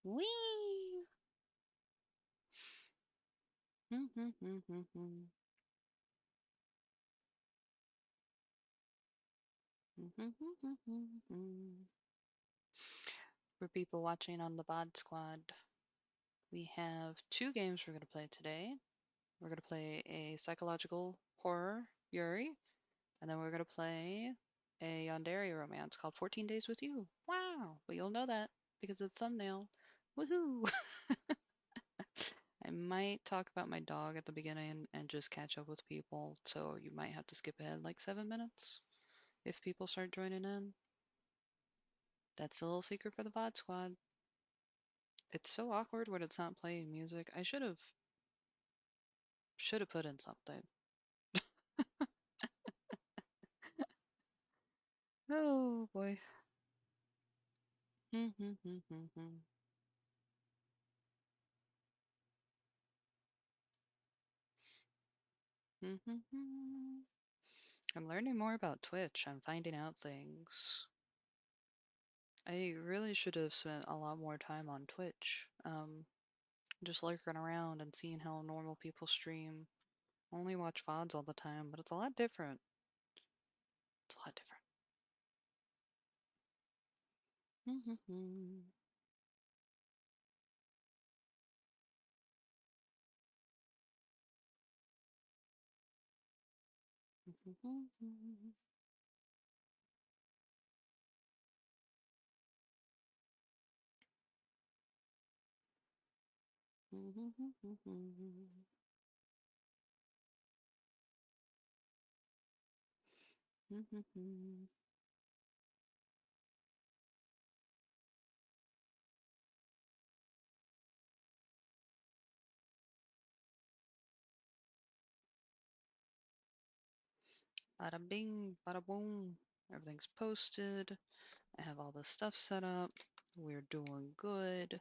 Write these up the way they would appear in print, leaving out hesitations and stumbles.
Whee! For people watching on the VOD squad, we have two games we're going to play today. We're going to play a psychological horror, Yuri, and then we're going to play a yandere romance called 14 Days with You. Wow! But you'll know that because it's thumbnail. Woohoo! I might talk about my dog at the beginning and just catch up with people, so you might have to skip ahead like 7 minutes if people start joining in. That's a little secret for the VOD squad. It's so awkward when it's not playing music. I should have put in something. Oh boy. I'm learning more about Twitch. I'm finding out things. I really should have spent a lot more time on Twitch. Just lurking around and seeing how normal people stream. Only watch VODs all the time, but it's a lot different. It's a lot different. Bada bing, bada boom. Everything's posted. I have all this stuff set up. We're doing good.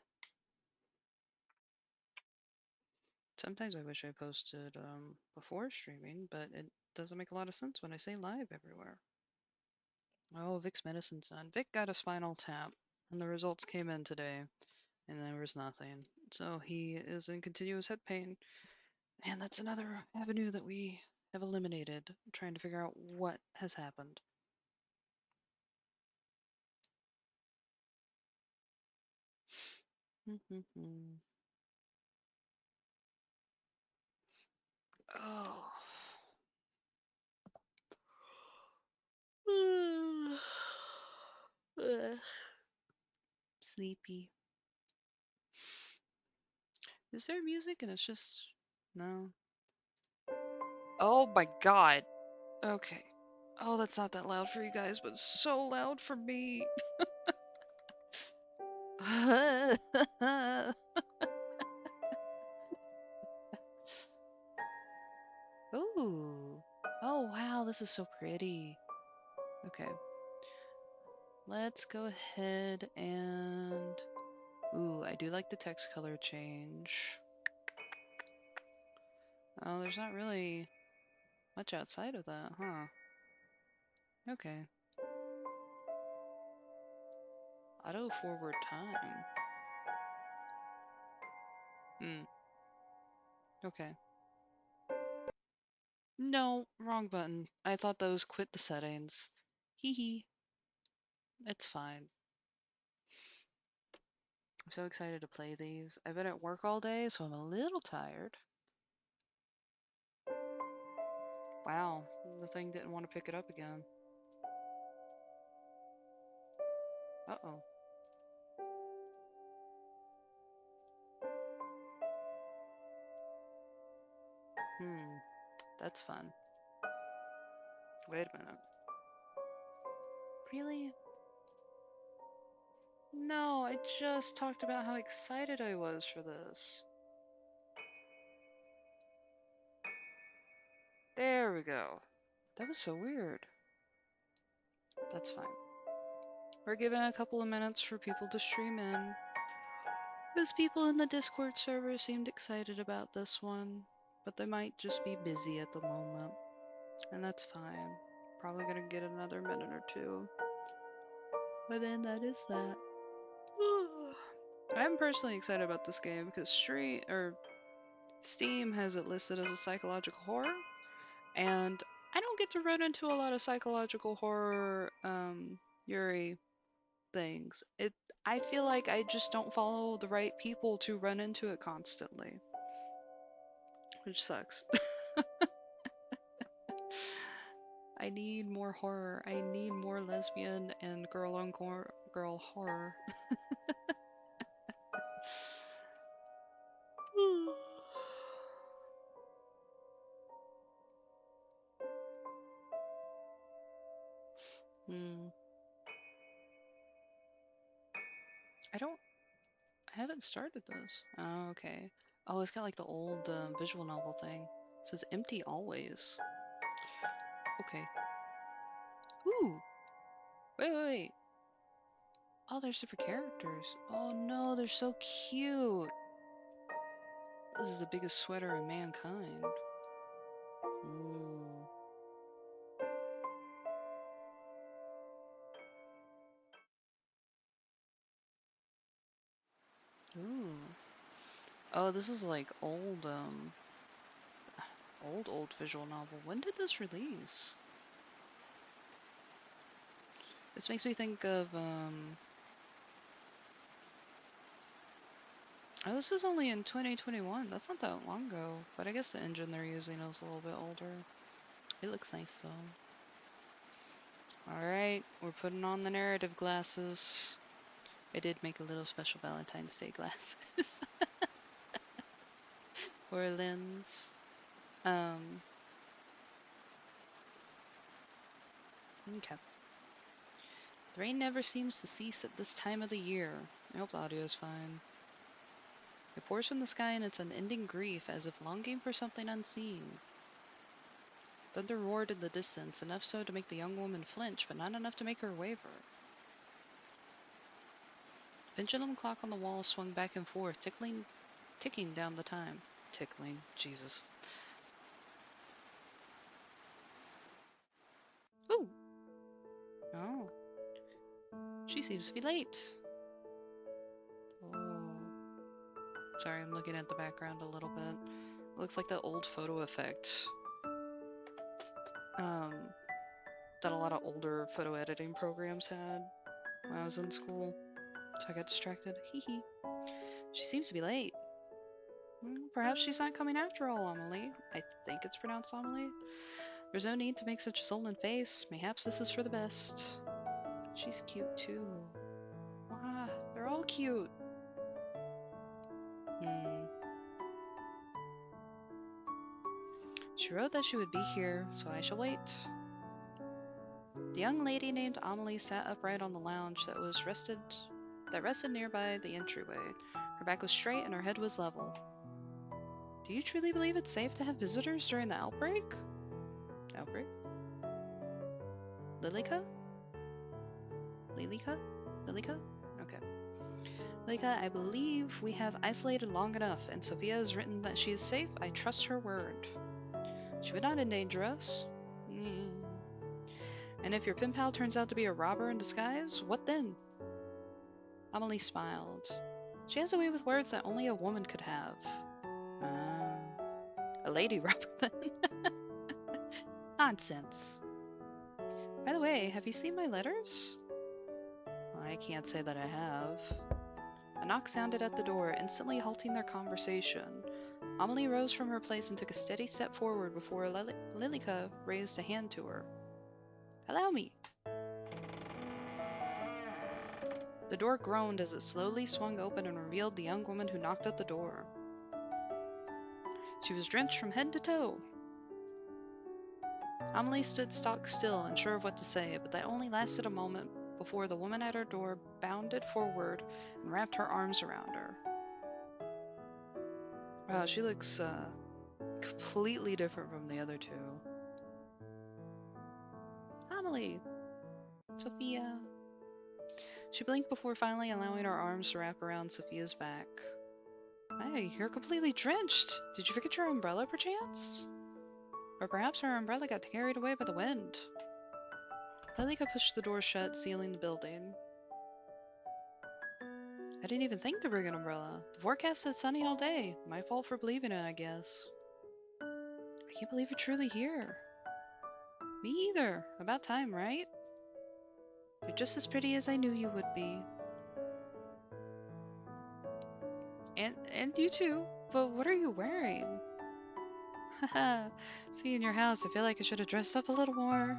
Sometimes I wish I posted before streaming, but it doesn't make a lot of sense when I say live everywhere. Oh, Vic's medicine's done. Vic got a spinal tap, and the results came in today, and there was nothing. So he is in continuous head pain, and that's another avenue that we have eliminated, trying to figure out what has happened. Oh. Sleepy. Is there music and it's just... No. Oh my god. Okay. Oh, that's not that loud for you guys, but so loud for me. Ooh. Oh, wow, this is so pretty. Okay. Let's go ahead and... Ooh, I do like the text color change. Oh, there's not really much outside of that, huh? Okay. Auto forward time. Hmm. Okay. No, wrong button. I thought that was quit the settings. Hee hee. It's fine. I'm so excited to play these. I've been at work all day, so I'm a little tired. Wow, the thing didn't want to pick it up again. Uh-oh. That's fun. Wait a minute. Really? No, I just talked about how excited I was for this. There we go. That was so weird. That's fine. We're giving a couple of minutes for people to stream in. Because people in the Discord server seemed excited about this one, but they might just be busy at the moment. And that's fine. Probably gonna get another minute or two. But then that is that. I'm personally excited about this game because Steam has it listed as a psychological horror, and I don't get to run into a lot of psychological horror yuri things. I feel like I just don't follow the right people to run into it constantly, which sucks. I need more horror. I need more lesbian and girl on girl horror. Hmm. I don't. I haven't started this. Oh, okay. Oh, it's got like the old visual novel thing. It says empty always. Okay. Ooh. Wait, wait, wait. Oh, there's different characters. Oh no, they're so cute. This is the biggest sweater in mankind. Ooh. Ooh. Oh, this is like old visual novel. When did this release? This makes me think of oh, this is only in 2021. That's not that long ago. But I guess the engine they're using is a little bit older. It looks nice though. Alright, we're putting on the narrative glasses. I did make a little special Valentine's Day glasses. Or a lens. Okay. The rain never seems to cease at this time of the year. I hope the audio is fine. It pours from the sky in its unending grief, as if longing for something unseen. Thunder roared in the distance, enough so to make the young woman flinch, but not enough to make her waver. The pendulum clock on the wall swung back and forth, ticking down the time. Tickling, Jesus. Ooh! Oh. She seems to be late. Oh. Sorry, I'm looking at the background a little bit. It looks like that old photo effect. That a lot of older photo editing programs had when I was in school. So I got distracted. Hee hee. She seems to be late. Perhaps she's not coming after all, Amelie. I think it's pronounced Amelie. There's no need to make such a sullen face. Mayhaps this is for the best. She's cute too. Wow, they're all cute. She wrote that she would be here, so I shall wait. The young lady named Amelie sat upright on the lounge that rested nearby the entryway. Her back was straight and her head was level. Do you truly believe it's safe to have visitors during the outbreak? Outbreak? Lilika? Lilika? Lilika? Okay. Lilika, I believe we have isolated long enough, and Sofia has written that she is safe. I trust her word. She would not endanger us. And if your pen pal turns out to be a robber in disguise, what then? Amelie smiled. She has a way with words that only a woman could have. A lady robber then? Nonsense. By the way, have you seen my letters? I can't say that I have. A knock sounded at the door, instantly halting their conversation. Amelie rose from her place and took a steady step forward before Lilika raised a hand to her. Allow me. The door groaned as it slowly swung open and revealed the young woman who knocked at the door. She was drenched from head to toe. Amelie stood stock still, unsure of what to say, but that only lasted a moment before the woman at her door bounded forward and wrapped her arms around her. Wow, she looks completely different from the other two. Amelie! Sofia! She blinked before finally allowing her arms to wrap around Sofia's back. Hey, you're completely drenched! Did you forget your umbrella, perchance? Or perhaps her umbrella got carried away by the wind. Lilika pushed the door shut, sealing the building. I didn't even think to bring an umbrella. The forecast said sunny all day. My fault for believing it, I guess. I can't believe you're truly here. Me either. About time, right? You're just as pretty as I knew you would be. And you too. But what are you wearing? Haha. See, in your house, I feel like I should have dressed up a little more.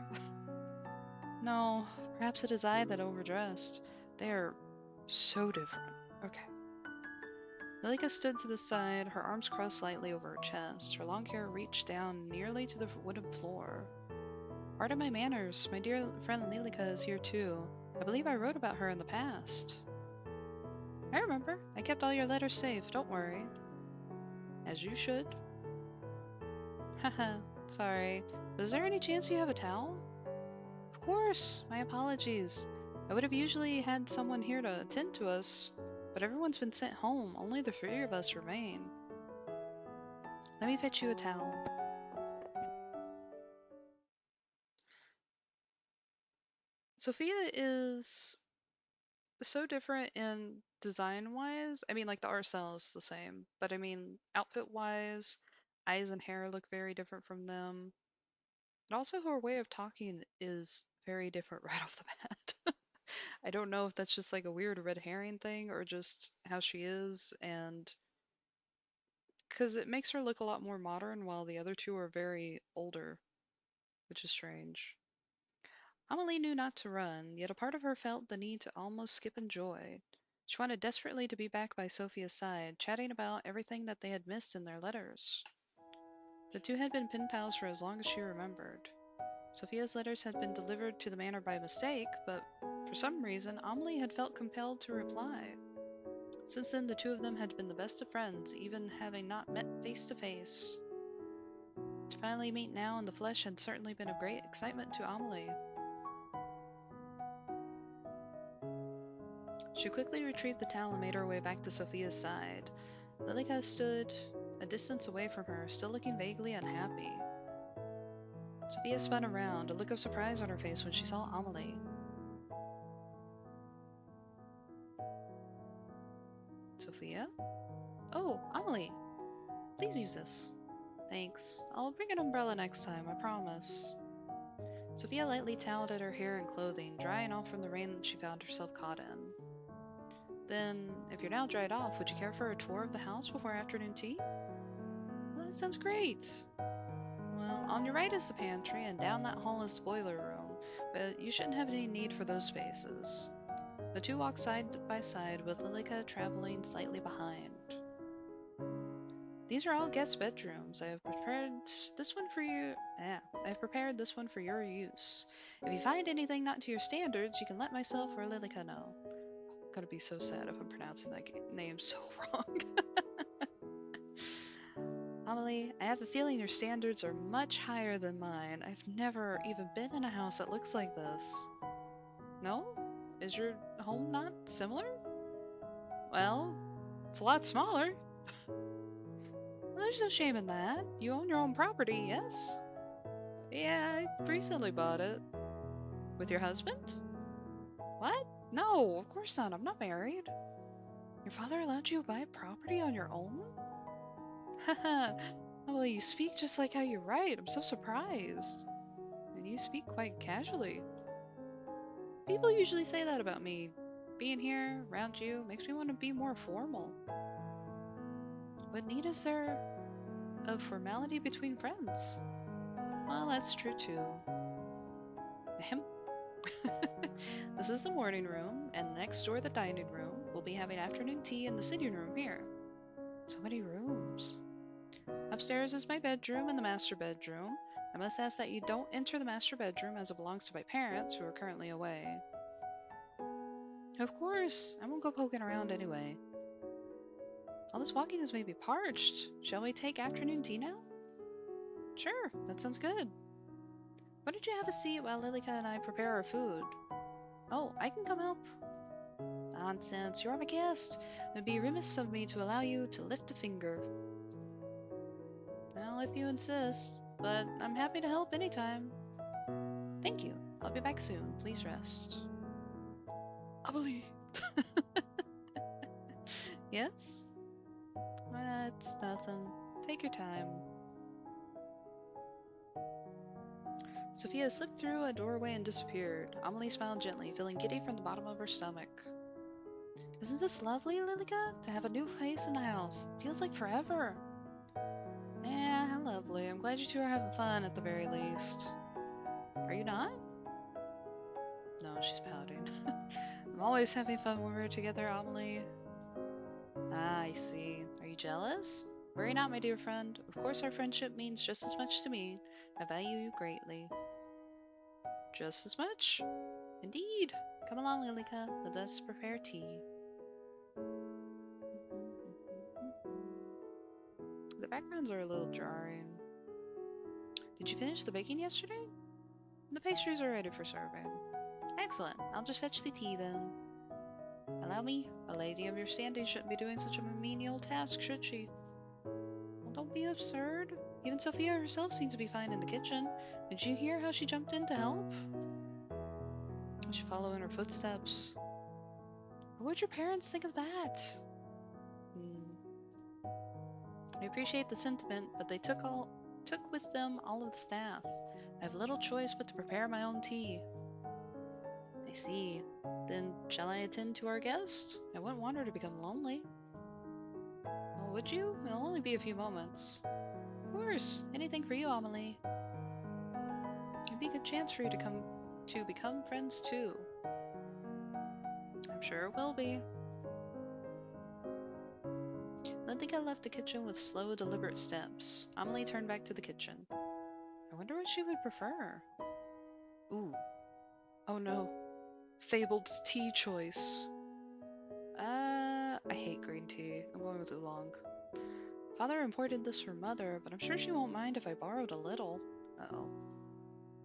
No, perhaps it is I that overdressed. They are so different. Okay. Lilika stood to the side, her arms crossed slightly over her chest. Her long hair reached down nearly to the wooden floor. Pardon my manners. My dear friend Lilika is here too. I believe I wrote about her in the past. I remember. I kept all your letters safe. Don't worry. As you should. Haha, sorry. But is there any chance you have a towel? Of course. My apologies. I would have usually had someone here to attend to us, but everyone's been sent home. Only the three of us remain. Let me fetch you a towel. Sofia is so different in design wise. I mean, like the art style is the same, but I mean, outfit wise, eyes and hair look very different from them. And also, her way of talking is very different right off the bat. I don't know if that's just like a weird red herring thing or just how she is, and because it makes her look a lot more modern while the other two are very older, which is strange. Amelie knew not to run, yet a part of her felt the need to almost skip in joy. She wanted desperately to be back by Sophia's side, chatting about everything that they had missed in their letters. The two had been pen pals for as long as she remembered. Sophia's letters had been delivered to the manor by mistake, but for some reason Amelie had felt compelled to reply. Since then, the two of them had been the best of friends, even having not met face to face. To finally meet now in the flesh had certainly been of great excitement to Amelie. She quickly retrieved the towel and made her way back to Sophia's side. Lilika stood a distance away from her, still looking vaguely unhappy. Sophia spun around, a look of surprise on her face when she saw Amelie. Sophia? Oh, Amelie! Please use this. Thanks. I'll bring an umbrella next time, I promise. Sophia lightly toweled at her hair and clothing, drying off from the rain that she found herself caught in. Then, if you're now dried off, would you care for a tour of the house before afternoon tea? Well, that sounds great. Well, on your right is the pantry, and down that hall is the boiler room, but you shouldn't have any need for those spaces. The two walked side by side, with Lilika traveling slightly behind. These are all guest bedrooms. I have prepared this one for you. I have prepared this one for your use. If you find anything not to your standards, you can let myself or Lilika know. I'm gonna be so sad if I'm pronouncing that name so wrong. Amelie, I have a feeling your standards are much higher than mine. I've never even been in a house that looks like this. No? Is your home not similar? Well, it's a lot smaller. Well, there's no shame in that. You own your own property, yes? Yeah, I recently bought it. With your husband? What? No, of course not. I'm not married. Your father allowed you to buy property on your own? Haha. Well, you speak just like how you write. I'm so surprised. And you speak quite casually. People usually say that about me. Being here, around you, makes me want to be more formal. What need is there of formality between friends? Well, that's true too. Ahem. This is the morning room, and next door the dining room. We'll be having afternoon tea in the sitting room here. So many rooms. Upstairs is my bedroom and the master bedroom. I must ask that you don't enter the master bedroom as it belongs to my parents, who are currently away. Of course, I won't go poking around anyway. All this walking has made me parched. Shall we take afternoon tea now? Sure, that sounds good. Why don't you have a seat while Lilika and I prepare our food? Oh, I can come help. Nonsense, you're my guest. It'd be remiss of me to allow you to lift a finger. Well, if you insist, but I'm happy to help anytime. Thank you. I'll be back soon. Please rest. Amelie! Yes? It's nothing. Take your time. Sofia slipped through a doorway and disappeared. Amelie smiled gently, feeling giddy from the bottom of her stomach. Isn't this lovely, Lilika? To have a new face in the house. Feels like forever. Yeah, how lovely. I'm glad you two are having fun at the very least. Are you not? No, she's pouting. I'm always having fun when we're together, Amelie. Ah, I see. Are you jealous? Worry not, my dear friend. Of course our friendship means just as much to me. I value you greatly. Just as much? Indeed. Come along, Lilika. Let us prepare tea. The backgrounds are a little jarring. Did you finish the baking yesterday? The pastries are ready for serving. Excellent. I'll just fetch the tea then. Allow me. A lady of your standing shouldn't be doing such a menial task, should she? Well, don't be absurd. Even Sofia herself seems to be fine in the kitchen. Did you hear how she jumped in to help? I should follow in her footsteps. What would your parents think of that? I appreciate the sentiment, but they took with them all of the staff. I have little choice but to prepare my own tea. I see. Then shall I attend to our guest? I wouldn't want her to become lonely. Well, would you? It'll only be a few moments. Of course. Anything for you, Amelie. It'd be a good chance for you to become friends too. I'm sure it will be. Lilika left the kitchen with slow, deliberate steps. Amelie turned back to the kitchen. I wonder what she would prefer. Ooh. Oh no. Fabled tea choice. I hate green tea. I'm going with oolong. Father imported this for Mother, but I'm sure she won't mind if I borrowed a little. Uh-oh.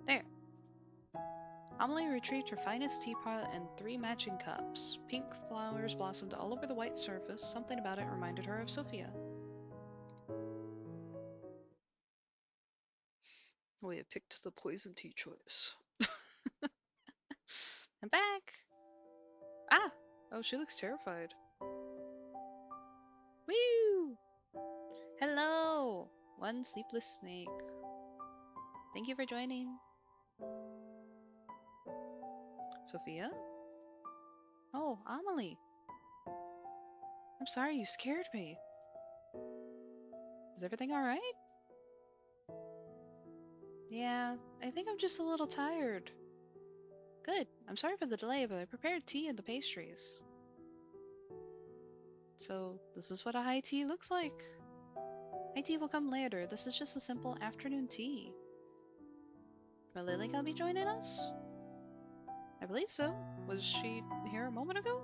There. Amelie retrieved her finest teapot and 3 matching cups. Pink flowers blossomed all over the white surface. Something about it reminded her of Sofia. We have picked the poison tea choice. I'm back! Ah! Oh, she looks terrified. Woo! Hello! One sleepless snake. Thank you for joining. Sofia? Oh, Amelie. I'm sorry you scared me. Is everything alright? Yeah, I think I'm just a little tired. Good. I'm sorry for the delay, but I prepared tea and the pastries. So, this is what a high tea looks like. High tea will come later. This is just a simple afternoon tea. Will Lilika be joining us? I believe so. Was she here a moment ago?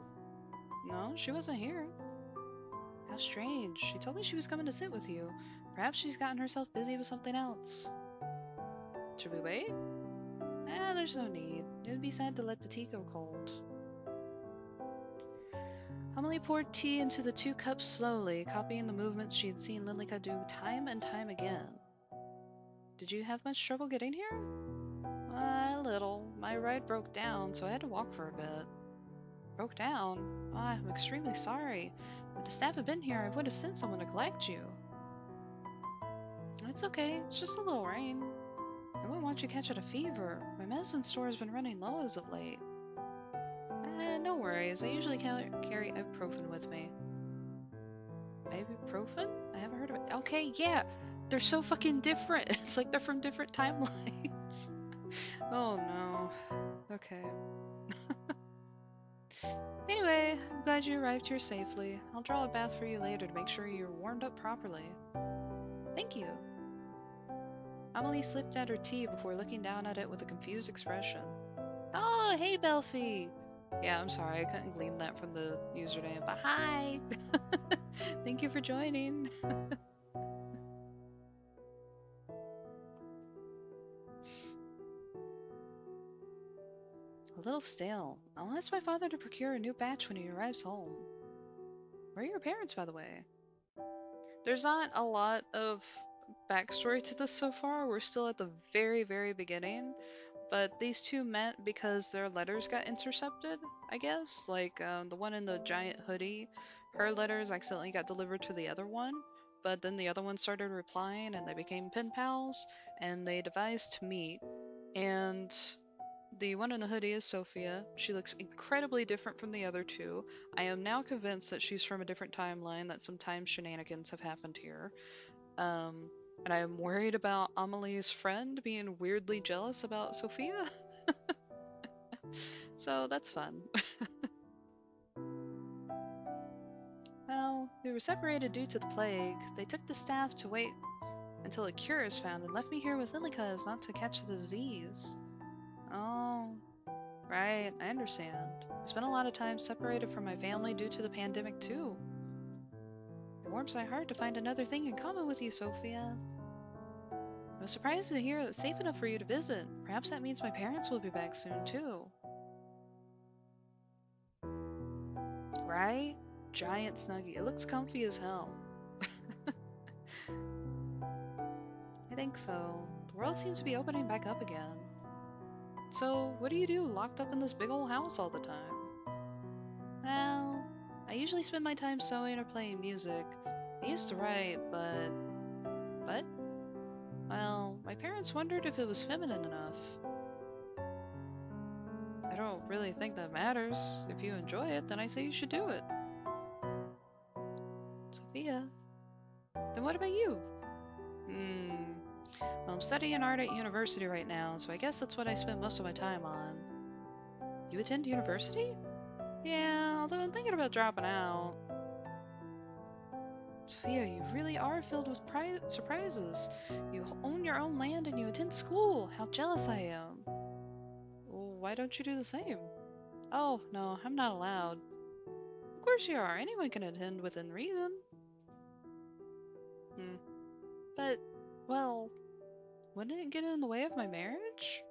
No, she wasn't here. How strange. She told me she was coming to sit with you. Perhaps she's gotten herself busy with something else. Should we wait? There's no need. It would be sad to let the tea go cold. Amelie poured tea into the 2 cups slowly, copying the movements she had seen Lilika do time and time again. Did you have much trouble getting here? A little. My ride broke down, so I had to walk for a bit. Broke down? Oh, I'm extremely sorry. If the staff had been here, I would have sent someone to collect you. It's okay. It's just a little rain. I wouldn't want you catching a fever. My medicine store has been running low as of late. No worries. I usually carry ibuprofen with me. Ibuprofen? I haven't heard of it. Okay, yeah. They're so fucking different. It's like they're from different timelines. Oh no. Okay. Anyway, I'm glad you arrived here safely. I'll draw a bath for you later to make sure you're warmed up properly. Thank you. Amelie sipped at her tea before looking down at it with a confused expression. Oh, hey, Belfie! Yeah, I'm sorry, I couldn't glean that from the username, but hi! Thank you for joining. A little stale. I'll ask my father to procure a new batch when he arrives home. Where are your parents, by the way? There's not a lot of backstory to this so far. We're still at the very, very beginning. But these two met because their letters got intercepted, I guess. Like, the one in the giant hoodie her letters accidentally got delivered to the other one, but then the other one started replying and they became pen pals and they devised to meet. And the one in the hoodie is Sofia. She looks incredibly different from the other two. I am now convinced that she's from a different timeline, that some time shenanigans have happened here. Um, and I am worried about Amelie's friend being weirdly jealous about Sofia. So that's fun. Well, we were separated due to the plague. They took the staff to wait until a cure is found and left me here with Lilika as not to catch the disease. Oh, right, I understand. I spent a lot of time separated from my family due to the pandemic too. It warms my heart to find another thing in common with you, Sofia. I was surprised to hear it's safe enough for you to visit. Perhaps that means my parents will be back soon too. Right? Giant Snuggie. It looks comfy as hell. I think so. The world seems to be opening back up again. So, what do you do locked up in this big old house all the time? Well, I usually spend my time sewing or playing music. I used to write, but... But? Well, my parents wondered if it was feminine enough. I don't really think that matters. If you enjoy it, then I say you should do it. Sofia. Then what about you? Well, I'm studying art at university right now, so I guess that's what I spend most of my time on. You attend university? Yeah, although I'm thinking about dropping out. Sophia, you really are filled with surprises. You own your own land and you attend school. How jealous I am. Well, why don't you do the same? Oh, no, I'm not allowed. Of course you are. Anyone can attend within reason. But, well, wouldn't it get in the way of my marriage?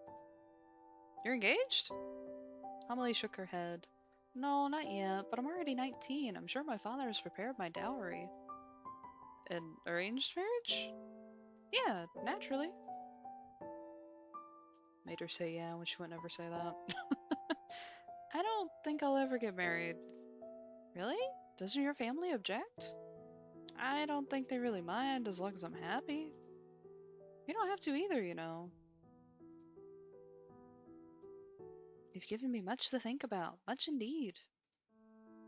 You're engaged? Amelie shook her head. No, not yet, but I'm already 19. I'm sure my father has prepared my dowry. An arranged marriage? Yeah, naturally. Made her say yeah when she would never say that. I don't think I'll ever get married. Really? Doesn't your family object? I don't think they really mind as long as I'm happy. You don't have to either, you know. You've given me much to think about, much indeed.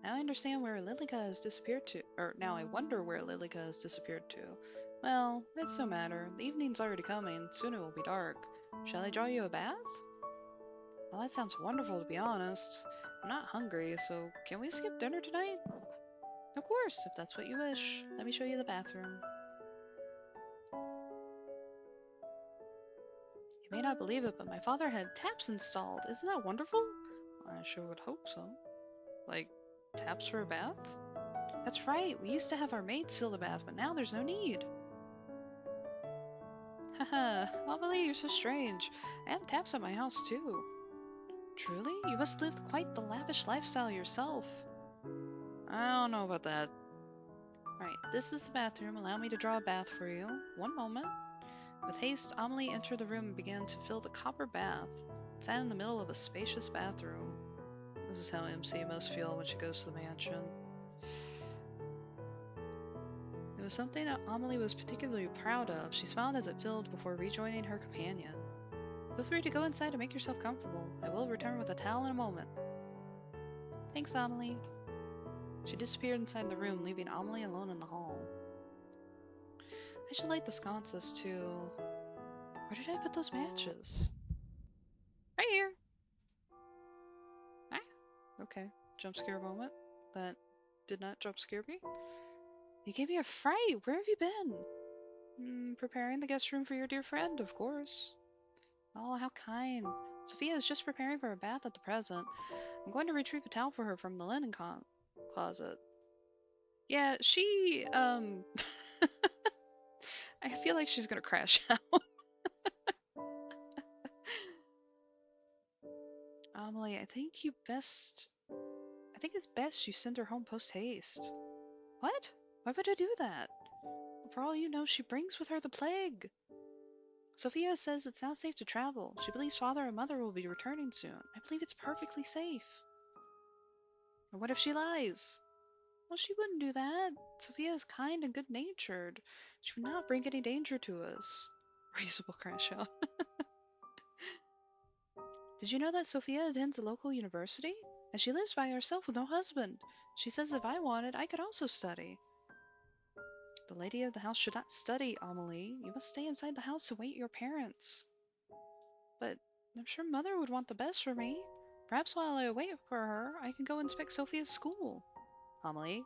Now I understand where Lilika has disappeared to, or now I wonder where Lilika has disappeared to. Well, it's no matter. The evening's already coming, soon it will be dark. Shall I draw you a bath? Well, that sounds wonderful to be honest. I'm not hungry, so can we skip dinner tonight? Of course, if that's what you wish. Let me show you the bathroom. You may not believe it, but my father had taps installed. Isn't that wonderful? I sure would hope so. Like, taps for a bath? That's right, we used to have our maids fill the bath, but now there's no need. Haha, Amelie, you're so strange. I have taps at my house too. Truly? You must live quite the lavish lifestyle yourself. I don't know about that. Alright, this is the bathroom. Allow me to draw a bath for you. One moment. With haste, Amelie entered the room and began to fill the copper bath. It sat in the middle of a spacious bathroom. This is how MC must feel when she goes to the mansion. It was something that Amelie was particularly proud of. She smiled as it filled before rejoining her companion. Feel free to go inside and make yourself comfortable. I will return with a towel in a moment. Thanks, Amelie. She disappeared inside the room, leaving Amelie alone in the hall. I should light the sconces too. Where did I put those matches? Right here. Ah, okay. Jump scare moment. That did not jump scare me. You gave me a fright. Where have you been? Preparing the guest room for your dear friend, of course. Oh, how kind. Sophia is just preparing for a bath at the present. I'm going to retrieve a towel for her from the linen closet. Yeah, she, I feel like she's gonna crash out. Amelie, I think it's best you send her home post-haste. What? Why would I do that? For all you know, she brings with her the plague. Sophia says it's now safe to travel. She believes father and mother will be returning soon. I believe it's perfectly safe. And what if she lies? Well, she wouldn't do that. Sophia is kind and good-natured. She would not bring any danger to us. Reasonable crash out. Did you know that Sophia attends a local university? And she lives by herself with no husband. She says if I wanted, I could also study. The lady of the house should not study, Amelie. You must stay inside the house to wait your parents. But I'm sure Mother would want the best for me. Perhaps while I wait for her, I can go inspect Sophia's school. Amelie,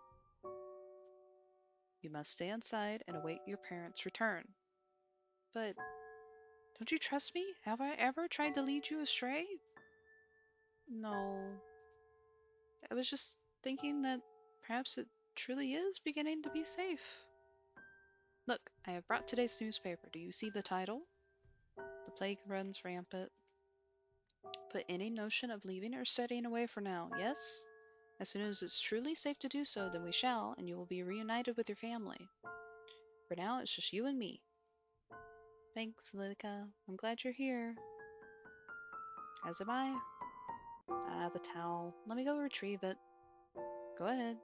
you must stay inside and await your parents' return. But don't you trust me? Have I ever tried to lead you astray? No. I was just thinking that perhaps it truly is beginning to be safe. Look, I have brought today's newspaper. Do you see the title? The plague runs rampant. Put any notion of leaving or studying away for now, yes? As soon as it's truly safe to do so, then we shall, and you will be reunited with your family. For now, it's just you and me. Thanks, Lilika. I'm glad you're here. As am I. Ah, the towel. Let me go retrieve it. Go ahead.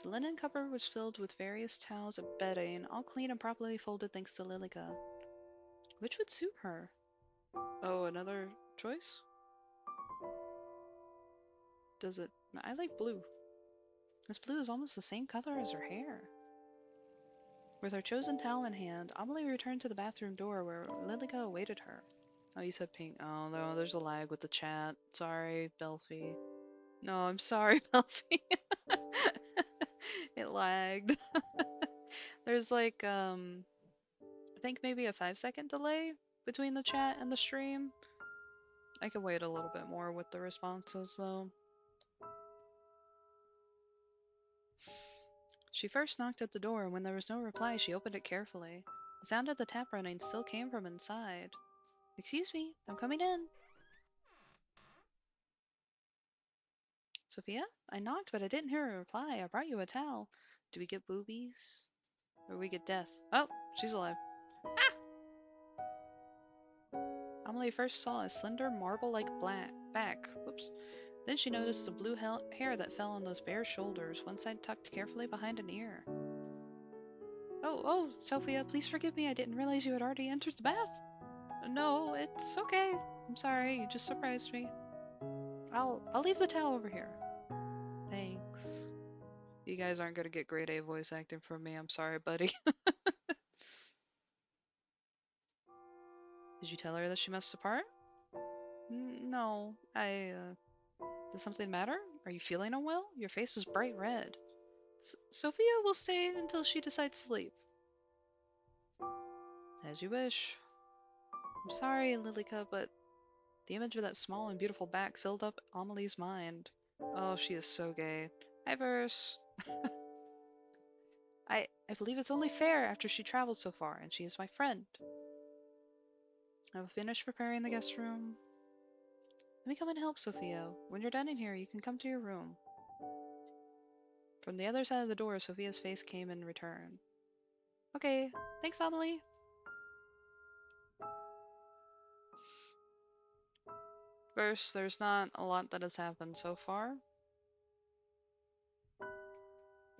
The linen cupboard was filled with various towels and bedding, all clean and properly folded thanks to Lilika. Which would suit her? Oh, another choice? Does it? I like blue. This blue is almost the same color as her hair. With her chosen towel in hand, Amelie returned to the bathroom door where Lilika awaited her. Oh, you said pink. Oh, no, there's a lag with the chat. Sorry, Belfie. No, I'm sorry, Belfie. It lagged. There's like, I think maybe a 5-second delay between the chat and the stream. I could wait a little bit more with the responses, though. She first knocked at the door, and when there was no reply, she opened it carefully. The sound of the tap running still came from inside. Excuse me, I'm coming in. Sophia? I knocked, but I didn't hear a reply. I brought you a towel. Do we get boobies? Or we get death? Oh, she's alive. Ah! Amelie first saw a slender, marble-like back. Whoops. Then she noticed the blue hair that fell on those bare shoulders, one side tucked carefully behind an ear. Oh, Sophia, please forgive me. I didn't realize you had already entered the bath. No, it's okay. I'm sorry. You just surprised me. I'll leave the towel over here. Thanks. You guys aren't gonna get grade A voice acting from me. I'm sorry, buddy. Did you tell her that she must depart? No, Does something matter? Are you feeling unwell? Your face is bright red. Sophia will stay until she decides to leave. As you wish. I'm sorry, Lilika, but the image of that small and beautiful back filled up Amelie's mind. Oh, she is so gay. Hi, Verse. I believe it's only fair after she traveled so far, and she is my friend. I will finish preparing the guest room. Let me come and help, Sophia. When you're done in here, you can come to your room. From the other side of the door, Sophia's face came in return. Okay, thanks, Amelie. First, there's not a lot that has happened so far.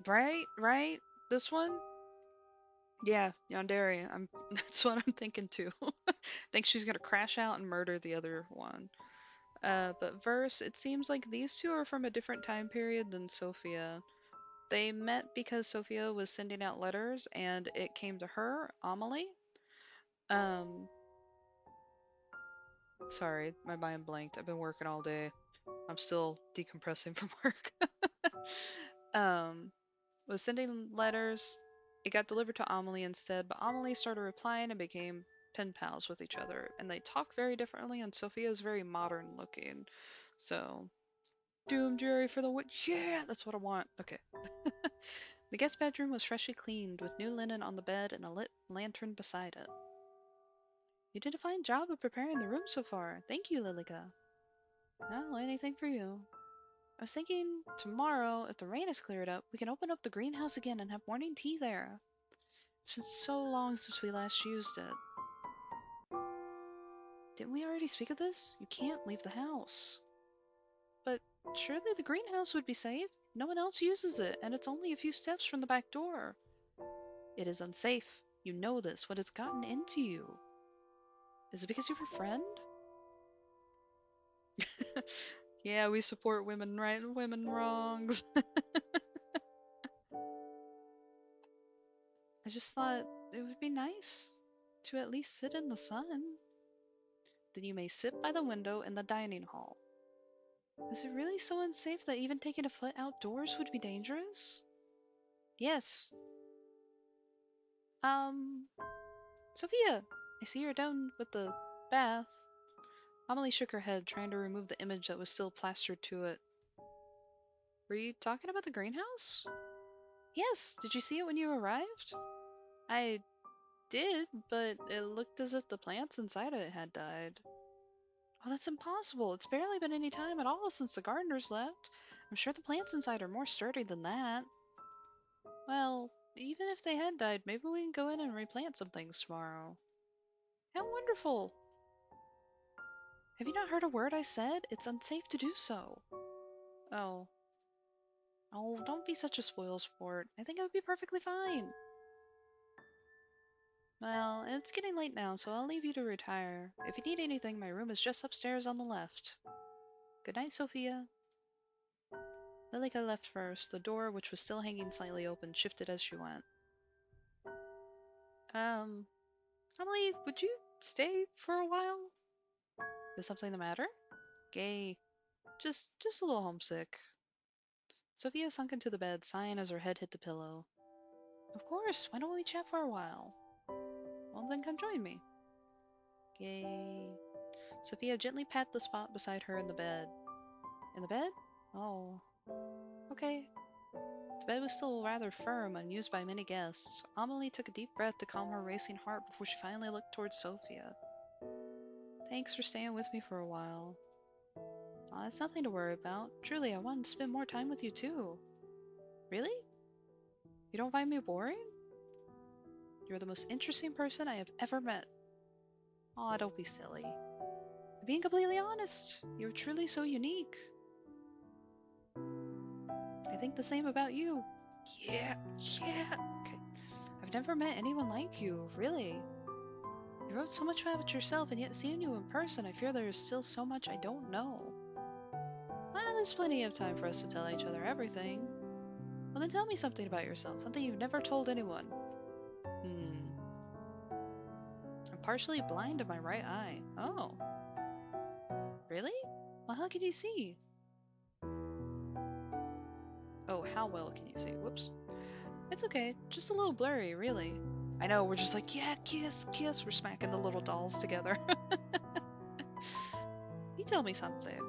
Right? This one? Yeah, Yandere. That's what I'm thinking too. I think she's gonna crash out and murder the other one. But Verse, it seems like these two are from a different time period than Sophia. They met because Sophia was sending out letters and it came to her, Amelie. Um, Sorry, my mind blanked. I've been working all day. I'm still decompressing from work. um, was sending letters. It got delivered to Amelie instead, but Amelie started replying and became pen pals with each other. And they talk very differently, and Sophia is very modern looking. So, Doom Jury for the witch. Yeah, that's what I want. Okay. The guest bedroom was freshly cleaned, with new linen on the bed and a lit lantern beside it. You did a fine job of preparing the room so far. Thank you, Lilika. Well, anything for you. I was thinking tomorrow, if the rain has cleared up, we can open up the greenhouse again and have morning tea there. It's been so long since we last used it. Didn't we already speak of this? You can't leave the house. But surely the greenhouse would be safe. No one else uses it, and it's only a few steps from the back door. It is unsafe. You know this. What has gotten into you? Is it because you're a friend? Yeah, we support women right and women wrongs. I just thought it would be nice to at least sit in the sun. Then you may sit by the window in the dining hall. Is it really so unsafe that even taking a foot outdoors would be dangerous? Yes. Sophia, I see you're done with the bath. Amelie shook her head, trying to remove the image that was still plastered to it. Were you talking about the greenhouse? Yes, did you see it when you arrived? I did, but it looked as if the plants inside it had died. Oh, that's impossible. It's barely been any time at all since the gardeners left. I'm sure the plants inside are more sturdy than that. Well, even if they had died, maybe we can go in and replant some things tomorrow. How wonderful! Have you not heard a word I said? It's unsafe to do so. Oh. Oh, don't be such a spoilsport. I think I would be perfectly fine. Well, it's getting late now, so I'll leave you to retire. If you need anything, my room is just upstairs on the left. Good night, Sophia. Lilika left first. The door, which was still hanging slightly open, shifted as she went. Amelie, would you stay for a while? Is something the matter? Gay. Just a little homesick. Sophia sunk into the bed, sighing as her head hit the pillow. Of course, why don't we chat for a while? Well, then come join me. Gay. Sophia gently patted the spot beside her in the bed. In the bed? Oh. Okay. The bed was still rather firm, unused by many guests. Amelie took a deep breath to calm her racing heart before she finally looked towards Sophia. Thanks for staying with me for a while. Aw, it's nothing to worry about. Truly, I wanted to spend more time with you too. Really? You don't find me boring? You're the most interesting person I have ever met. Aw, don't be silly. I'm being completely honest. You're truly so unique. I think the same about you. Yeah. Okay. I've never met anyone like you, really. You wrote so much about yourself, and yet seeing you in person, I fear there is still so much I don't know. Well, there's plenty of time for us to tell each other everything. Well, then tell me something about yourself, something you've never told anyone. I'm partially blind in my right eye. Oh. Really? Well, how can you see? Oh, how well can you see? Whoops. It's okay, just a little blurry, really. I know, we're just like, yeah, kiss, kiss. We're smacking the little dolls together. You tell me something.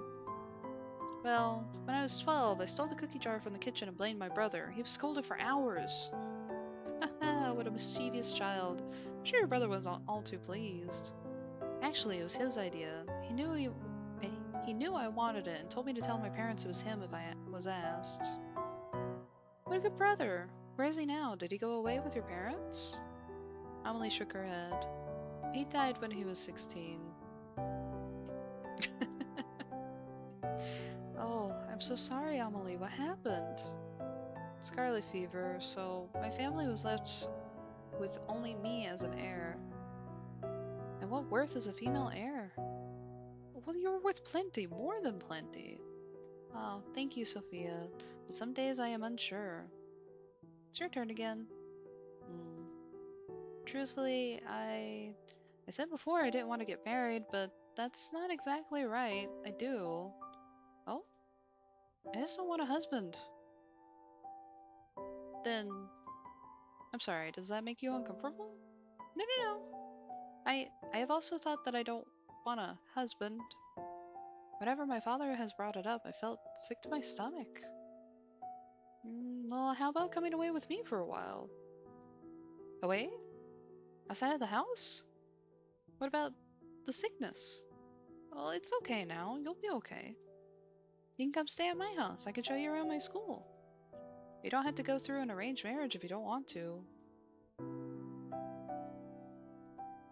Well, when I was 12, I stole the cookie jar from the kitchen and blamed my brother. He was scolded for hours. Haha, what a mischievous child. I'm sure your brother was all too pleased. Actually, it was his idea. He knew I wanted it and told me to tell my parents it was him if I was asked. What a good brother. Where is he now? Did he go away with your parents? Amelie shook her head. He died when he was 16. Oh, I'm so sorry, Amelie. What happened? Scarlet fever, so my family was left with only me as an heir. And what worth is a female heir? Well, you're worth plenty, more than plenty. Oh, thank you, Sophia. But some days I am unsure. It's your turn again. Truthfully, I said before I didn't want to get married, but that's not exactly right. I do. Oh? I just don't want a husband. Then, I'm sorry, does that make you uncomfortable? No. I have also thought that I don't want a husband. Whenever my father has brought it up, I felt sick to my stomach. Well, how about coming away with me for a while? Away? Outside of the house? What about the sickness? Well, it's okay now. You'll be okay. You can come stay at my house. I can show you around my school. You don't have to go through an arranged marriage if you don't want to.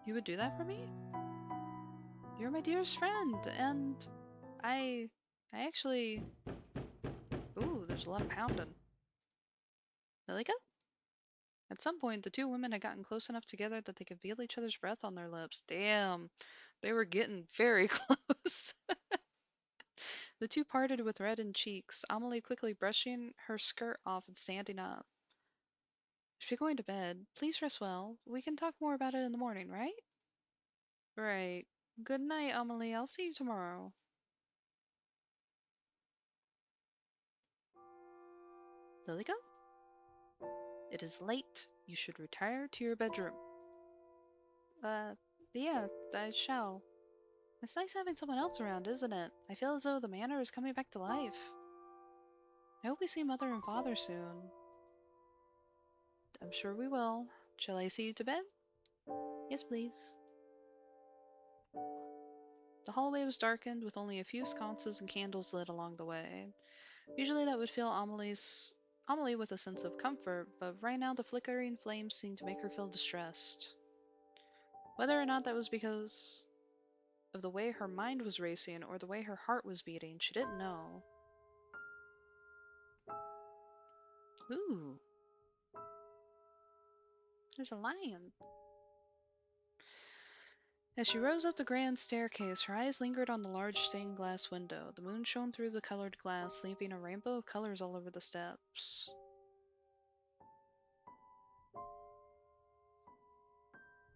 You would do that for me? You're my dearest friend, and I actually... Ooh, there's there's a lot of pounding. Lilika? At some point, the two women had gotten close enough together that they could feel each other's breath on their lips. Damn, they were getting very close. The two parted with reddened cheeks, Amelie quickly brushing her skirt off and standing up. Should be going to bed. Please rest well. We can talk more about it in the morning, right? Right. Good night, Amelie. I'll see you tomorrow. Lilika? It is late. You should retire to your bedroom. Yeah, I shall. It's nice having someone else around, isn't it? I feel as though the manor is coming back to life. I hope we see Mother and Father soon. I'm sure we will. Shall I see you to bed? Yes, please. The hallway was darkened, with only a few sconces and candles lit along the way. Usually that would fill Amelie with a sense of comfort, but right now the flickering flames seemed to make her feel distressed. Whether or not that was because of the way her mind was racing or the way her heart was beating, she didn't know. Ooh, there's a lion. As she rose up the grand staircase, her eyes lingered on the large stained glass window. The moon shone through the colored glass, leaving a rainbow of colors all over the steps.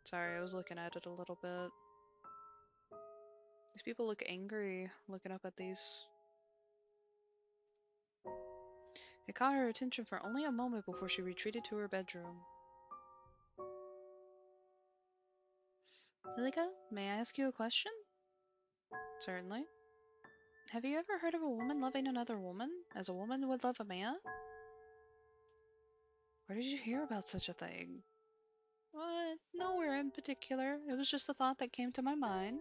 Sorry, I was looking at it a little bit. These people look angry looking up at these. It caught her attention for only a moment before she retreated to her bedroom. Lilika, may I ask you a question? Certainly. Have you ever heard of a woman loving another woman, as a woman would love a man? Where did you hear about such a thing? Nowhere in particular. It was just a thought that came to my mind.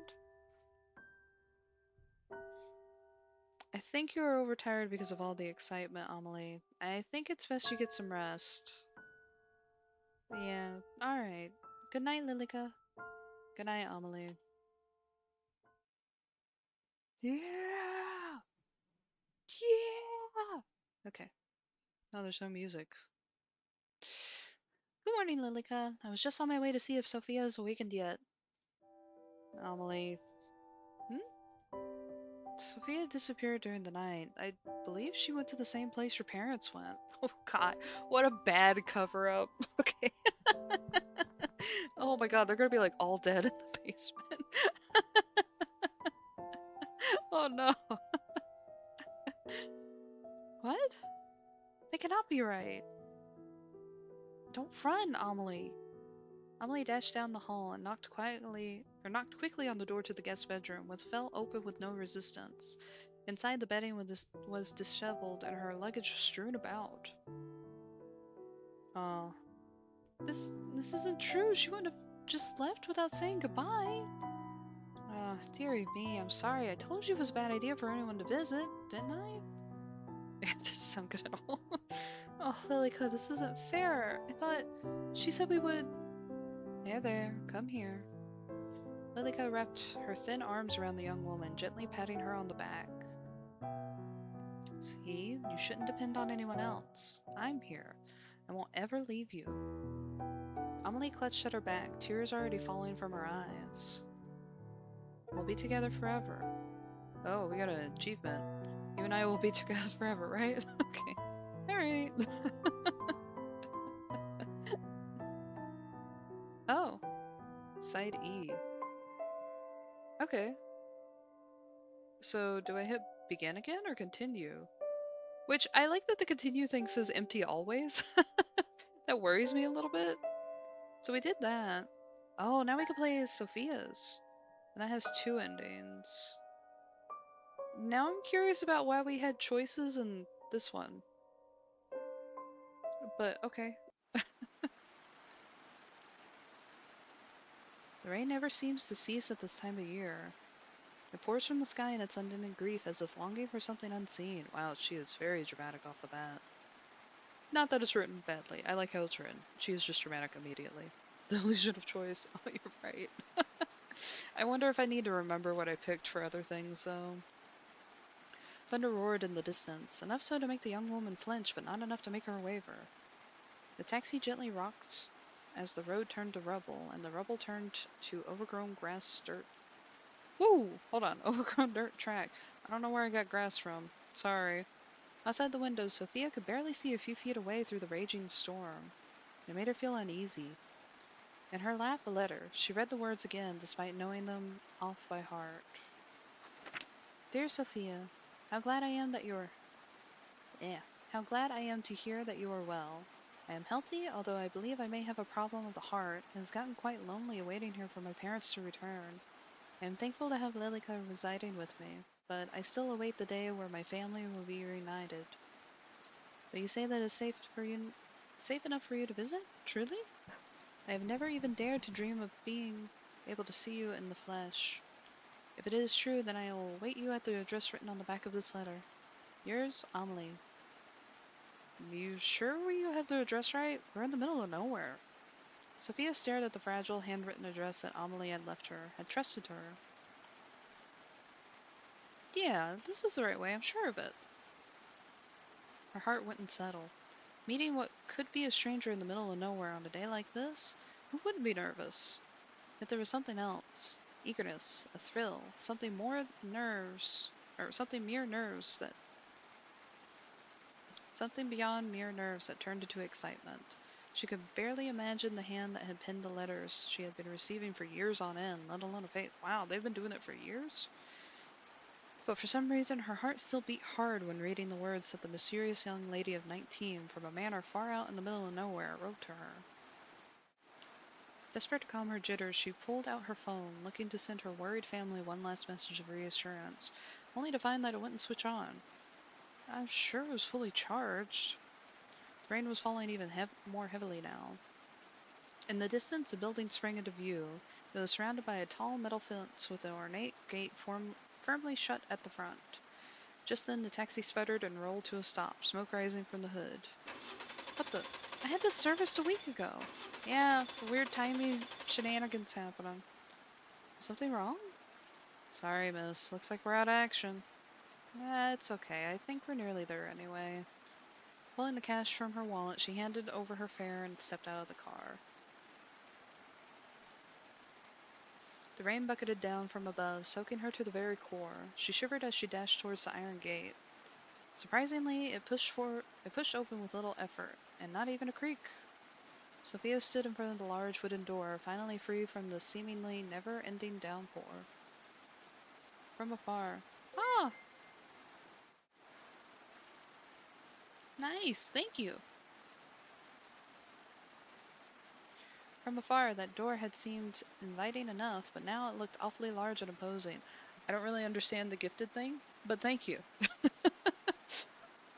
I think you are overtired because of all the excitement, Amelie. I think it's best you get some rest. Yeah, alright. Good night, Lilika. Good night, Amelie. Yeah! Yeah! Okay. Oh, there's no music. Good morning, Lilika. I was just on my way to see if Sofia is awakened yet. Amelie. Sofia disappeared during the night. I believe she went to the same place your parents went. Oh god, what a bad cover-up. Okay. Oh my god, they're gonna be like all dead in the basement. Oh no. What? They cannot be right. Don't run, Amelie. Amelie dashed down the hall and knocked quickly on the door to the guest bedroom, which fell open with no resistance. Inside, the bedding was disheveled and her luggage strewn about. Oh, this isn't true. She wouldn't have just left without saying goodbye. Dearie me, I'm sorry. I told you it was a bad idea for anyone to visit, didn't I? It doesn't sound good at all. Oh, Lilika, this isn't fair. I thought she said we would. There, come here. Lilika wrapped her thin arms around the young woman, gently patting her on the back. See, you shouldn't depend on anyone else. I'm here. I won't ever leave you. Amelie clutched at her back, tears already falling from her eyes. We'll be together forever. Oh, we got an achievement. You and I will be together forever, right? Okay. Alright. Oh. Side E. Okay. So, do I hit begin again or continue? Which, I like that the continue thing says empty always. That worries me a little bit. So we did that. Oh, now we can play as Sophia's. And that has two endings. Now I'm curious about why we had choices in this one. But, okay. The rain never seems to cease at this time of year. It pours from the sky in its unending grief as if longing for something unseen. Wow, she is very dramatic off the bat. Not that it's written badly. I like how it's written. She is just dramatic immediately. The illusion of choice. Oh, you're right. I wonder if I need to remember what I picked for other things, though. Thunder roared in the distance, enough so to make the young woman flinch, but not enough to make her waver. The taxi gently rocked as the road turned to rubble, and the rubble turned to overgrown grass dirt. Woo! Hold on, overgrown dirt track. I don't know where I got grass from. Sorry. Outside the window, Sofia could barely see a few feet away through the raging storm. It made her feel uneasy. In her lap, a letter. She read the words again, despite knowing them off by heart. Dear Sofia, how glad I am that you're... How glad I am to hear that you are well. I am healthy, although I believe I may have a problem of the heart, and has gotten quite lonely awaiting here for my parents to return. I am thankful to have Lilika residing with me, but I still await the day where my family will be reunited. But you say that it's safe enough for you to visit? Truly? I have never even dared to dream of being able to see you in the flesh. If it is true, then I will await you at the address written on the back of this letter. Yours, Amelie. You sure you have the address right? We're in the middle of nowhere. Sofia stared at the fragile, handwritten address that Amelie had left her, had trusted her. Yeah, this is the right way, I'm sure of it. Her heart wouldn't settle. Meeting what could be a stranger in the middle of nowhere on a day like this? Who wouldn't be nervous? Yet there was something else. Eagerness, a thrill, something mere nerves something beyond mere nerves that turned into excitement. She could barely imagine the hand that had penned the letters she had been receiving for years on end, let alone a fate. Wow, they've been doing it for years? But for some reason, her heart still beat hard when reading the words that the mysterious young lady of 19 from a manor far out in the middle of nowhere wrote to her. Desperate to calm her jitters, she pulled out her phone, looking to send her worried family one last message of reassurance, only to find that it wouldn't switch on. I'm sure it was fully charged. The rain was falling even more heavily now. In the distance, a building sprang into view. It was surrounded by a tall metal fence with an ornate gate firmly shut at the front. Just then, the taxi sputtered and rolled to a stop, smoke rising from the hood. What the? I had this serviced a week ago. Yeah, weird timing shenanigans happening. Something wrong? Sorry, miss. Looks like we're out of action. It's okay. I think we're nearly there anyway. Pulling the cash from her wallet, she handed over her fare and stepped out of the car. The rain bucketed down from above, soaking her to the very core. She shivered as she dashed towards the iron gate. Surprisingly, it pushed open with little effort, and not even a creak. Sofia stood in front of the large wooden door, finally free from the seemingly never-ending downpour. From afar. Ah! Nice, thank you! From afar, that door had seemed inviting enough, but now it looked awfully large and imposing. I don't really understand the gifted thing, but thank you.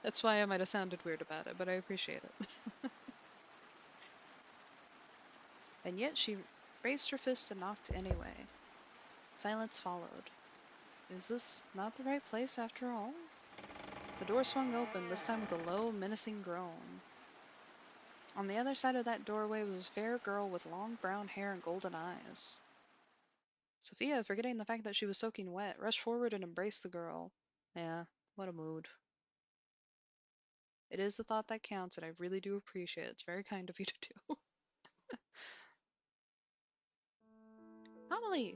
That's why I might have sounded weird about it, but I appreciate it. And yet she raised her fist and knocked anyway. Silence followed. Is this not the right place after all? The door swung open, this time with a low, menacing groan. On the other side of that doorway was a fair girl with long brown hair and golden eyes. Sofia, forgetting the fact that she was soaking wet, rushed forward and embraced the girl. Yeah, what a mood. It is the thought that counts, and I really do appreciate it. It's very kind of you to do. Amelie!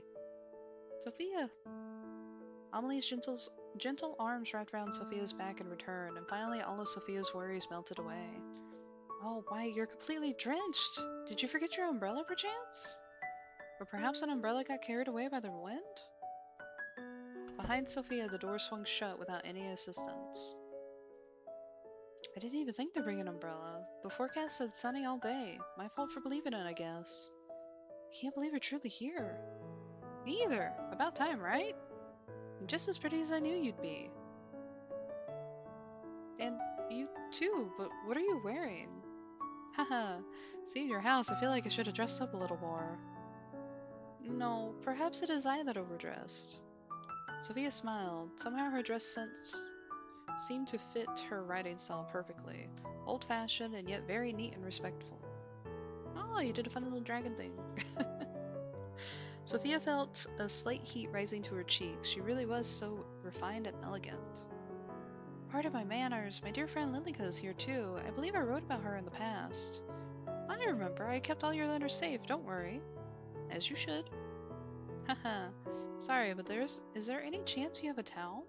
Sofia! Amelie's gentle arms wrapped around Sofia's back in return, and finally all of Sofia's worries melted away. Oh, why, you're completely drenched! Did you forget your umbrella, perchance? Or perhaps an umbrella got carried away by the wind? Behind Sofia, the door swung shut without any assistance. I didn't even think to bring an umbrella. The forecast said sunny all day. My fault for believing it, I guess. Can't believe you're truly here. Me either. About time, right? You're just as pretty as I knew you'd be. And you too, but what are you wearing? Haha, seeing your house, I feel like I should have dressed up a little more. No, perhaps it is I that overdressed. Sofia smiled. Somehow her dress sense seemed to fit her writing style perfectly. Old-fashioned and yet very neat and respectful. Oh, you did a fun little dragon thing. Sofia felt a slight heat rising to her cheeks. She really was so refined and elegant. Pardon my manners. My dear friend Lilika is here too. I believe I wrote about her in the past. I remember. I kept all your letters safe. Don't worry. As you should. Haha. Sorry, but is there any chance you have a towel?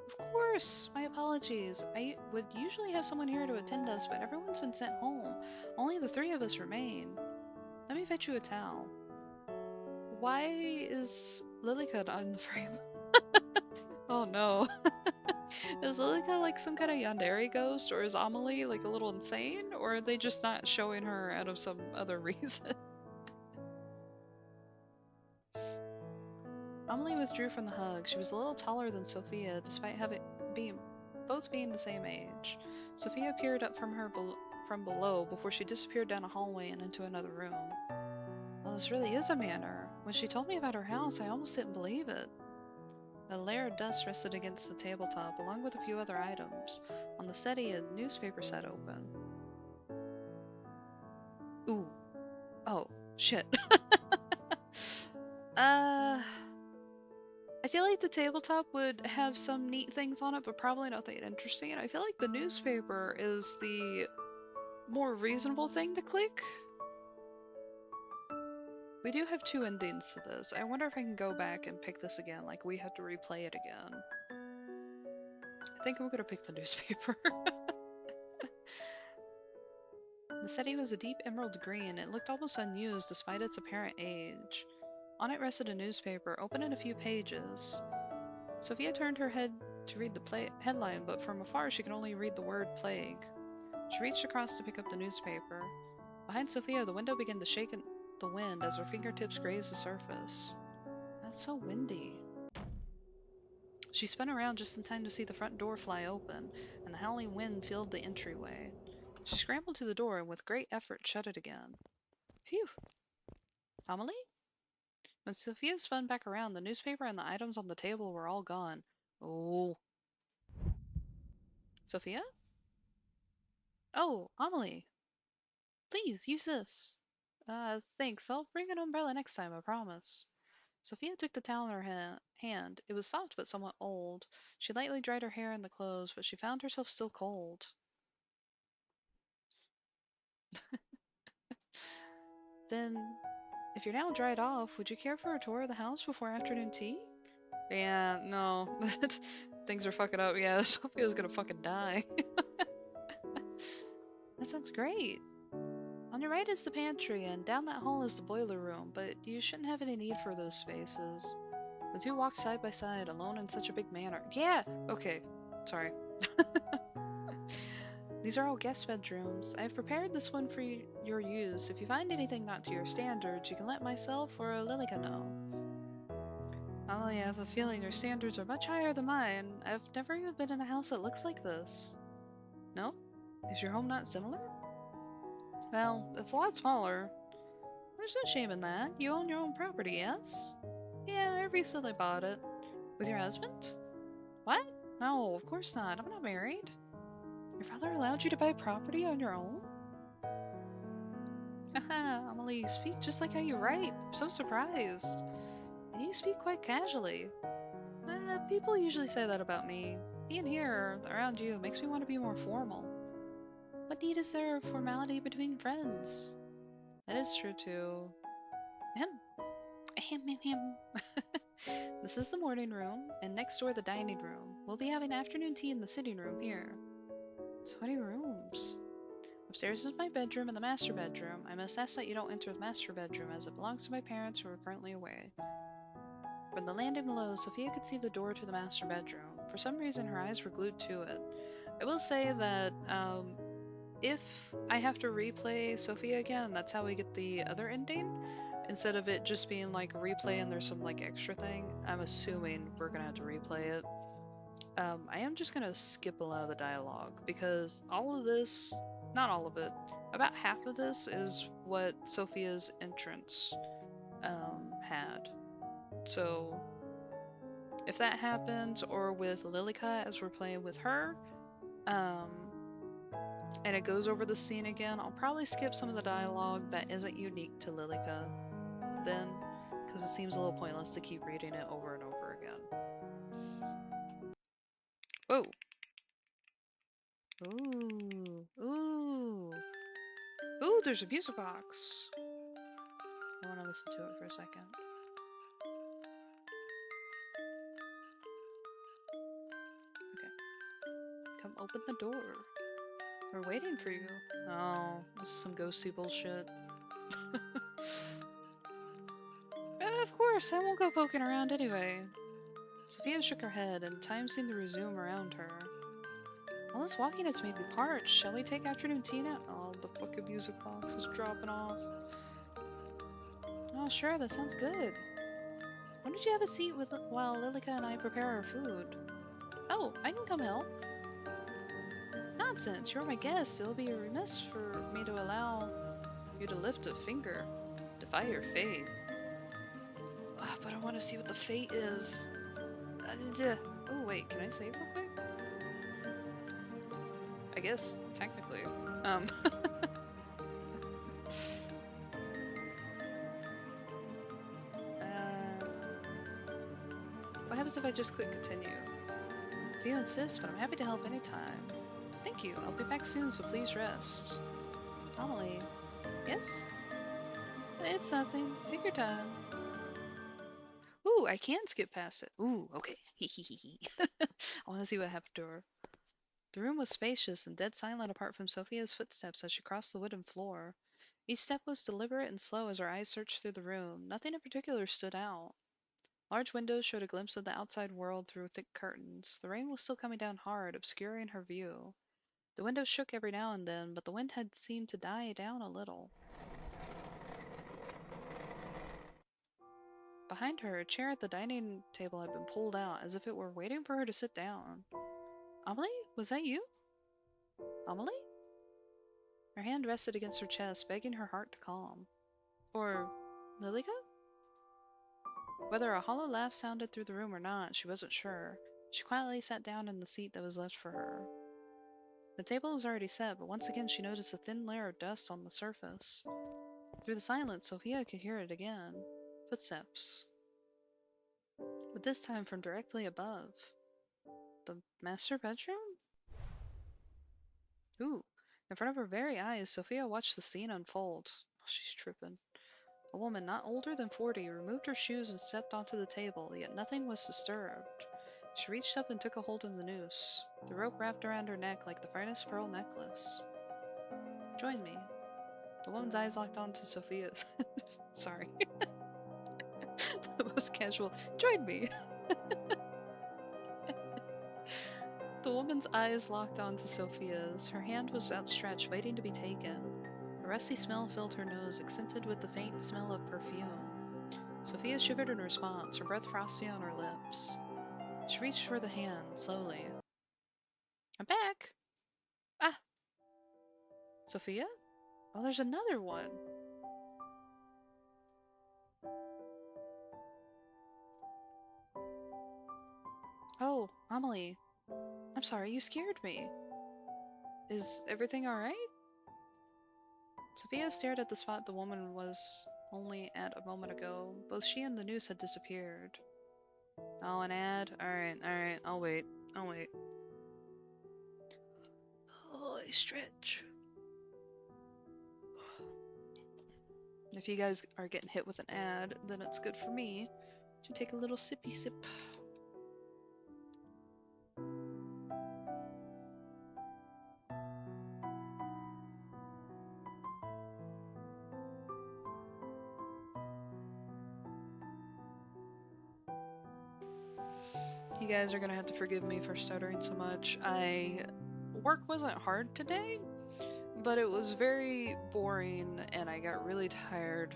Of course! My apologies. I would usually have someone here to attend us, but everyone's been sent home. Only the three of us remain. Let me fetch you a towel. Why is Lilika not in the frame? Oh no. Is Lilika like some kind of yandere ghost, or is Amelie like a little insane, or are they just not showing her out of some other reason? Amelie withdrew from the hug. She was a little taller than Sofia, despite both being the same age. Sofia peered up from below before she disappeared down a hallway and into another room. Well, this really is a manor. When she told me about her house, I almost didn't believe it. A layer of dust rested against the tabletop, along with a few other items. On the settee, a newspaper sat open. Ooh. Oh, shit. I feel like the tabletop would have some neat things on it, but probably nothing interesting. And I feel like the newspaper is the more reasonable thing to click. We do have two endings to this. I wonder if I can go back and pick this again, like we have to replay it again. I think I'm gonna pick the newspaper. The settee was a deep emerald green. It looked almost unused despite its apparent age. On it rested a newspaper, open in a few pages. Sofia turned her head to read the headline, but from afar she could only read the word plague. She reached across to pick up the newspaper. Behind Sofia, the window began to shake in the wind as her fingertips grazed the surface. That's so windy. She spun around just in time to see the front door fly open, and the howling wind filled the entryway. She scrambled to the door and with great effort shut it again. Phew! Amelie? When Sofia spun back around, the newspaper and the items on the table were all gone. Oh. Sofia? Oh, Amelie. Please, use this. Thanks. I'll bring an umbrella next time, I promise. Sofia took the towel in her hand. It was soft but somewhat old. She lightly dried her hair and the clothes, but she found herself still cold. Then, if you're now dried off, would you care for a tour of the house before afternoon tea? Yeah, no. Things are fucking up. Yeah, Sophia's gonna fucking die. That sounds great. On your right is the pantry, and down that hall is the boiler room, but you shouldn't have any need for those spaces. The two walked side by side, alone in such a big manor. Yeah! Okay. Sorry. These are all guest bedrooms. I have prepared this one for your use. If you find anything not to your standards, you can let myself or Lilika know. Amelie, I have a feeling your standards are much higher than mine. I've never even been in a house that looks like this. No? Is your home not similar? Well, it's a lot smaller. There's no shame in that. You own your own property, yes? Yeah, I recently bought it. With your husband? What? No, of course not. I'm not married. Your father allowed you to buy property on your own? Haha, Amelie, you speak just like how you write. I'm so surprised. And you speak quite casually. People usually say that about me. Being here, around you, makes me want to be more formal. What need is there of formality between friends? That is true too. Ahem. This is the morning room, and next door the dining room. We'll be having afternoon tea in the sitting room here. So many rooms. Upstairs is my bedroom and the master bedroom. I must ask that you don't enter the master bedroom as it belongs to my parents who are currently away. From the landing below, Sofia could see the door to the master bedroom. For some reason, her eyes were glued to it. I will say that if I have to replay Sofia again, that's how we get the other ending. Instead of it just being like a replay and there's some like extra thing, I'm assuming we're gonna have to replay it. I am just gonna skip a lot of the dialogue because all of this, not all of it, about half of this is what Sophia's entrance had. So if that happens, or with Lilika as we're playing with her, and it goes over the scene again, I'll probably skip some of the dialogue that isn't unique to Lilika then, because it seems a little pointless to keep reading it over and over again. Whoa! Ooh. Ooh. Ooh, there's a music box. I want to listen to it for a second. Okay. Come open the door. We're waiting for you. Oh, this is some ghosty bullshit. Of course, I won't go poking around anyway. Sofia shook her head, and time seemed to resume around her. All this walking has made me parched. Shall we take afternoon tea now? Oh, the fucking music box is dropping off. Oh, sure, that sounds good. Why don't you have a seat while Lilika and I prepare our food? Oh, I can come help. Nonsense, you're my guest. It will be remiss for me to allow you to lift a finger. Defy your fate. But I want to see what the fate is. Oh, wait, can I save real quick? I guess, technically. What happens if I just click continue? If you insist, but I'm happy to help anytime. Thank you. I'll be back soon, so please rest. Amelie. Yes? It's nothing. Take your time. Ooh, I can skip past it. Ooh, okay. I want to see what happened to her. The room was spacious and dead silent apart from Sophia's footsteps as she crossed the wooden floor. Each step was deliberate and slow as her eyes searched through the room. Nothing in particular stood out. Large windows showed a glimpse of the outside world through thick curtains. The rain was still coming down hard, obscuring her view. The windows shook every now and then, but the wind had seemed to die down a little. Behind her, a chair at the dining table had been pulled out, as if it were waiting for her to sit down. Amelie? Was that you? Amelie? Her hand rested against her chest, begging her heart to calm. Or Lilika? Whether a hollow laugh sounded through the room or not, she wasn't sure. She quietly sat down in the seat that was left for her. The table was already set, but once again she noticed a thin layer of dust on the surface. Through the silence, Sophia could hear it again. Footsteps. But this time from directly above. The master bedroom? Ooh. In front of her very eyes, Sophia watched the scene unfold. Oh, she's tripping. A woman not older than 40 removed her shoes and stepped onto the table, yet nothing was disturbed. She reached up and took a hold of the noose. The rope wrapped around her neck like the finest pearl necklace. Join me. The woman's eyes locked onto Sophia's. Sorry. The most casual. Join me. The woman's eyes locked onto Sophia's. Her hand was outstretched, waiting to be taken. A rusty smell filled her nose, accented with the faint smell of perfume. Sophia shivered in response, her breath frosty on her lips. She reached for the hand, slowly. I'm back! Ah! Sophia? Oh, there's another one! Oh, Amelie. I'm sorry, you scared me. Is everything alright? Sophia stared at the spot the woman was only at a moment ago. Both she and the noose had disappeared. Oh, an ad? Alright, I'll wait. Oh, I stretch. If you guys are getting hit with an ad, then it's good for me to take a little sippy sip. You guys are gonna have to forgive me for stuttering so much. Work wasn't hard today, but it was very boring and I got really tired.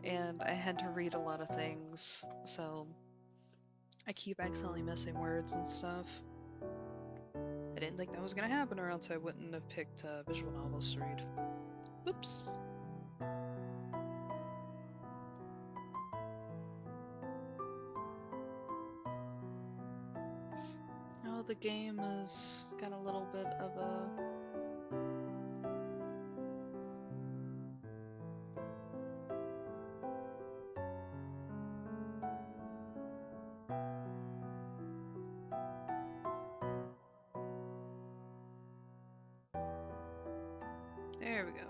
And I had to read a lot of things, so I keep accidentally missing words and stuff. I didn't think that was gonna happen, or else I wouldn't have picked visual novels to read. Oops. Oh, the game has got a little bit of a... There we go.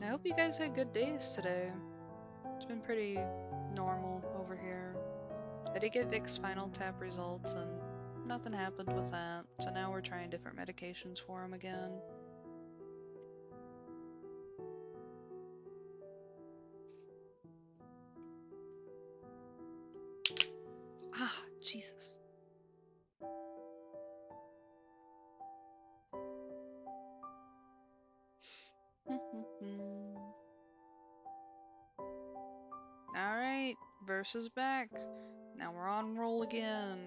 I hope you guys had good days today. It's been pretty normal over here. I did get Vic's spinal tap results and nothing happened with that, so now we're trying different medications for him again. Ah, Jesus. Alright, versus back. Now we're on roll again.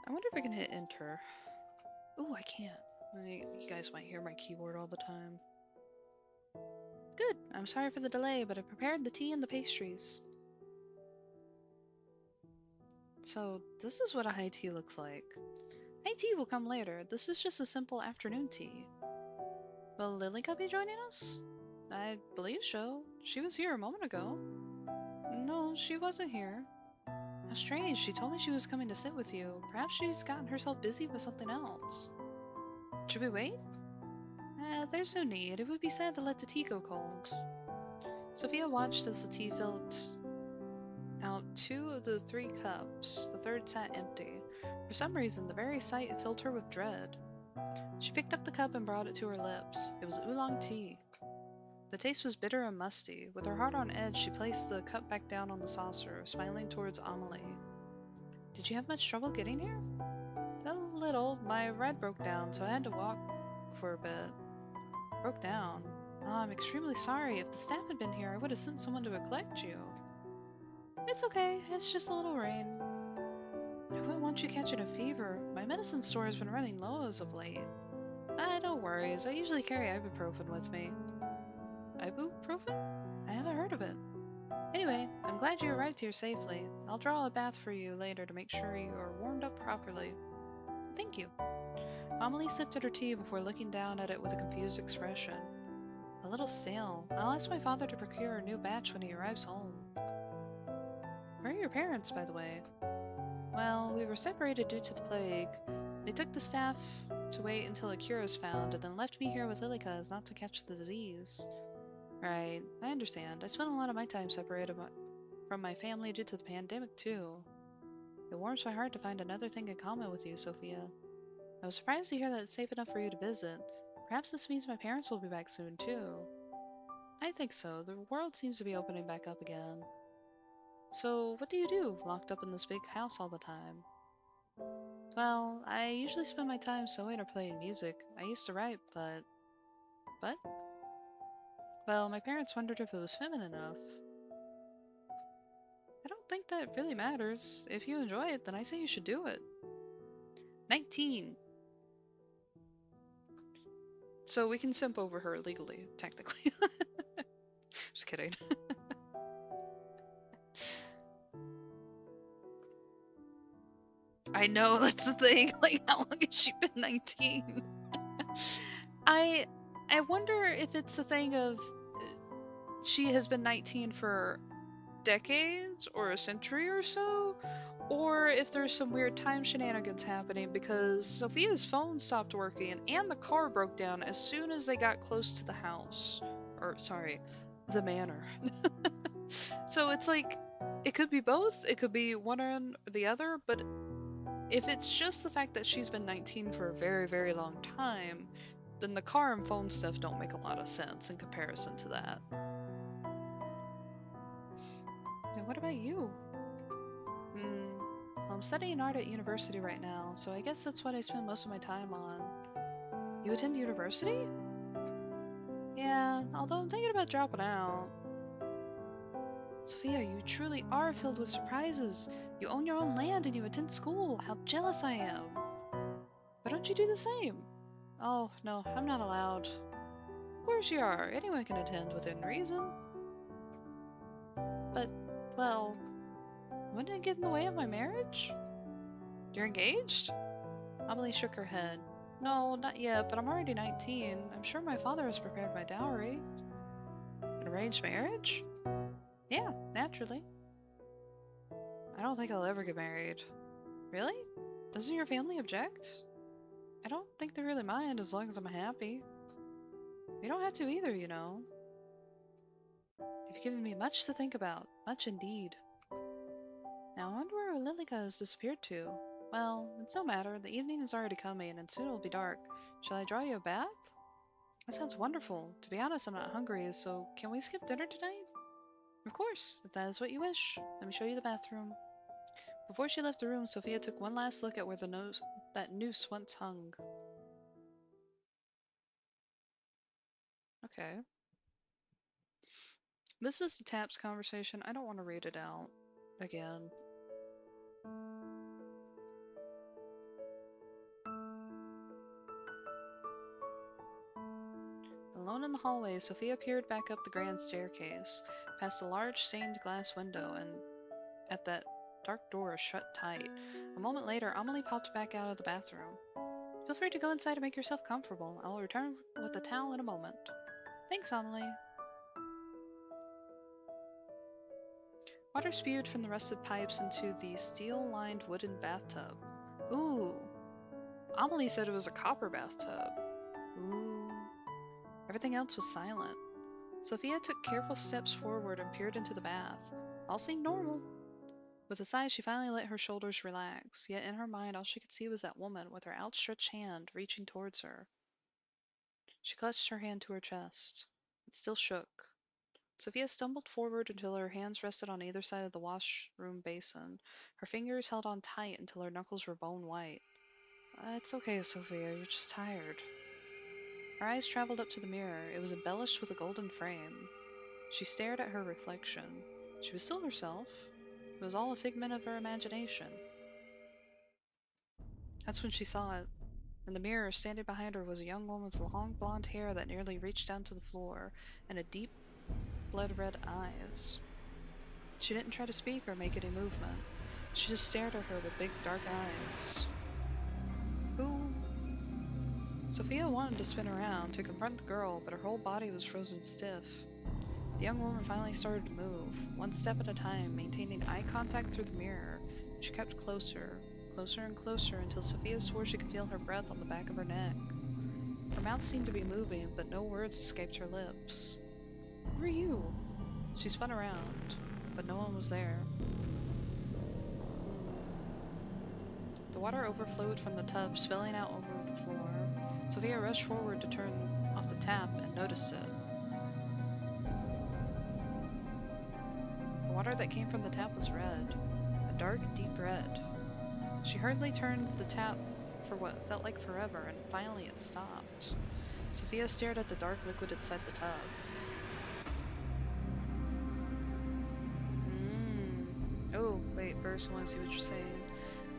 I wonder if I can hit enter. Ooh, I can't. You guys might hear my keyboard all the time. Good. I'm sorry for the delay, but I prepared the tea and the pastries. So, this is what a high tea looks like. High tea will come later. This is just a simple afternoon tea. Will Lilika be joining us? I believe so. She was here a moment ago. No, she wasn't here. How strange. She told me she was coming to sit with you. Perhaps she's gotten herself busy with something else. Should we wait? There's no need. It would be sad to let the tea go cold. Sofia watched as the tea filled out 2 of the 3 cups. The third sat empty. For some reason, the very sight filled her with dread. She picked up the cup and brought it to her lips. It was oolong tea. The taste was bitter and musty. With her heart on edge, she placed the cup back down on the saucer, smiling towards Amelie. Did you have much trouble getting here? A little. My ride broke down, so I had to walk for a bit. Broke down? Oh, I'm extremely sorry. If the staff had been here, I would have sent someone to collect you. It's okay. It's just a little rain. I wouldn't want you catching a fever. My medicine store has been running low as of late. No worries. I usually carry ibuprofen with me. Ibuprofen? I haven't heard of it. Anyway, I'm glad you arrived here safely. I'll draw a bath for you later to make sure you are warmed up properly. Thank you. Amelie sipped at her tea before looking down at it with a confused expression. A little stale. I'll ask my father to procure a new batch when he arrives home. Where are your parents, by the way? Well, we were separated due to the plague. They took the staff to wait until a cure is found, and then left me here with Lilika as not to catch the disease. Right, I understand. I spent a lot of my time separated from my family due to the pandemic, too. It warms my heart to find another thing in common with you, Sofia. I was surprised to hear that it's safe enough for you to visit. Perhaps this means my parents will be back soon, too. I think so. The world seems to be opening back up again. So, what do you do, locked up in this big house all the time? Well, I usually spend my time sewing or playing music. I used to write, but... But? Well, my parents wondered if it was feminine enough. I don't think that really matters. If you enjoy it, then I say you should do it. 19! So we can simp over her legally, technically. Just kidding. I know, that's the thing. Like, how long has she been 19? I wonder if it's a thing of she has been 19 for decades or a century or so, or if there's some weird time shenanigans happening because Sophia's phone stopped working and the car broke down as soon as they got close to the house. Or, sorry, the manor. So it's like, it could be both, it could be one or the other, but if it's just the fact that she's been 19 for a very, very long time, then the car and phone stuff don't make a lot of sense in comparison to that. And what about you? Well, I'm studying art at university right now, so I guess that's what I spend most of my time on. You attend university? Yeah, although I'm thinking about dropping out. Sophia, you truly are filled with surprises. You own your own land and you attend school. How jealous I am. Why don't you do the same? Oh, no, I'm not allowed. Of course you are. Anyone can attend within reason. But, well, wouldn't it get in the way of my marriage? You're engaged? Amelie shook her head. No, not yet, but I'm already 19. I'm sure my father has prepared my dowry. An arranged marriage? Yeah, naturally. I don't think I'll ever get married. Really? Doesn't your family object? I don't think they really mind as long as I'm happy. You don't have to either, you know. You've given me much to think about. Much indeed. Now I wonder where Lilika has disappeared to. Well, it's no matter. The evening is already coming, and soon it will be dark. Shall I draw you a bath? That sounds wonderful. To be honest, I'm not hungry, so can we skip dinner tonight? Of course, if that is what you wish. Let me show you the bathroom. Before she left the room, Sophia took one last look at where that noose once hung. Okay. This is the Taps conversation. I don't want to read it out again. Alone in the hallway, Sophia peered back up the grand staircase, past a large stained glass window, and at that dark door shut tight. A moment later, Amelie popped back out of the bathroom. Feel free to go inside and make yourself comfortable. I will return with the towel in a moment. Thanks, Amelie. Water spewed from the rusted pipes into the steel-lined wooden bathtub. Ooh. Amelie said it was a copper bathtub. Ooh. Everything else was silent. Sophia took careful steps forward and peered into the bath. All seemed normal. With a sigh, she finally let her shoulders relax, yet in her mind all she could see was that woman with her outstretched hand reaching towards her. She clutched her hand to her chest. It still shook. Sophia stumbled forward until her hands rested on either side of the washroom basin. Her fingers held on tight until her knuckles were bone white. It's okay, Sophia, you're just tired. Her eyes traveled up to the mirror. It was embellished with a golden frame. She stared at her reflection. She was still herself. It was all a figment of her imagination. That's when she saw it. In the mirror, standing behind her, was a young woman with long blonde hair that nearly reached down to the floor, and a deep, blood-red eyes. She didn't try to speak or make any movement. She just stared at her with big, dark eyes. Who? Sophia wanted to spin around to confront the girl, but her whole body was frozen stiff. The young woman finally started to move, one step at a time, maintaining eye contact through the mirror. She kept closer, closer and closer, until Sophia swore she could feel her breath on the back of her neck. Her mouth seemed to be moving, but no words escaped her lips. Who are you? She spun around, but no one was there. The water overflowed from the tub, spilling out over the floor. Sophia rushed forward to turn off the tap and noticed it. The water that came from the tap was red, a dark, deep red. She hurriedly turned the tap for what felt like forever, and finally it stopped. Sophia stared at the dark liquid inside the tub. Oh, wait, first I want to see what you're saying.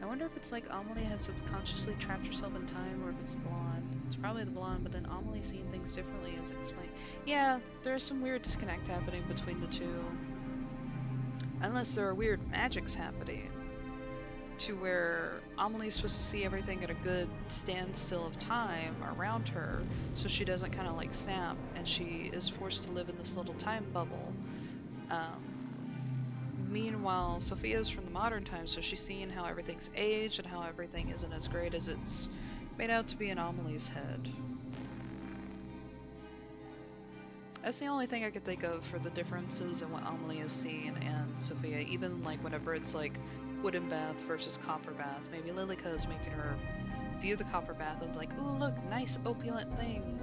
I wonder if it's like Amelie has subconsciously trapped herself in time, or if it's the blonde. It's probably the blonde, but then Amelie seeing things differently is explained. Yeah, there's some weird disconnect happening between the two. Unless there are weird magics happening, to where Amelie's supposed to see everything at a good standstill of time around her, so she doesn't kind of like snap, and she is forced to live in this little time bubble. Meanwhile, Sophia's from the modern times, so she's seeing how everything's aged and how everything isn't as great as it's made out to be in Amelie's head. That's the only thing I could think of for the differences in what Amelie is seeing and Sophia, even like whenever it's like wooden bath versus copper bath. Maybe Lilika is making her view the copper bath and like, ooh, look, nice opulent thing.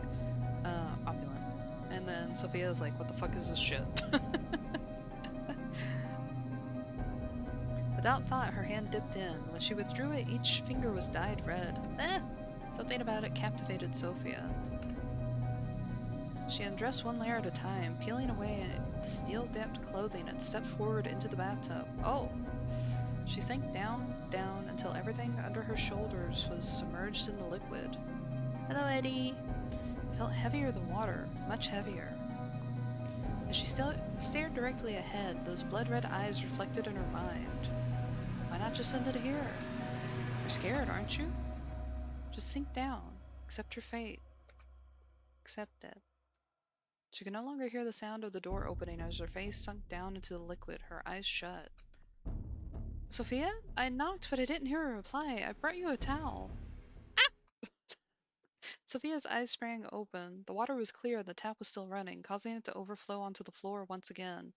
Opulent. And then Sophia's like, what the fuck is this shit? Without thought, her hand dipped in. When she withdrew it, each finger was dyed red. Something about it captivated Sophia. She undressed one layer at a time, peeling away the steel-damped clothing, and stepped forward into the bathtub. Oh! She sank down, until everything under her shoulders was submerged in the liquid. Hello, Eddie! It felt heavier than water, much heavier. As she stared directly ahead, those blood-red eyes reflected in her mind. Why not just end it here? You're scared, aren't you? Just sink down. Accept your fate. Accept it. She could no longer hear the sound of the door opening as her face sunk down into the liquid, her eyes shut. Sophia? I knocked, but I didn't hear a reply. I brought you a towel. Sophia's eyes sprang open. The water was clear and the tap was still running, causing it to overflow onto the floor once again.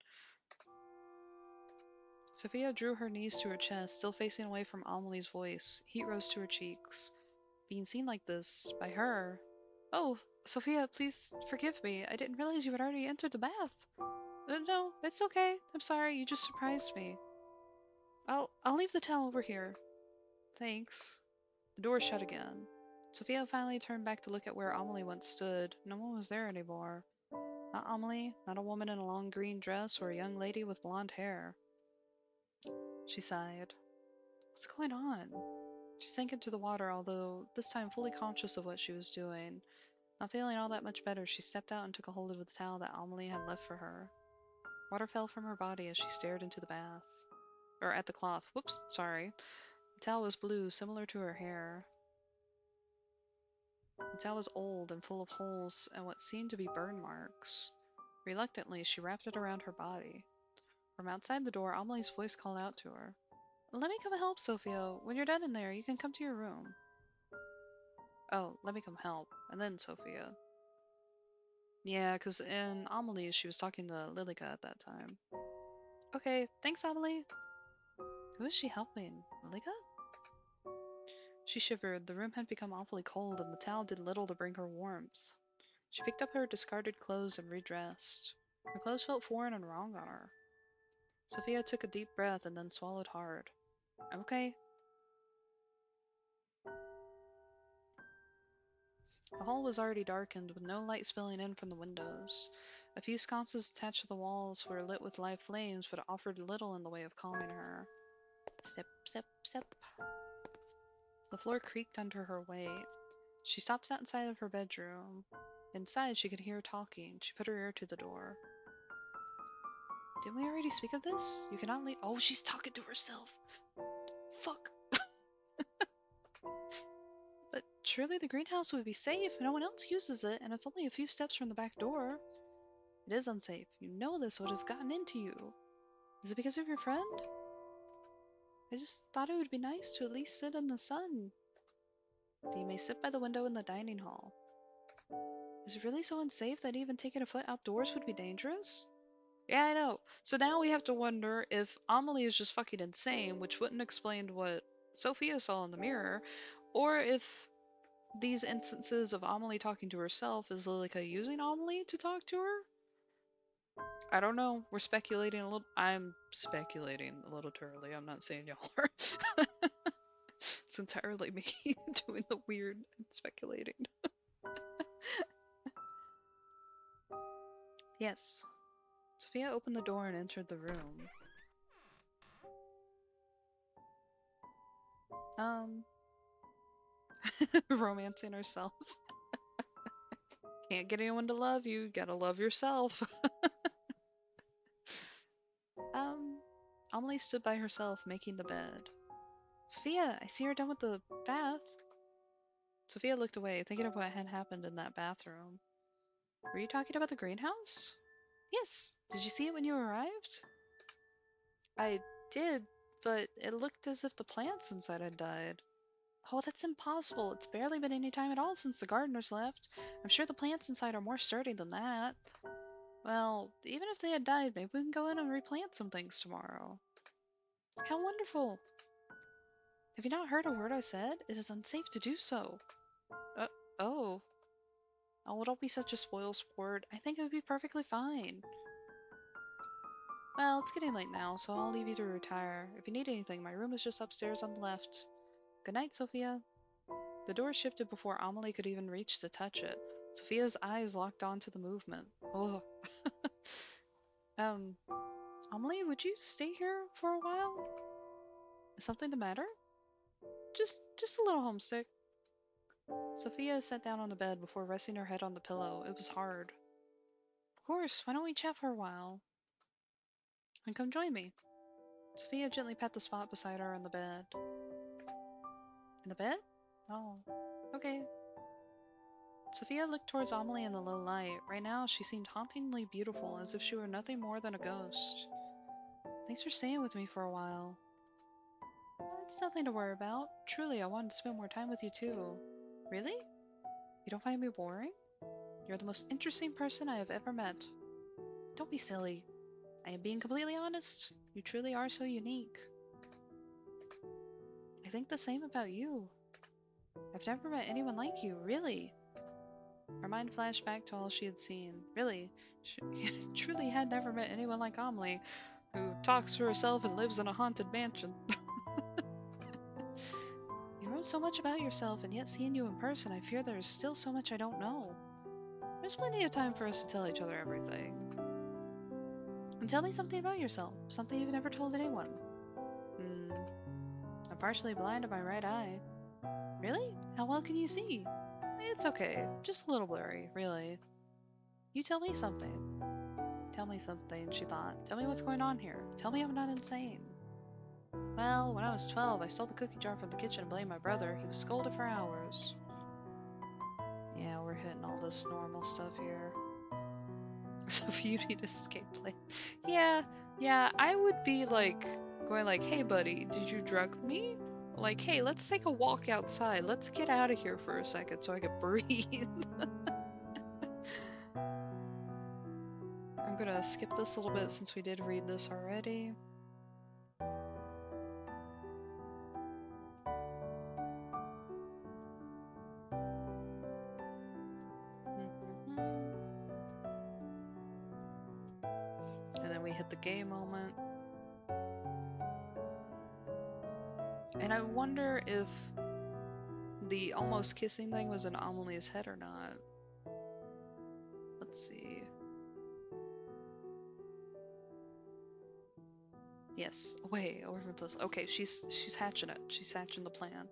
Sophia drew her knees to her chest, still facing away from Amelie's voice. Heat rose to her cheeks. Being seen like this, by her. Oh, Sophia, please forgive me. I didn't realize you had already entered the bath. No, it's okay. I'm sorry, you just surprised me. I'll leave the towel over here. Thanks. The door shut again. Sophia finally turned back to look at where Amelie once stood. No one was there anymore. Not Amelie, not a woman in a long green dress, or a young lady with blonde hair. She sighed. What's going on? She sank into the water, although this time fully conscious of what she was doing. Not feeling all that much better, she stepped out and took a hold of the towel that Amelie had left for her. Water fell from her body as she stared into the bath. Or at the cloth. Whoops, sorry. The towel was blue, similar to her hair. The towel was old and full of holes and what seemed to be burn marks. Reluctantly, she wrapped it around her body. From outside the door, Amelie's voice called out to her. Let me come help, Sophia. When you're done in there, you can come to your room. Oh, let me come help. And then Sophia. Yeah, because in Amelie, she was talking to Lilika at that time. Okay, thanks, Amelie. Who is she helping? Lilika? She shivered. The room had become awfully cold, and the towel did little to bring her warmth. She picked up her discarded clothes and redressed. Her clothes felt foreign and wrong on her. Sophia took a deep breath and then swallowed hard. I'm okay. The hall was already darkened, with no light spilling in from the windows. A few sconces attached to the walls were lit with live flames, but offered little in the way of calming her. Step, step, step. The floor creaked under her weight. She stopped outside of her bedroom. Inside, she could hear talking. She put her ear to the door. Didn't we already speak of this? You cannot leave. Oh, she's talking to herself. Fuck. But surely the greenhouse would be safe. No one else uses it, and it's only a few steps from the back door. It is unsafe. You know this. What has gotten into you? Is it because of your friend? I just thought it would be nice to at least sit in the sun. You may sit by the window in the dining hall. Is it really so unsafe that even taking a foot outdoors would be dangerous? Yeah, I know. So now we have to wonder if Amelie is just fucking insane, which wouldn't explain what Sophia saw in the mirror, or if these instances of Amelie talking to herself is Lilika using Amelie to talk to her? I don't know. We're speculating a little. I'm speculating a little too early. I'm not saying y'all are. It's entirely me doing the weird and speculating. Yes. Sophia opened the door and entered the room. Romancing herself. Can't get anyone to love you, gotta love yourself. um, Amelie stood by herself, making the bed. Sophia, I see you're done with the bath. Sophia looked away, thinking of what had happened in that bathroom. Were you talking about the greenhouse? Yes. Did you see it when you arrived? I did, but it looked as if the plants inside had died. Oh, that's impossible. It's barely been any time at all since the gardeners left. I'm sure the plants inside are more sturdy than that. Well, even if they had died, maybe we can go in and replant some things tomorrow. How wonderful! Have you not heard a word I said? It is unsafe to do so. Uh, oh. Oh, don't be such a spoil sport. I think it would be perfectly fine. Well, it's getting late now, so I'll leave you to retire. If you need anything, my room is just upstairs on the left. Good night, Sophia. The door shifted before Amelie could even reach to touch it. Sophia's eyes locked onto the movement. Oh. um, Amelie, would you stay here for a while? Is something the matter? Just a little homesick. Sophia sat down on the bed before resting her head on the pillow. It was hard. Of course, why don't we chat for a while? And come join me. Sophia gently pat the spot beside her on the bed. In the bed? Oh, okay. Sofia looked towards Amelie in the low light. Right now, she seemed hauntingly beautiful, as if she were nothing more than a ghost. Thanks for staying with me for a while. It's nothing to worry about. Truly, I wanted to spend more time with you too. Really? You don't find me boring? You're the most interesting person I have ever met. Don't be silly. I am being completely honest. You truly are so unique. I think the same about you. I've never met anyone like you, really. Her mind flashed back to all she had seen. Really, she truly had never met anyone like Amelie, who talks for herself and lives in a haunted mansion. You wrote so much about yourself, and yet seeing you in person, I fear there is still so much I don't know. There's plenty of time for us to tell each other everything. And tell me something about yourself, something you've never told anyone. Hmm, I'm partially blind in my right eye. Really? How well can you see? It's okay, just a little blurry, really. You tell me something. Tell me something, she thought. Tell me what's going on here. Tell me I'm not insane. Well, when I was 12, I stole the cookie jar from the kitchen and blamed my brother. He was scolded for hours. Yeah, we're hitting all this normal stuff here. So if you need escape plan. Yeah, I would be like, going like, hey buddy, did you drug me? Like, hey, let's take a walk outside. Let's get out of here for a second so I can breathe. I'm gonna skip this a little bit since we did read this already. And then we hit the gay moment. And I wonder if the almost kissing thing was in Amelie's head or not. Let's see. Yes. Wait, over this. Okay, she's hatching it. She's hatching the plan.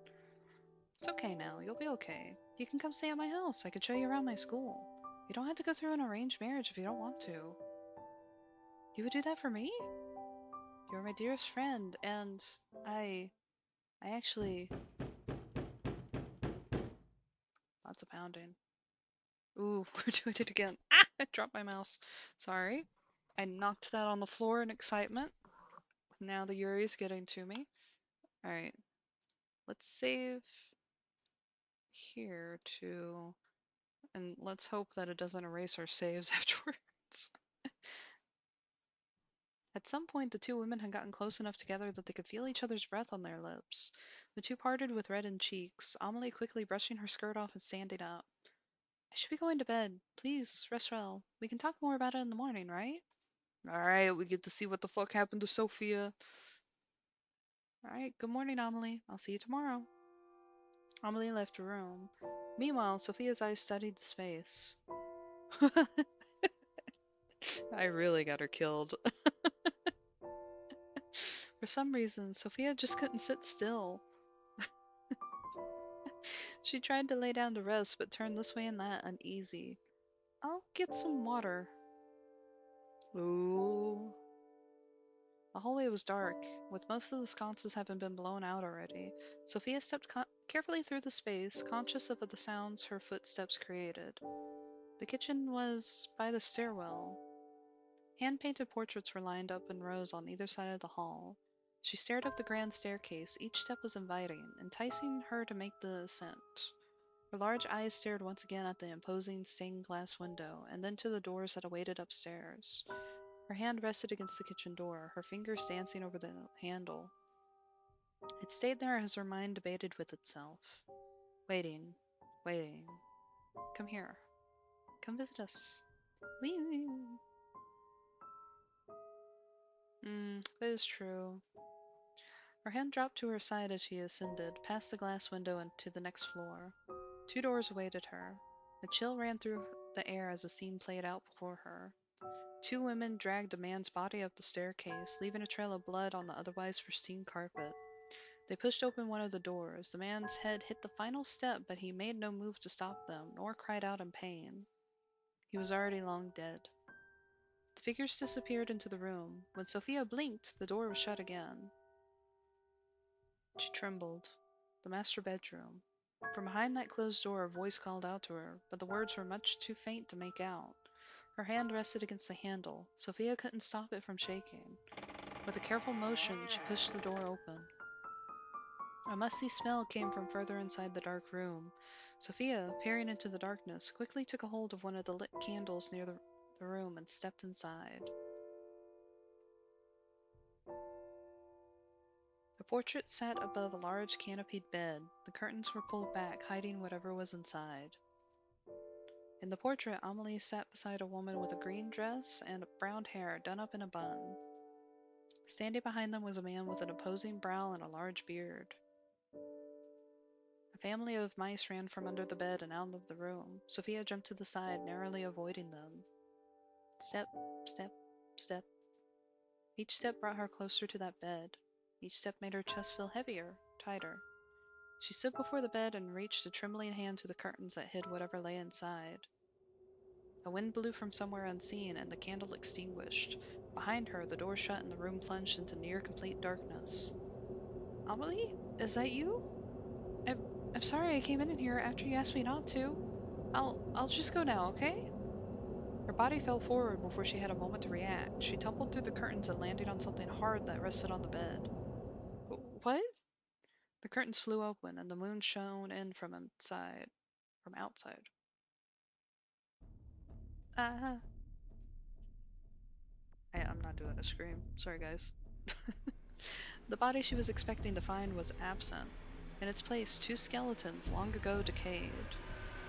It's okay now. You'll be okay. You can come stay at my house. I can show you around my school. You don't have to go through an arranged marriage if you don't want to. You would do that for me? You're my dearest friend, and I actually... Lots of pounding. Ooh, we're doing it again. Ah! I dropped my mouse. Sorry. I knocked that on the floor in excitement. Now the yuri's getting to me. Alright. Let's save here to... And let's hope that it doesn't erase our saves afterwards. At some point, the two women had gotten close enough together that they could feel each other's breath on their lips. The two parted with reddened cheeks, Amelie quickly brushing her skirt off and standing up. I should be going to bed. Please, rest well. We can talk more about it in the morning, right? Alright, we get to see what the fuck happened to Sofia. Alright, good morning, Amelie. I'll see you tomorrow. Amelie left the room. Meanwhile, Sophia's eyes studied the space. I really got her killed. For some reason, Sophia just couldn't sit still. She tried to lay down to rest, but turned this way and that, uneasy. I'll get some water. Ooh. The hallway was dark, with most of the sconces having been blown out already. Sophia stepped carefully through the space, conscious of the sounds her footsteps created. The kitchen was by the stairwell. Hand-painted portraits were lined up in rows on either side of the hall. She stared up the grand staircase. Each step was inviting, enticing her to make the ascent. Her large eyes stared once again at the imposing stained glass window, and then to the doors that awaited upstairs. Her hand rested against the kitchen door, her fingers dancing over the handle. It stayed there as her mind debated with itself. Waiting. Waiting. Come here. Come visit us. Wee wee. That is true. Her hand dropped to her side as she ascended, past the glass window and to the next floor. Two doors awaited her. A chill ran through the air as the scene played out before her. Two women dragged a man's body up the staircase, leaving a trail of blood on the otherwise pristine carpet. They pushed open one of the doors. The man's head hit the final step, but he made no move to stop them, nor cried out in pain. He was already long dead. The figures disappeared into the room. When Sophia blinked, the door was shut again. She trembled. The master bedroom. From behind that closed door, a voice called out to her, but the words were much too faint to make out. Her hand rested against the handle. Sofia couldn't stop it from shaking. With a careful motion, she pushed the door open. A musty smell came from further inside the dark room. Sofia, peering into the darkness, quickly took a hold of one of the lit candles near the room and stepped inside. The portrait sat above a large canopied bed. The curtains were pulled back, hiding whatever was inside. In the portrait, Amelie sat beside a woman with a green dress and brown hair done up in a bun. Standing behind them was a man with an opposing brow and a large beard. A family of mice ran from under the bed and out of the room. Sofia jumped to the side, narrowly avoiding them. Step, step, step. Each step brought her closer to that bed. Each step made her chest feel heavier, tighter. She stood before the bed and reached a trembling hand to the curtains that hid whatever lay inside. A wind blew from somewhere unseen, and the candle extinguished. Behind her, the door shut and the room plunged into near-complete darkness. Amelie? Is that you? I'm sorry I came in here after you asked me not to. I'll just go now, okay? Her body fell forward before she had a moment to react. She tumbled through the curtains and landed on something hard that rested on the bed. What? The curtains flew open, and the moon shone in from outside. Ah. I'm not doing a scream. Sorry, guys. The body she was expecting to find was absent. In its place, two skeletons, long ago decayed.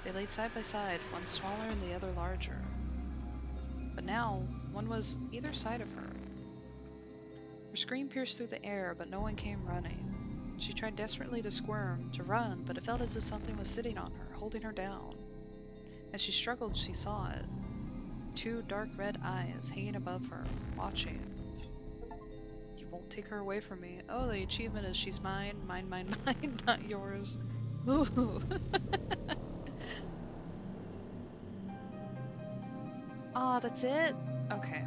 They laid side by side, one smaller and the other larger. But now, one was either side of her. Her scream pierced through the air, but no one came running. She tried desperately to squirm, to run, but it felt as if something was sitting on her, holding her down. As she struggled, she saw it. Two dark red eyes hanging above her, watching. You won't take her away from me. Oh, the achievement is she's mine, mine, mine, mine, not yours. Ooh. Ah, that's it? Okay.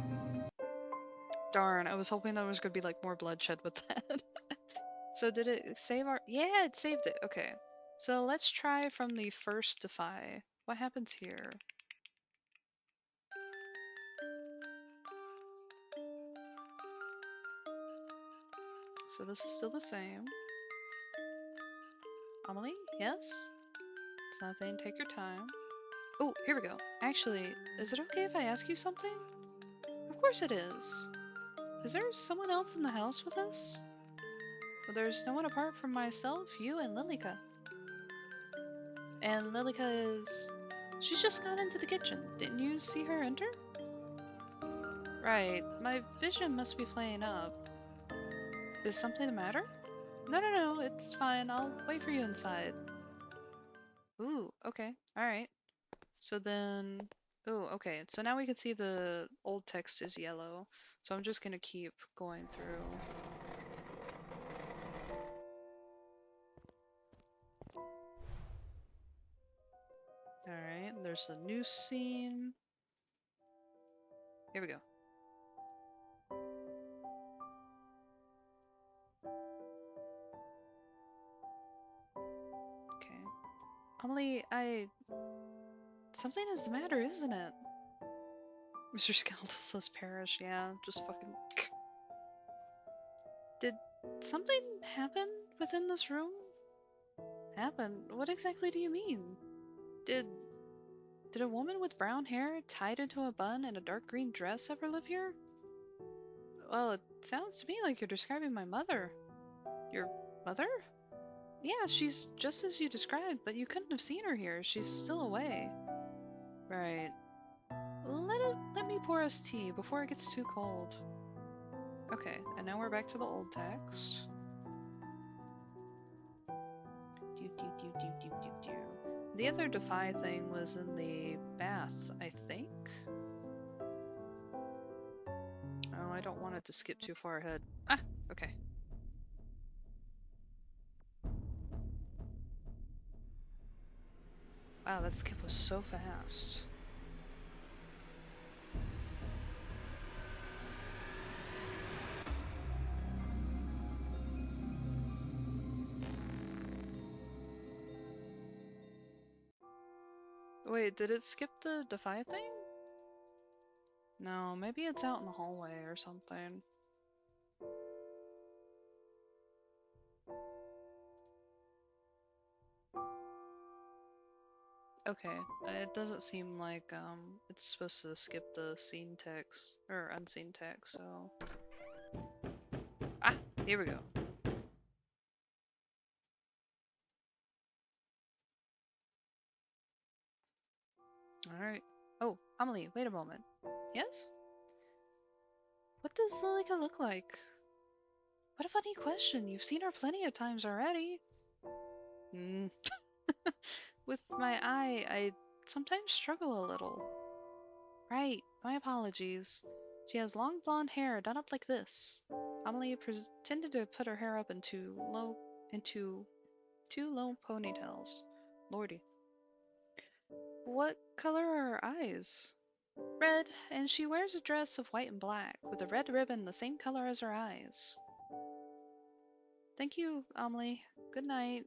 Darn, I was hoping there was gonna be like more bloodshed with that. So did it save our... Yeah, it saved it. Okay. So let's try from the first defy. What happens here? So this is still the same. Amelie? Yes? It's nothing. Take your time. Oh, here we go. Actually, is it okay if I ask you something? Of course it is. Is there someone else in the house with us? Well, there's no one apart from myself, you, and Lilika. And Lilika is... She's just got into the kitchen. Didn't you see her enter? Right. My vision must be playing up. Is something the matter? No, it's fine. I'll wait for you inside. Ooh, okay. Alright. So then... Ooh, okay. So now we can see the old text is yellow. So I'm just gonna keep going through. Alright, there's the new scene. Here we go. Okay. Amelie, something is the matter, isn't it? Mr. Skeletal says perish, yeah, just fucking... Did something happen within this room? Happen? What exactly do you mean? Did a woman with brown hair tied into a bun and a dark green dress ever live here? Well, it sounds to me like you're describing my mother. Your mother? Yeah, she's just as you described, but you couldn't have seen her here. She's still away. Right. Let me pour us tea before it gets too cold. Okay, and now we're back to the old text. The other defy thing was in the bath, I think. Oh, I don't want it to skip too far ahead. Ah, okay. Wow, that skip was so fast. Wait, did it skip the Defy thing? No, maybe it's out in the hallway or something. Okay, it doesn't seem like it's supposed to skip the scene text or unseen text, so ah, here we go. All right. Oh, Amelie, wait a moment. Yes? What does Lilika look like? What a funny question. You've seen her plenty of times already. Hmm. With my eye, I sometimes struggle a little. Right, my apologies. She has long blonde hair done up like this. Amelie pretended to put her hair up into two low ponytails. Lordy. What color are her eyes? Red, and she wears a dress of white and black, with a red ribbon the same color as her eyes. Thank you, Amelie. Good night.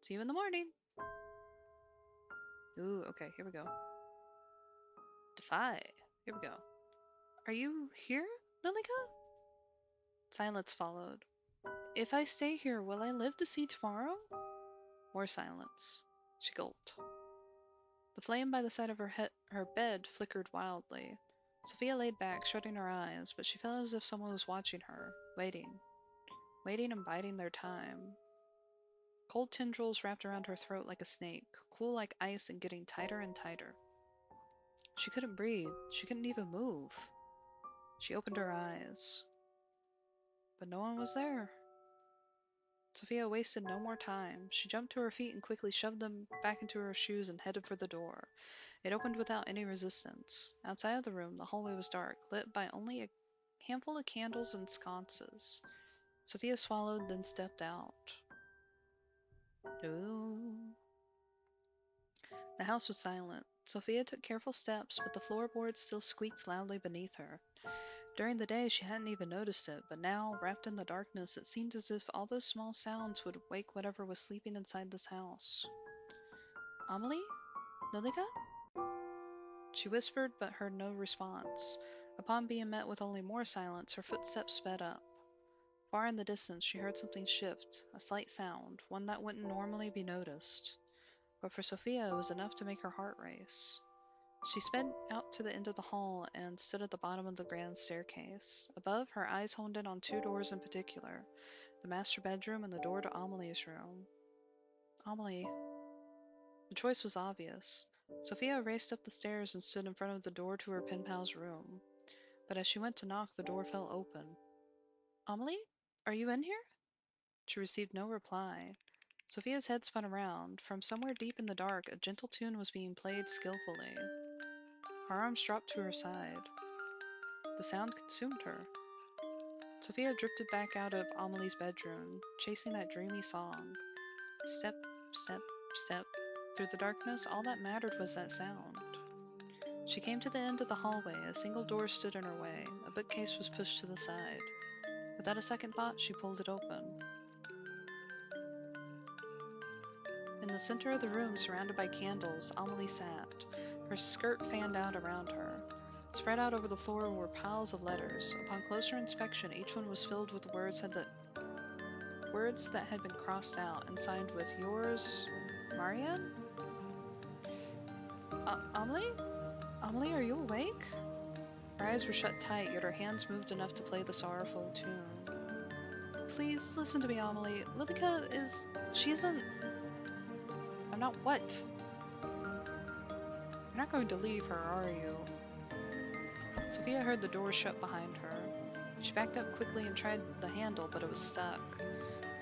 See you in the morning. Ooh, okay, here we go. Defy. Here we go. Are you here, Lilika? Silence followed. If I stay here, will I live to see tomorrow? More silence. She gulped. The flame by the side of her bed flickered wildly. Sofia laid back, shutting her eyes, but she felt as if someone was watching her, waiting and biding their time. Cold tendrils wrapped around her throat like a snake, cool like ice and getting tighter and tighter. She couldn't breathe. She couldn't even move. She opened her eyes. But no one was there. Sofia wasted no more time. She jumped to her feet and quickly shoved them back into her shoes and headed for the door. It opened without any resistance. Outside of the room, the hallway was dark, lit by only a handful of candles and sconces. Sofia swallowed, then stepped out. Ooh. The house was silent. Sofia took careful steps, but the floorboards still squeaked loudly beneath her. During the day, she hadn't even noticed it, but now, wrapped in the darkness, it seemed as if all those small sounds would wake whatever was sleeping inside this house. Amelie? Lilika? She whispered, but heard no response. Upon being met with only more silence, her footsteps sped up. Far in the distance, she heard something shift, a slight sound, one that wouldn't normally be noticed. But for Sofia, it was enough to make her heart race. She sped out to the end of the hall and stood at the bottom of the grand staircase. Above, her eyes honed in on two doors in particular, the master bedroom and the door to Amelie's room. Amelie. The choice was obvious. Sofia raced up the stairs and stood in front of the door to her pen pal's room. But as she went to knock, the door fell open. Amelie? Are you in here? She received no reply. Sofia's head spun around. From somewhere deep in the dark, a gentle tune was being played skillfully. Her arms dropped to her side. The sound consumed her. Sofia drifted back out of Amelie's bedroom, chasing that dreamy song. Step, step, step. Through the darkness, all that mattered was that sound. She came to the end of the hallway. A single door stood in her way. A bookcase was pushed to the side. Without a second thought, she pulled it open. In the center of the room, surrounded by candles, Amelie sat. Her skirt fanned out around her. Spread out over the floor were piles of letters. Upon closer inspection, each one was filled with words that had been crossed out and signed with yours, Marianne? Amelie? Amelie, are you awake? Her eyes were shut tight, yet her hands moved enough to play the sorrowful tune. Please, listen to me, Amelie. Lilika is... she isn't... I'm not what? You're not going to leave her, are you? Sofia heard the door shut behind her. She backed up quickly and tried the handle, but it was stuck.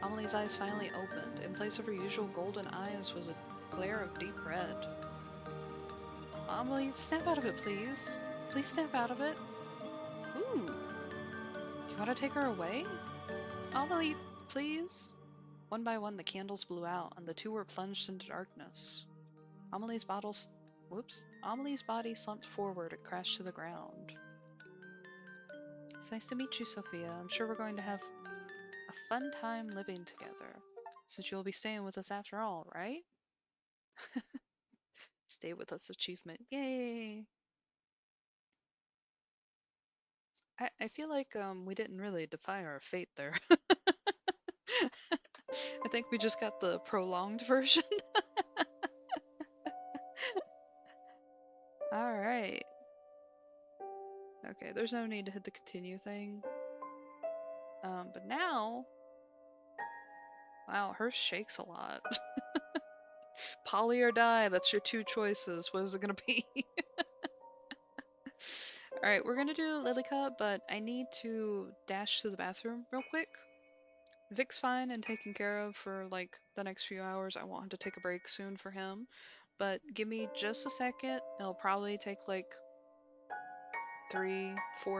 Amelie's eyes finally opened. In place of her usual golden eyes was a glare of deep red. Amelie, snap out of it, please. Please snap out of it. Ooh. You want to take her away? Amelie, please. One by one, the candles blew out, and the two were plunged into darkness. Amelie's body slumped forward and crashed to the ground. It's nice to meet you, Sofia. I'm sure we're going to have a fun time living together, since you'll be staying with us after all, right? Stay with us achievement. Yay! I feel like we didn't really defy our fate there. I think we just got the prolonged version. Alright. Okay, there's no need to hit the continue thing. But now, wow, hers shakes a lot. Poly or die, that's your two choices. What is it gonna be? Alright, we're gonna do Lilika, but I need to dash to the bathroom real quick. Vic's fine and taken care of for like the next few hours. I want him to take a break soon for him. But give me just a second. It'll probably take like 3-4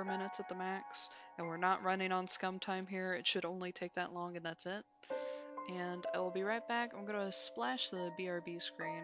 minutes at the max. And we're not running on scum time here. It should only take that long and that's it. And I will be right back. I'm gonna splash the BRB screen.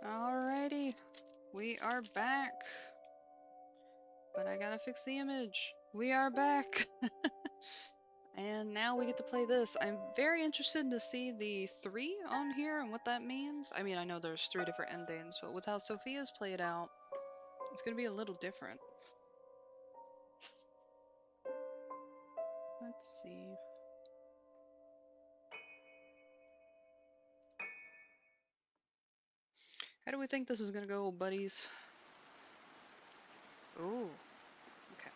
Alrighty, we are back. But I gotta fix the image. We are back. And now we get to play this. I'm very interested to see the 3 on here and what that means. I mean, I know there's 3 different endings, but with how Sofia's played out, it's gonna be a little different. Let's see. How do we think this is gonna go, buddies? Ooh, okay.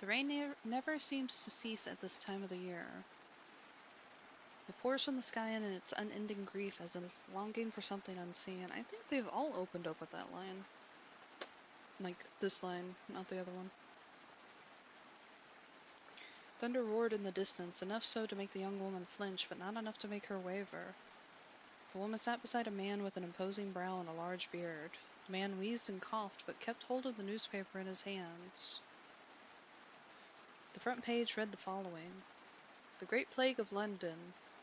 The rain never seems to cease at this time of the year. It pours from the sky in its unending grief as a longing for something unseen. I think they've all opened up with that line. Like this line, not the other one. Thunder roared in the distance, enough so to make the young woman flinch, but not enough to make her waver. The woman sat beside a man with an imposing brow and a large beard. The man wheezed and coughed, but kept hold of the newspaper in his hands. The front page read the following. The Great Plague of London.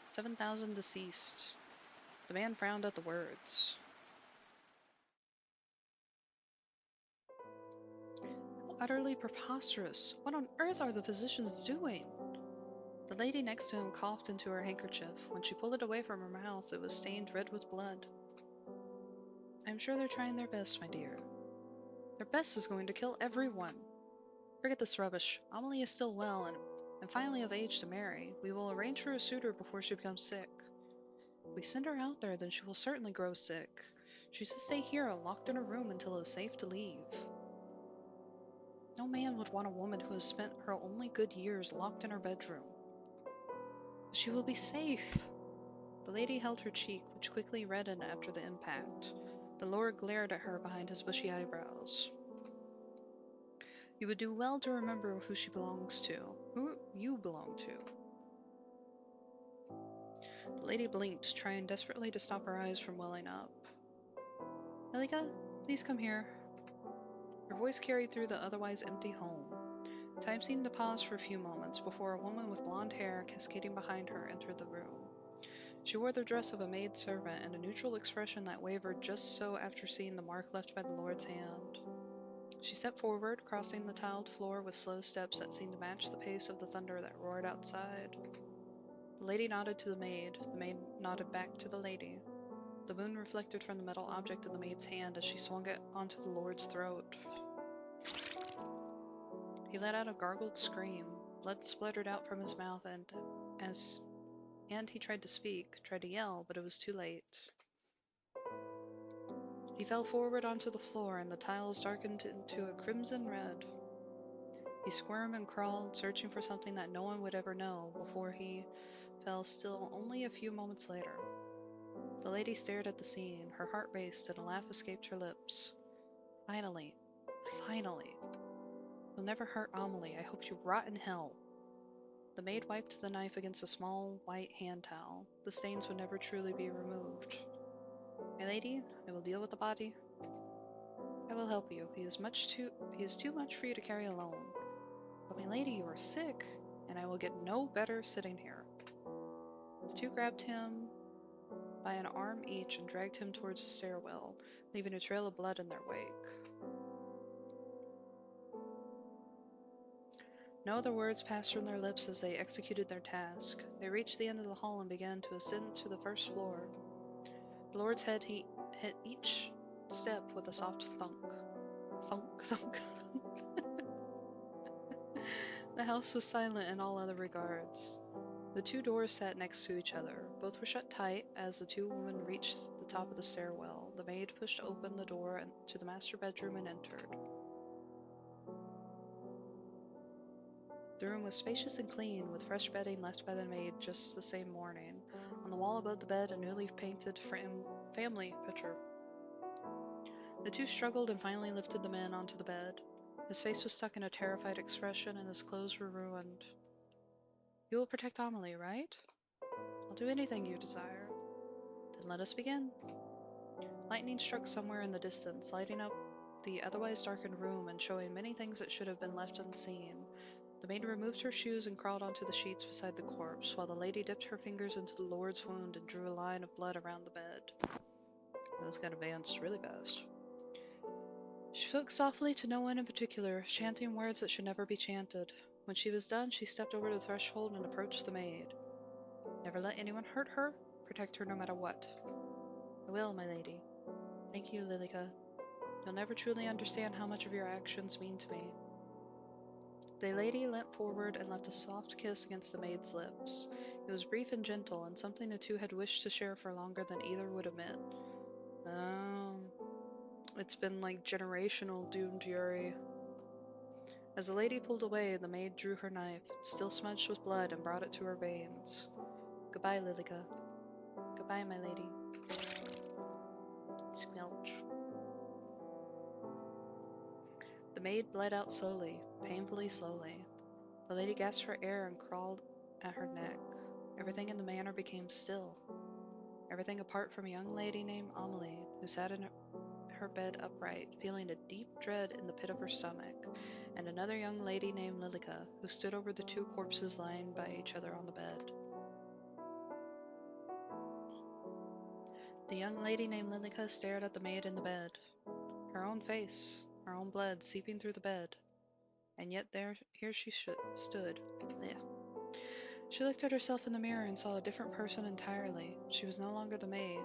7,000 deceased. The man frowned at the words. How utterly preposterous! What on earth are the physicians doing? The lady next to him coughed into her handkerchief. When she pulled it away from her mouth, it was stained red with blood. I'm sure they're trying their best, my dear. Their best is going to kill everyone. Forget this rubbish. Amelie is still well and finally of age to marry. We will arrange for a suitor before she becomes sick. If we send her out there, then she will certainly grow sick. She's to stay here, locked in her room until it is safe to leave. No man would want a woman who has spent her only good years locked in her bedroom. But she will be safe. The lady held her cheek, which quickly reddened after the impact. The lord glared at her behind his bushy eyebrows. You would do well to remember who she belongs to. Who you belong to. The lady blinked, trying desperately to stop her eyes from welling up. Lilika, please come here. Her voice carried through the otherwise empty home. Time seemed to pause for a few moments before a woman with blonde hair cascading behind her entered the room. She wore the dress of a maid-servant and a neutral expression that wavered just so after seeing the mark left by the lord's hand. She stepped forward, crossing the tiled floor with slow steps that seemed to match the pace of the thunder that roared outside. The lady nodded to the maid nodded back to the lady. The moon reflected from the metal object in the maid's hand as she swung it onto the lord's throat. He let out a gargled scream. Blood spluttered out from his mouth and he tried to speak, tried to yell, but it was too late. He fell forward onto the floor, and the tiles darkened into a crimson red. He squirmed and crawled, searching for something that no one would ever know, before he fell still only a few moments later. The lady stared at the scene, her heart raced, and a laugh escaped her lips. Finally. Finally. You'll never hurt Amelie. I hope you rot in hell. The maid wiped the knife against a small white hand towel. The stains would never truly be removed. My lady, I will deal with the body. I will help you. He is too much for you to carry alone. But my lady, you are sick, and I will get no better sitting here. The two grabbed him by an arm each and dragged him towards the stairwell, leaving a trail of blood in their wake. No other words passed from their lips as they executed their task. They reached the end of the hall and began to ascend to the first floor. The lord's head hit each step with a soft thunk. Thunk, thunk, thunk. The house was silent in all other regards. The two doors sat next to each other. Both were shut tight as the two women reached the top of the stairwell. The maid pushed open the door to the master bedroom and entered. The room was spacious and clean, with fresh bedding left by the maid just the same morning. On the wall above the bed, a newly painted family picture. The two struggled and finally lifted the man onto the bed. His face was stuck in a terrified expression, and his clothes were ruined. You will protect Amelie, right? I'll do anything you desire. Then let us begin. Lightning struck somewhere in the distance, lighting up the otherwise darkened room and showing many things that should have been left unseen. The maid removed her shoes and crawled onto the sheets beside the corpse, while the lady dipped her fingers into the Lord's wound and drew a line of blood around the bed. This got advanced really fast. She spoke softly to no one in particular, chanting words that should never be chanted. When she was done, she stepped over the threshold and approached the maid. Never let anyone hurt her. Protect her no matter what. I will, my lady. Thank you, Lilika. You'll never truly understand how much of your actions mean to me. The lady leant forward and left a soft kiss against the maid's lips. It was brief and gentle, and something the two had wished to share for longer than either would admit. Oh, it's been like generational doomed yuri. As the lady pulled away, the maid drew her knife, still smudged with blood, and brought it to her veins. Goodbye, Lilika. Goodbye, my lady. Squelch. The maid bled out slowly, painfully slowly. The lady gasped for air and crawled at her neck. Everything in the manor became still. Everything apart from a young lady named Amelie, who sat in her bed upright, feeling a deep dread in the pit of her stomach, and another young lady named Lilika, who stood over the two corpses lying by each other on the bed. The young lady named Lilika stared at the maid in the bed. Her own face, her own blood seeping through the bed. And yet here she stood. Yeah. She looked at herself in the mirror and saw a different person entirely. She was no longer the maid.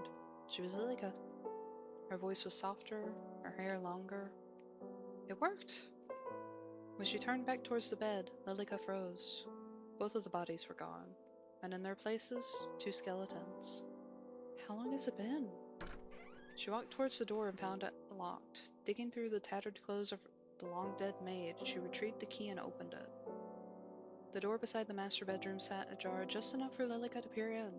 She was Lilika. Her voice was softer, her hair longer. It worked! When she turned back towards the bed, Lilika froze. Both of the bodies were gone, and in their places, two skeletons. How long has it been? She walked towards the door and found it locked. Digging through the tattered clothes of the long-dead maid, she retrieved the key and opened it. The door beside the master bedroom sat ajar just enough for Lilika to peer in.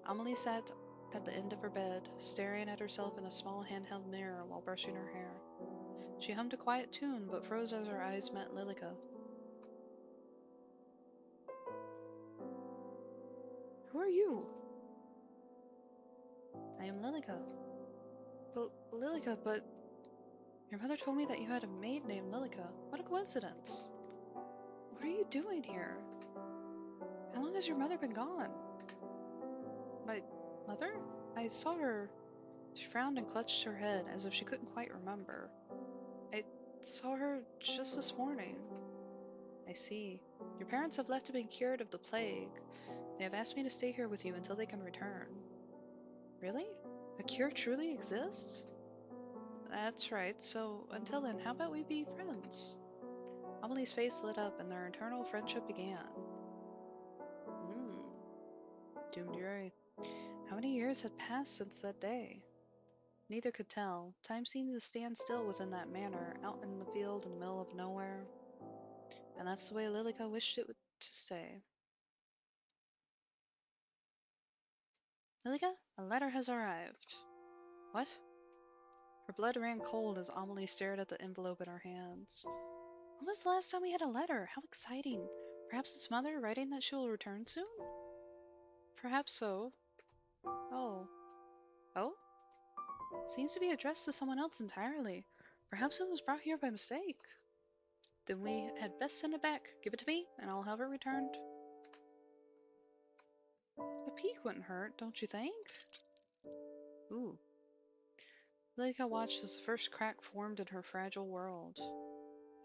Amelie sat at the end of her bed, staring at herself in a small handheld mirror while brushing her hair. She hummed a quiet tune, but froze as her eyes met Lilika. Who are you? I am Lilika. Lilika, but your mother told me that you had a maid named Lilika. What a coincidence. What are you doing here? How long has your mother been gone? My mother? I saw her. She frowned and clutched her head as if she couldn't quite remember. I saw her just this morning. I see. Your parents have left to be cured of the plague. They have asked me to stay here with you until they can return. Really? A cure truly exists? That's right, so until then, how about we be friends? Amelie's face lit up and their eternal friendship began. Doomed Yuri. How many years had passed since that day? Neither could tell. Time seemed to stand still within that manor, out in the field in the middle of nowhere. And that's the way Lilika wished it to stay. Lilika, a letter has arrived. What? Her blood ran cold as Amelie stared at the envelope in her hands. When was the last time we had a letter? How exciting! Perhaps it's Mother writing that she will return soon? Perhaps so. Oh. Oh? Seems to be addressed to someone else entirely. Perhaps it was brought here by mistake. Then we had best send it back. Give it to me, and I'll have it returned. A peek wouldn't hurt, don't you think? Ooh. Lilika watched as the first crack formed in her fragile world.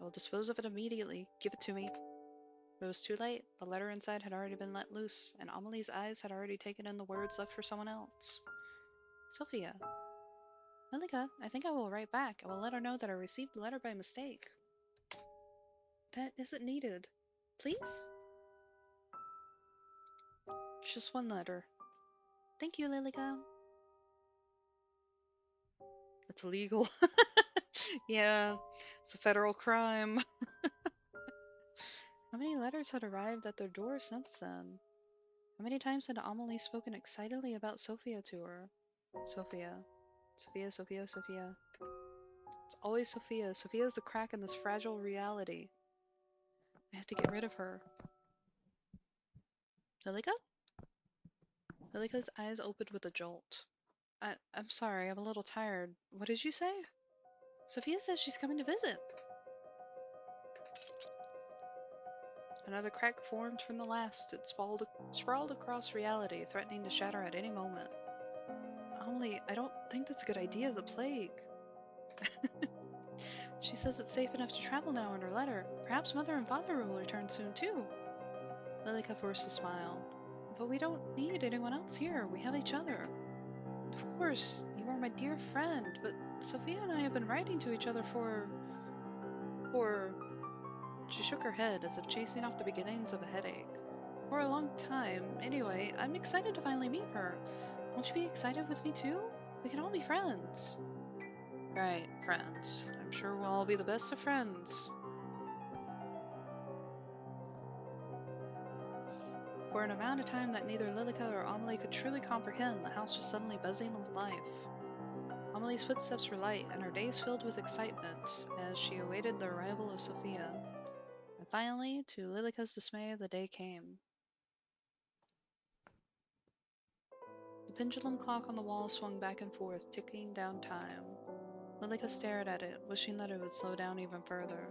I will dispose of it immediately. Give it to me. But it was too late. The letter inside had already been let loose, and Amelie's eyes had already taken in the words left for someone else. Sofia. Lilika, I think I will write back. I will let her know that I received the letter by mistake. That isn't needed. Please? Just one letter. Thank you, Lilika. It's illegal. Yeah, it's a federal crime. How many letters had arrived at their door since then? How many times had Amelie spoken excitedly about Sofia to her? Sofia. Sofia, Sofia, Sofia. It's always Sofia. Sofia's the crack in this fragile reality. I have to get rid of her. Lilika? Lilika's eyes opened with a jolt. I'm sorry, I'm a little tired. What did you say? Sofia says she's coming to visit. Another crack formed from the last. It sprawled across reality, threatening to shatter at any moment. Amelie, I don't think that's a good idea, the plague. She says it's safe enough to travel now in her letter. Perhaps Mother and Father will return soon, too. Lilika forced a smile. But we don't need anyone else here. We have each other. Of course, you are my dear friend, but Sofia and I have been writing to each other for... She shook her head as if chasing off the beginnings of a headache. For a long time. Anyway, I'm excited to finally meet her. Won't you be excited with me too? We can all be friends. Right, friends. I'm sure we'll all be the best of friends. For an amount of time that neither Lilika or Amelie could truly comprehend, the house was suddenly buzzing with life. Amelie's footsteps were light, and her days filled with excitement as she awaited the arrival of Sofia. And finally, to Lilika's dismay, the day came. The pendulum clock on the wall swung back and forth, ticking down time. Lilika stared at it, wishing that it would slow down even further.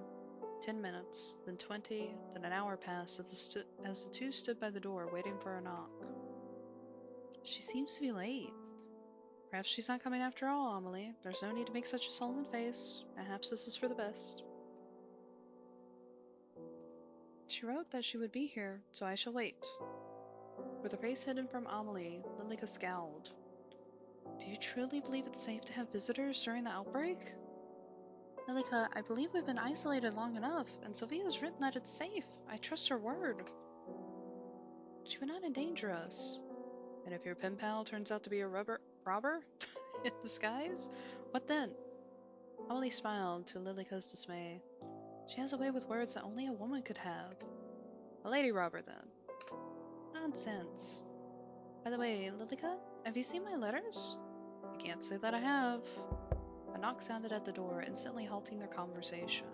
10 minutes, then 20, then an hour passed as the two stood by the door, waiting for a knock. She seems to be late. Perhaps she's not coming after all, Amelie. There's no need to make such a sullen face. Perhaps this is for the best. She wrote that she would be here, so I shall wait. With her face hidden from Amelie, Lilika scowled. Do you truly believe it's safe to have visitors during the outbreak? Lilika, I believe we've been isolated long enough, and Sophia's written that it's safe. I trust her word. She would not endanger us. And if your pen pal turns out to be a robber in disguise, what then? Amelie smiled to Lilika's dismay. She has a way with words that only a woman could have. A lady robber, then. Nonsense. By the way, Lilika, have you seen my letters? I can't say that I have. A knock sounded at the door, instantly halting their conversation.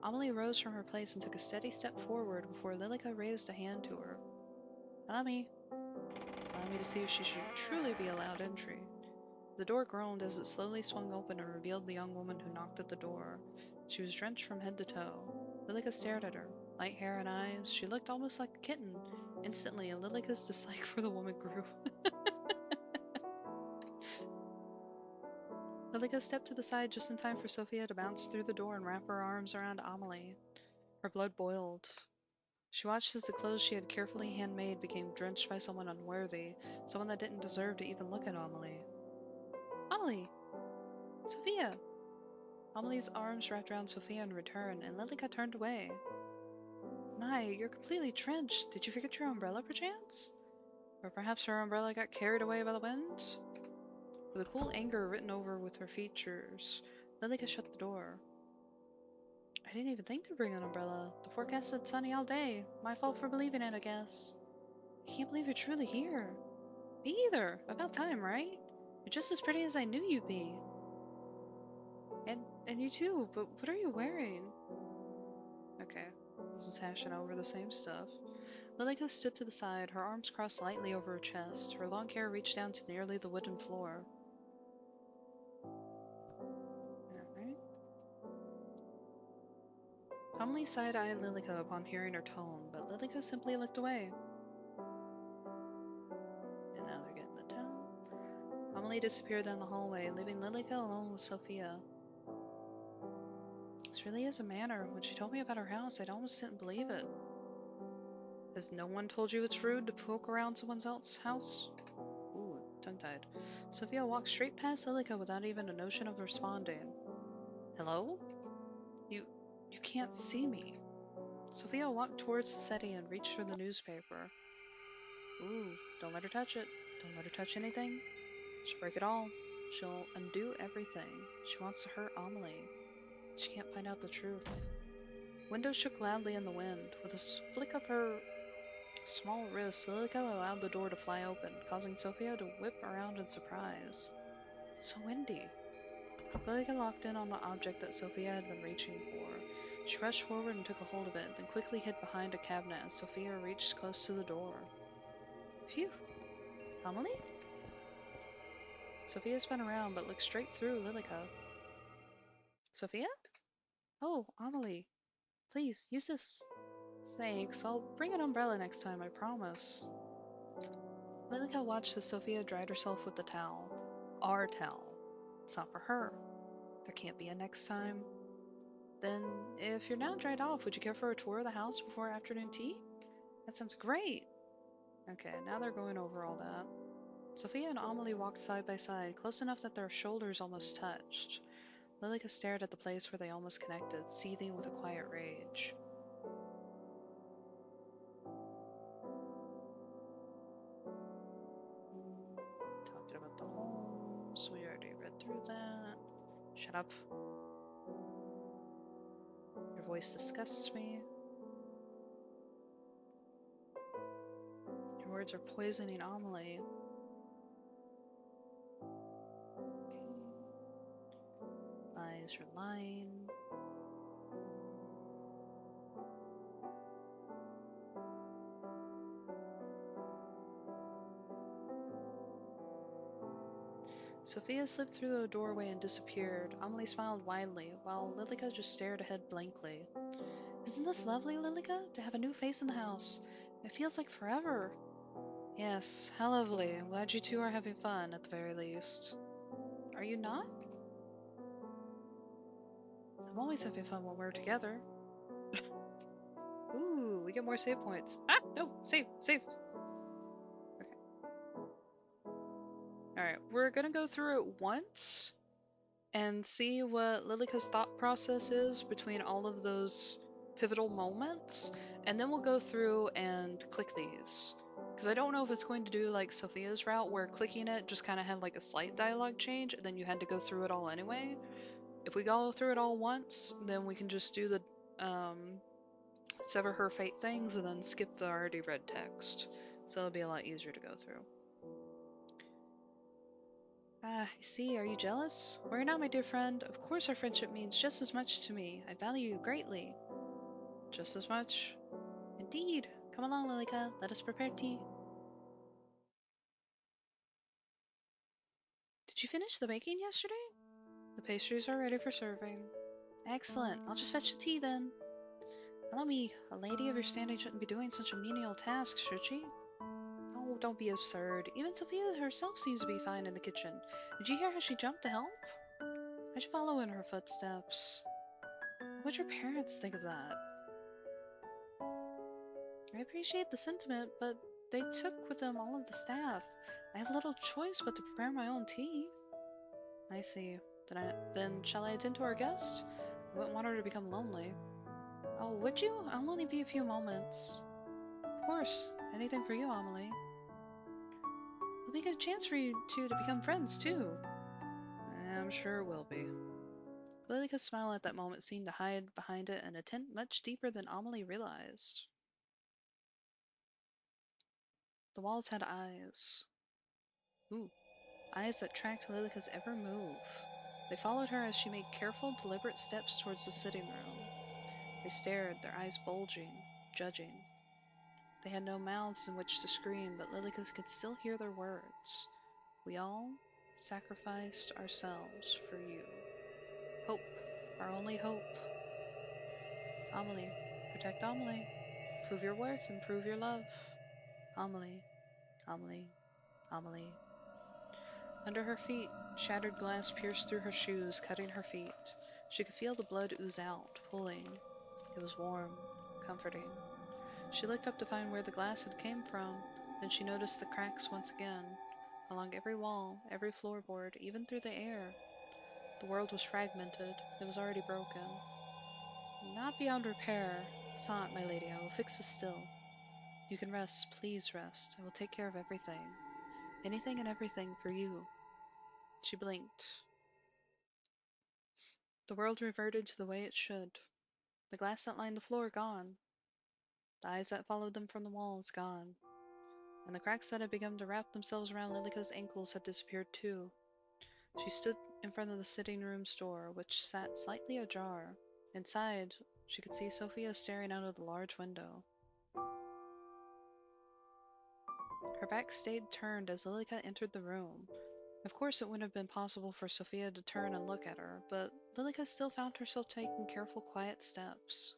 Amelie rose from her place and took a steady step forward before Lilika raised a hand to her. Allow me to see if she should truly be allowed entry. The door groaned as it slowly swung open and revealed the young woman who knocked at the door. She was drenched from head to toe. Lilika stared at her. Light hair and eyes, she looked almost like a kitten. Instantly, Lilika's dislike for the woman grew. Lilika stepped to the side just in time for Sofia to bounce through the door and wrap her arms around Amelie. Her blood boiled. She watched as the clothes she had carefully handmade became drenched by someone unworthy, someone that didn't deserve to even look at Amelie. Amelie! Sofia! Amelie's arms wrapped around Sofia in return, and Lilika turned away. My, you're completely drenched. Did you forget your umbrella, perchance? Or perhaps her umbrella got carried away by the wind? With a cool anger written over with her features, Lilika shut the door. I didn't even think to bring an umbrella. The forecast said sunny all day. My fault for believing it, I guess. I can't believe you're truly here. Me either. About time, right? You're just as pretty as I knew you'd be. And you too, but what are you wearing? Okay, this is hashing over the same stuff. Lilika stood to the side, her arms crossed lightly over her chest. Her long hair reached down to nearly the wooden floor. Alright. Amelie side-eyed Lilika upon hearing her tone, but Lilika simply looked away. And now they're getting the town. Amelie disappeared down the hallway, leaving Lilika alone with Sofia. This really is a manner. When she told me about her house, I almost didn't believe it. Has no one told you it's rude to poke around someone else's house? Ooh, tongue-tied. Sofia walked straight past Lilika without even a notion of responding. Hello? You can't see me. Sofia walked towards the settee and reached for the newspaper. Ooh, don't let her touch it. Don't let her touch anything. She'll break it all. She'll undo everything. She wants to hurt Amelie. She can't find out the truth. Windows shook loudly in the wind. With a flick of her small wrist, Lilika allowed the door to fly open, causing Sofia to whip around in surprise. It's so windy. Lilika locked in on the object that Sofia had been reaching for. She rushed forward and took a hold of it, then quickly hid behind a cabinet as Sofia reached close to the door. Phew! Amelie? Sofia spun around but looked straight through Lilika. Sofia? Oh, Amelie. Please, use this. Thanks, I'll bring an umbrella next time, I promise. Lilika watched as Sofia dried herself with the towel. Our towel. It's not for her. There can't be a next time. Then, if you're now dried off, would you care for a tour of the house before afternoon tea? That sounds great! Okay, now they're going over all that. Sofia and Amelie walked side by side, close enough that their shoulders almost touched. Lilika stared at the place where they almost connected, seething with a quiet rage. Talking about the homes, we already read through that. Shut up. Your voice disgusts me. Your words are poisoning Amelie. Lies, you're lying. Sofia slipped through the doorway and disappeared. Amelie smiled widely, while Lilika just stared ahead blankly. Isn't this lovely, Lilika? To have a new face in the house. It feels like forever. Yes, how lovely. I'm glad you two are having fun, at the very least. Are you not? I'm always having fun when we're together. Ooh, we get more save points. Ah, no, save. Okay. Alright, we're gonna go through it once and see what Lilika's thought process is between all of those pivotal moments, and then we'll go through and click these. Because I don't know if it's going to do like Sofia's route, where clicking it just kind of had like a slight dialogue change, and then you had to go through it all anyway. If we go through it all once, then we can just do the sever her fate things and then skip the already read text. So it'll be a lot easier to go through. Ah, I see. Are you jealous? Worry not, my dear friend. Of course our friendship means just as much to me. I value you greatly. Just as much? Indeed. Come along, Lilika. Let us prepare tea. Did you finish the baking yesterday? The pastries are ready for serving. Excellent. I'll just fetch the tea then. Allow me. A lady of your standing shouldn't be doing such a menial task, should she? Oh, don't be absurd. Even Sofia herself seems to be fine in the kitchen. Did you hear how she jumped to help? I should follow in her footsteps. What would your parents think of that? I appreciate the sentiment, but they took with them all of the staff. I have little choice but to prepare my own tea. I see. Then shall I attend to our guest? I wouldn't want her to become lonely. Oh, would you? I'll only be a few moments. Of course. Anything for you, Amelie. It'll be a good chance for you two to become friends, too. I'm sure it will be. Lilika's smile at that moment seemed to hide behind it an intent much deeper than Amelie realized. The walls had eyes. Ooh, eyes that tracked Lilika's every move. They followed her as she made careful, deliberate steps towards the sitting room. They stared, their eyes bulging, judging. They had no mouths in which to scream, but Lilika could still hear their words. We all sacrificed ourselves for you. Hope, our only hope. Amelie, protect Amelie. Prove your worth and prove your love. Amelie, Amelie, Amelie. Under her feet, shattered glass pierced through her shoes, cutting her feet. She could feel the blood ooze out, pulling. It was warm, comforting. She looked up to find where the glass had came from. Then she noticed the cracks once again, along every wall, every floorboard, even through the air. The world was fragmented. It was already broken. Not beyond repair. It's not, my lady. I will fix this still. You can rest. Please rest. I will take care of everything. Anything and everything for you. She blinked. The world reverted to the way it should. The glass that lined the floor gone. The eyes that followed them from the walls gone. And the cracks that had begun to wrap themselves around Lilika's ankles had disappeared too. She stood in front of the sitting room's door, which sat slightly ajar. Inside, she could see Sofia staring out of the large window. Her back stayed turned as Lilika entered the room. Of course, it wouldn't have been possible for Sofia to turn and look at her, but Lilika still found herself taking careful, quiet steps.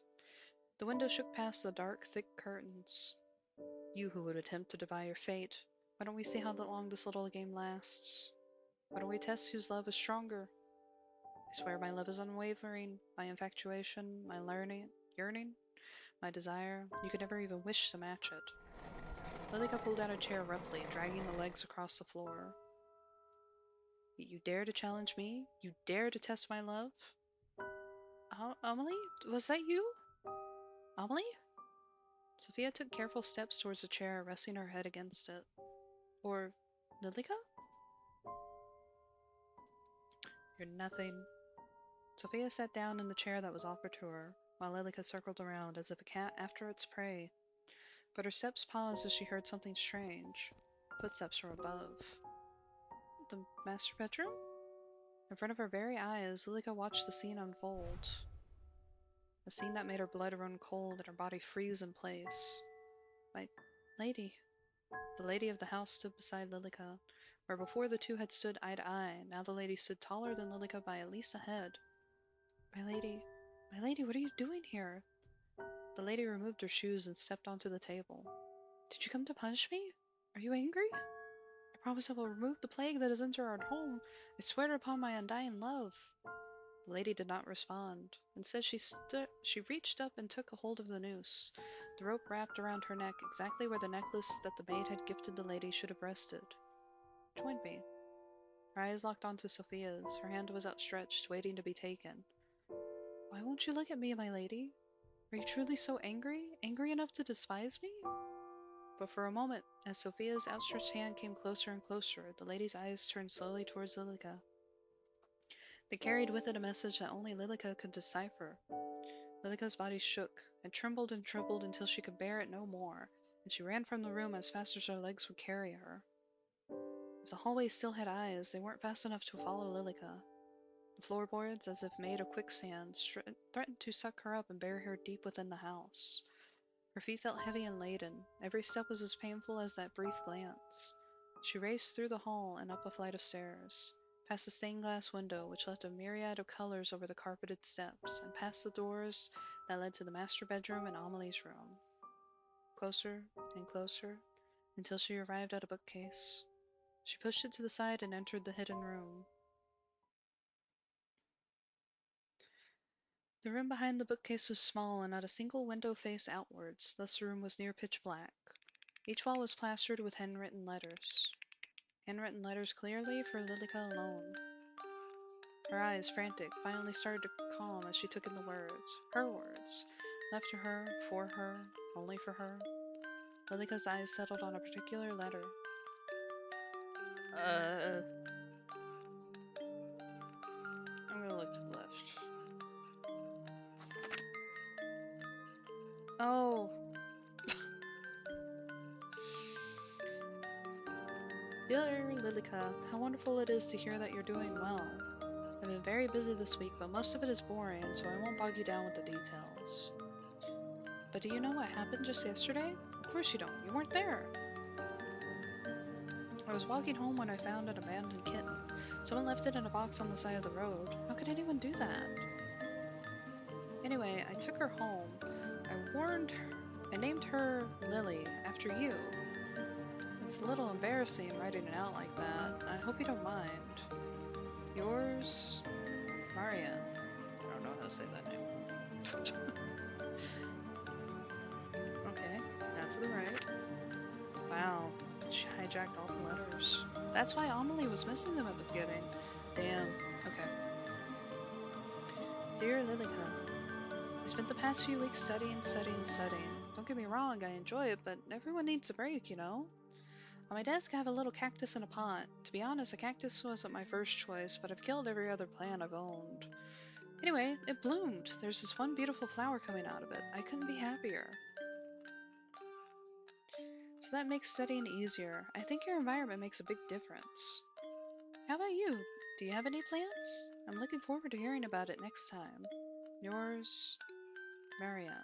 The window shook past the dark, thick curtains. You who would attempt to defy your fate, why don't we see how long this little game lasts? Why don't we test whose love is stronger? I swear my love is unwavering, my infatuation, my yearning, my desire. You could never even wish to match it. Lilika pulled out a chair roughly, dragging the legs across the floor. You dare to challenge me? You dare to test my love? Amelie? Was that you? Amelie? Sofia took careful steps towards the chair, resting her head against it. Or Lilika? You're nothing. Sofia sat down in the chair that was offered to her, while Lilika circled around as if a cat after its prey. But her steps paused as she heard something strange. Footsteps from above. The master bedroom? In front of her very eyes, Lilika watched the scene unfold. A scene that made her blood run cold and her body freeze in place. My lady. The lady of the house stood beside Lilika, where before the two had stood eye to eye. Now the lady stood taller than Lilika by at least a head. My lady, what are you doing here? The lady removed her shoes and stepped onto the table. Did you come to punish me? Are you angry? I promise I will remove the plague that has entered our home. I swear upon my undying love. The lady did not respond. Instead, she reached up and took a hold of the noose. The rope wrapped around her neck, exactly where the necklace that the maid had gifted the lady should have rested. Join me. Her eyes locked onto Sofia's. Her hand was outstretched, waiting to be taken. Why won't you look at me, my lady? Are you truly so angry? Angry enough to despise me? But for a moment, as Sofia's outstretched hand came closer and closer, the lady's eyes turned slowly towards Lilika. They carried with it a message that only Lilika could decipher. Lilika's body shook and trembled until she could bear it no more, and she ran from the room as fast as her legs would carry her. If the hallway still had eyes, they weren't fast enough to follow Lilika. The floorboards, as if made of quicksand, threatened to suck her up and bury her deep within the house. Her feet felt heavy and laden. Every step was as painful as that brief glance. She raced through the hall and up a flight of stairs, past the stained glass window which left a myriad of colors over the carpeted steps, and past the doors that led to the master bedroom and Amelie's room. Closer and closer, until she arrived at a bookcase. She pushed it to the side and entered the hidden room. The room behind the bookcase was small and not a single window faced outwards, thus the room was near pitch black. Each wall was plastered with handwritten letters. Handwritten letters clearly for Lilika alone. Her eyes, frantic, finally started to calm as she took in the words. Her words. Left to her, for her, only for her. Lilika's eyes settled on a particular letter. I'm gonna look to the left. Oh! Dear Lilika, how wonderful it is to hear that you're doing well. I've been very busy this week, but most of it is boring, so I won't bog you down with the details. But do you know what happened just yesterday? Of course you don't. You weren't there. I was walking home when I found an abandoned kitten. Someone left it in a box on the side of the road. How could anyone do that? Anyway, I took her home. I named her Lily, after you. It's a little embarrassing writing it out like that. I hope you don't mind. Yours, Maria. I don't know how to say that name. Okay, now to the right. Wow, she hijacked all the letters. That's why Amelie was missing them at the beginning. Damn, okay. Dear Lilika, I spent the past few weeks studying. Don't get me wrong, I enjoy it, but everyone needs a break, you know? On my desk I have a little cactus in a pot. To be honest, a cactus wasn't my first choice, but I've killed every other plant I've owned. Anyway, it bloomed. There's this one beautiful flower coming out of it. I couldn't be happier. So that makes studying easier. I think your environment makes a big difference. How about you? Do you have any plants? I'm looking forward to hearing about it next time. Yours, Maria.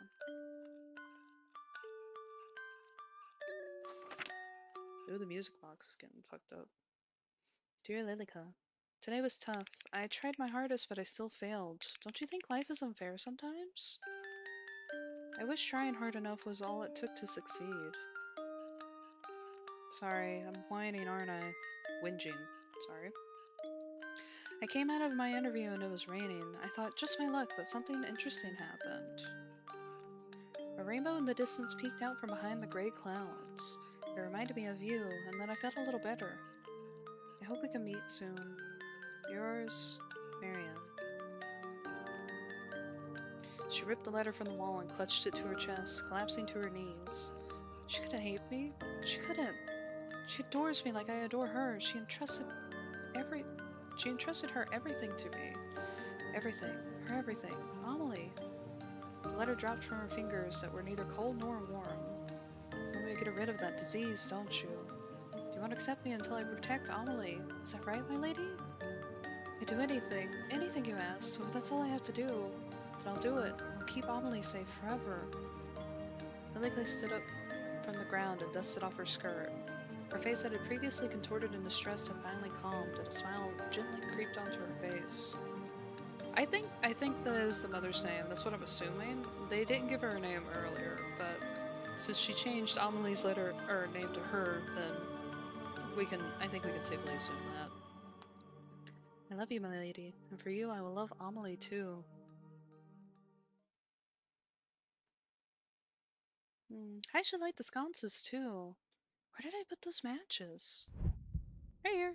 Ooh, the music box is getting fucked up. Dear Lilika, today was tough. I tried my hardest, but I still failed. Don't you think life is unfair sometimes? I wish trying hard enough was all it took to succeed. Sorry, I'm whining, aren't I? Whinging. Sorry. I came out of my interview and it was raining. I thought, just my luck, but something interesting happened. A rainbow in the distance peeked out from behind the gray clouds. It reminded me of you, and then I felt a little better. I hope we can meet soon. Yours, Marianne. She ripped the letter from the wall and clutched it to her chest, collapsing to her knees. She couldn't hate me. She couldn't. She adores me like I adore her. She entrusted her everything to me. Everything. Her everything. Amelie. The letter dropped from her fingers that were neither cold nor warm. You want me to get rid of that disease, don't you? Do you want to accept me until I protect Amelie? Is that right, my lady? I'd do anything you ask, so if that's all I have to do, then I'll do it. I'll keep Amelie safe forever. Lilika stood up from the ground and dusted off her skirt. Her face that had previously contorted in distress had finally calmed, and a smile gently creeped onto her face. I think that is the mother's name. That's what I'm assuming. They didn't give her a name earlier, but since she changed Amelie's name to her, then I think we can safely assume that. I love you, my lady, and for you I will love Amelie too. I should light the sconces too. Where did I put those matches? Right here.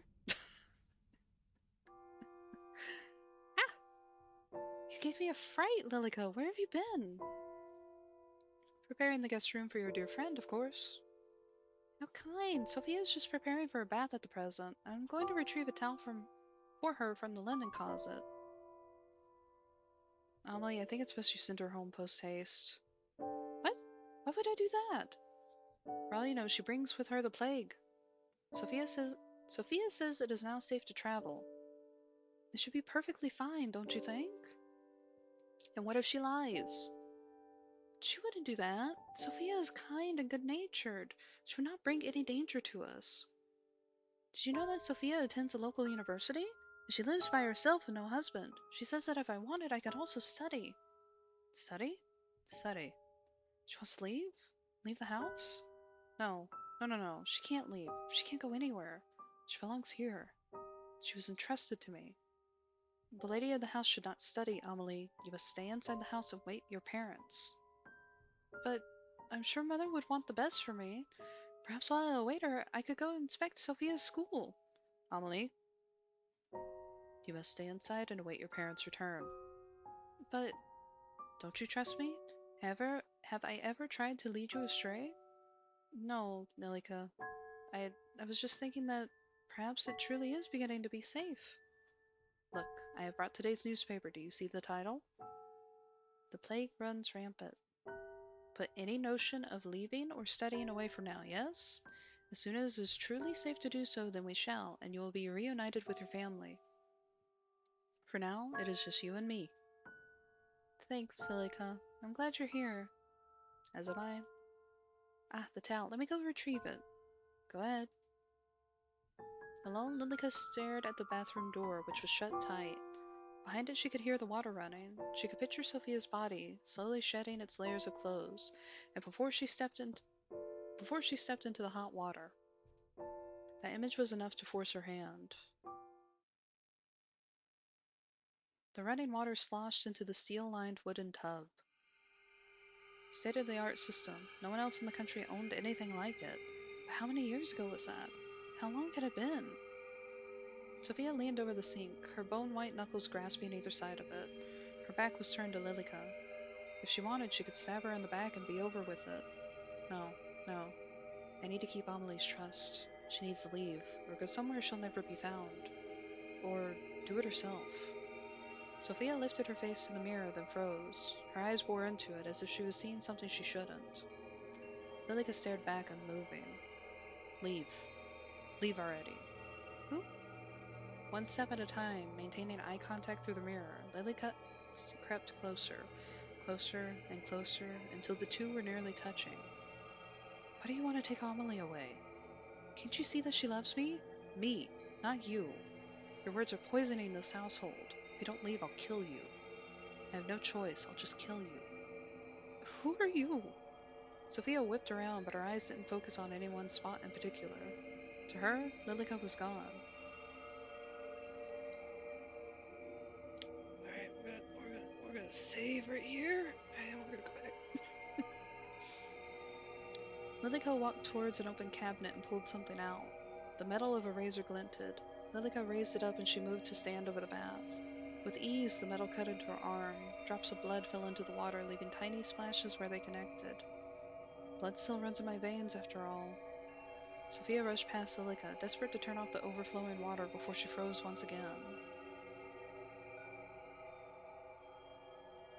Ah! You gave me a fright, Lilika. Where have you been? Preparing the guest room for your dear friend, of course. How kind! Sofia is just preparing for a bath at the present. I'm going to retrieve a towel for her from the linen closet. Amelie, I think it's best you send her home post-haste. What? Why would I do that? For all you know, she brings with her the plague. Sofia says it is now safe to travel. It should be perfectly fine, don't you think? And what if she lies? She wouldn't do that. Sofia is kind and good-natured. She would not bring any danger to us. Did you know that Sofia attends a local university? She lives by herself with no husband. She says that if I wanted, I could also study. Study? Study. She wants to leave? Leave the house? No. No. She can't leave. She can't go anywhere. She belongs here. She was entrusted to me. The lady of the house should not study, Amelie. You must stay inside the house and wait your parents. But I'm sure Mother would want the best for me. Perhaps while I await her, I could go inspect Sofia's school. Amelie, you must stay inside and await your parents' return. But don't you trust me? Have I ever tried to lead you astray? No, Lilika. I was just thinking that perhaps it truly is beginning to be safe. Look, I have brought today's newspaper. Do you see the title? The plague runs rampant. Put any notion of leaving or studying away for now, yes? As soon as it is truly safe to do so, then we shall, and you will be reunited with your family. For now, it is just you and me. Thanks, Lilika. I'm glad you're here. As am I. Ah, the towel. Let me go retrieve it. Go ahead. Alone, Lilika stared at the bathroom door, which was shut tight. Behind it, she could hear the water running. She could picture Sofia's body, slowly shedding its layers of clothes, and before she stepped into the hot water. That image was enough to force her hand. The running water sloshed into the steel-lined wooden tub. State-of-the-art system. No one else in the country owned anything like it. But how many years ago was that? How long had it been? Sofia leaned over the sink, her bone-white knuckles grasping either side of it. Her back was turned to Lilika. If she wanted, she could stab her in the back and be over with it. No. I need to keep Amelie's trust. She needs to leave, or go somewhere she'll never be found. Or do it herself. Sofia lifted her face to the mirror, then froze. Her eyes bore into it, as if she was seeing something she shouldn't. Lilika stared back, unmoving. Leave. Leave already. Who? One step at a time, maintaining eye contact through the mirror, Lilika crept closer and closer, until the two were nearly touching. Why do you want to take Amelie away? Can't you see that she loves me? Me, not you. Your words are poisoning this household. If you don't leave, I'll kill you. I have no choice. I'll just kill you. Who are you? Sofia whipped around, but her eyes didn't focus on any one spot in particular. To her, Lilika was gone. Alright, we're gonna save right here, and we're gonna go back. Lilika walked towards an open cabinet and pulled something out. The metal of a razor glinted. Lilika raised it up and she moved to stand over the bath. With ease, the metal cut into her arm. Drops of blood fell into the water, leaving tiny splashes where they connected. Blood still runs in my veins, after all. Sofia rushed past Lilika, desperate to turn off the overflowing water before she froze once again.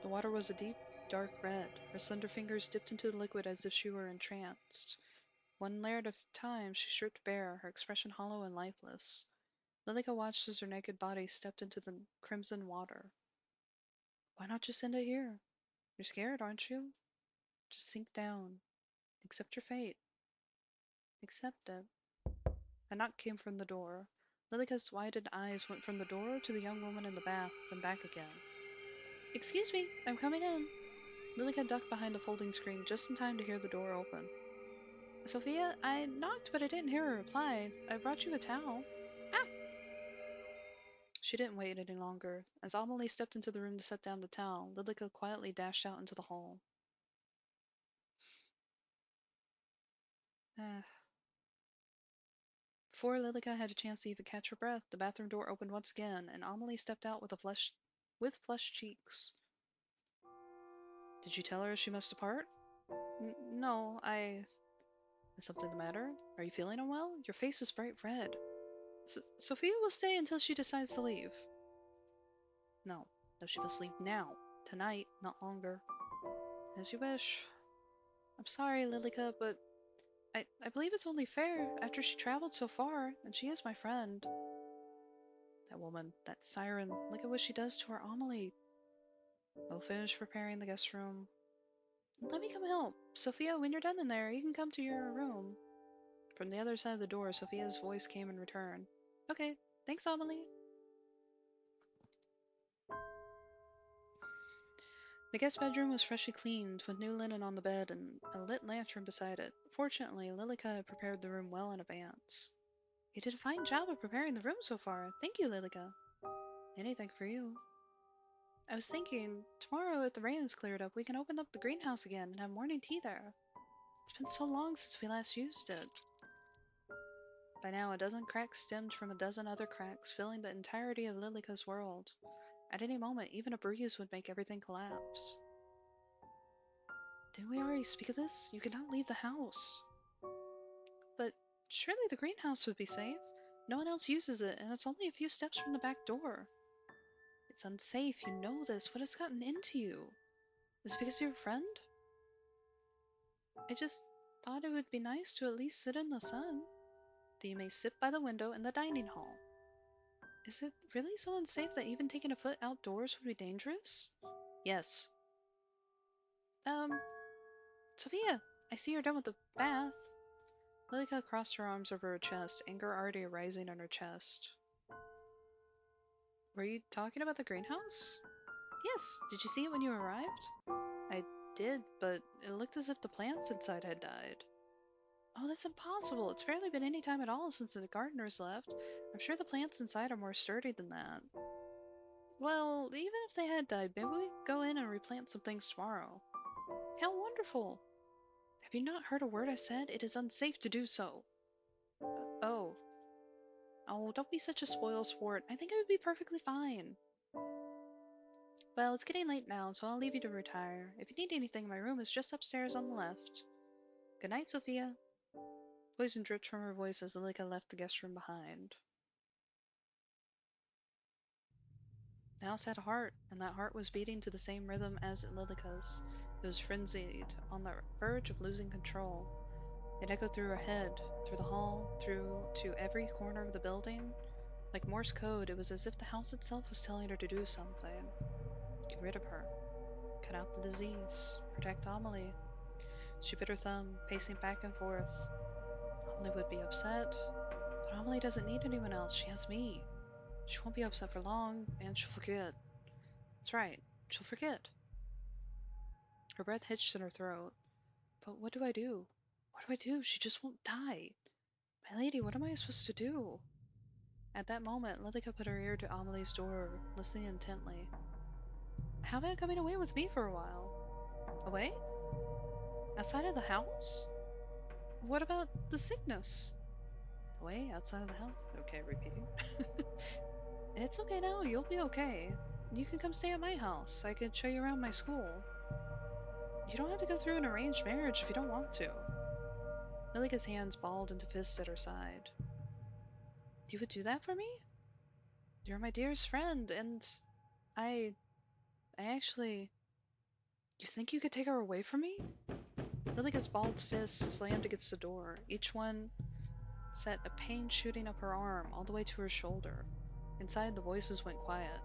The water was a deep, dark red. Her slender fingers dipped into the liquid as if she were entranced. One layer at a time, she stripped bare, her expression hollow and lifeless. Lilika watched as her naked body stepped into the crimson water. Why not just end it here? You're scared, aren't you? Just sink down. Accept your fate. Accept it. A knock came from the door. Lilika's widened eyes went from the door to the young woman in the bath, then back again. Excuse me, I'm coming in. Lilika ducked behind the folding screen just in time to hear the door open. Sofia, I knocked, but I didn't hear a reply. I brought you a towel. Ah! She didn't wait any longer. As Amelie stepped into the room to set down the towel, Lilika quietly dashed out into the hall. Ah. Before Lilika had a chance to even catch her breath, the bathroom door opened once again, and Amelie stepped out with flushed cheeks. Did you tell her she must depart? No, Is something the matter? Are you feeling unwell? Your face is bright red. Sofia will stay until she decides to leave. No, she must leave now. Tonight, not longer. As you wish. I'm sorry, Lilika, but I believe it's only fair after she traveled so far, and she is my friend. That woman, that siren, look at what she does to our Amelie. We'll finish preparing the guest room. Let me come help. Sofia, when you're done in there, you can come to your room. From the other side of the door, Sofia's voice came in return. Okay, thanks, Amelie. The guest bedroom was freshly cleaned, with new linen on the bed and a lit lantern beside it. Fortunately, Lilika had prepared the room well in advance. You did a fine job of preparing the room so far. Thank you, Lilika. Anything for you. I was thinking, tomorrow if the rain is cleared up, we can open up the greenhouse again and have morning tea there. It's been so long since we last used it. By now, a dozen cracks stemmed from a dozen other cracks, filling the entirety of Lilika's world. At any moment, even a breeze would make everything collapse. Didn't we already speak of this? You cannot leave the house. But surely the greenhouse would be safe. No one else uses it, and it's only a few steps from the back door. It's unsafe, you know this. What has gotten into you? Is it because you're a friend? I just thought it would be nice to at least sit in the sun. Then you may sit by the window in the dining hall. Is it really so unsafe that even taking a foot outdoors would be dangerous? Yes. Sophia, I see you're done with the bath. Lilika crossed her arms over her chest, anger already arising in her chest. Were you talking about the greenhouse? Yes. Did you see it when you arrived? I did, but it looked as if the plants inside had died. Oh, that's impossible. It's barely been any time at all since the gardeners left. I'm sure the plants inside are more sturdy than that. Well, even if they had died, maybe we could go in and replant some things tomorrow. How wonderful! Have you not heard a word I said? It is unsafe to do so. Oh. Oh, don't be such a spoil sport. I think I would be perfectly fine. Well, it's getting late now, so I'll leave you to retire. If you need anything, my room is just upstairs on the left. Good night, Sophia. Poison dripped from her voice as Lilika left the guest room behind. The house had a heart, and that heart was beating to the same rhythm as Lilika's. It was frenzied, on the verge of losing control. It echoed through her head, through the hall, through to every corner of the building. Like Morse code, it was as if the house itself was telling her to do something. Get rid of her. Cut out the disease. Protect Amelie. She bit her thumb, pacing back and forth. Amelie would be upset, but Amelie doesn't need anyone else. She has me. She won't be upset for long, and she'll forget. That's right, she'll forget. Her breath hitched in her throat. But what do I do? What do I do? She just won't die. My lady, what am I supposed to do? At that moment, Lilika put her ear to Amelie's door, listening intently. How about coming away with me for a while? Away? Outside of the house? What about the sickness? Away, outside of the house? Okay, repeating. It's okay now, you'll be okay. You can come stay at my house. I can show you around my school. You don't have to go through an arranged marriage if you don't want to. Lilika's hands balled into fists at her side. You would do that for me? You're my dearest friend, and I... I actually... You think you could take her away from me? Lilika's balled fists slammed against the door. Each one set a pain shooting up her arm all the way to her shoulder. Inside, the voices went quiet.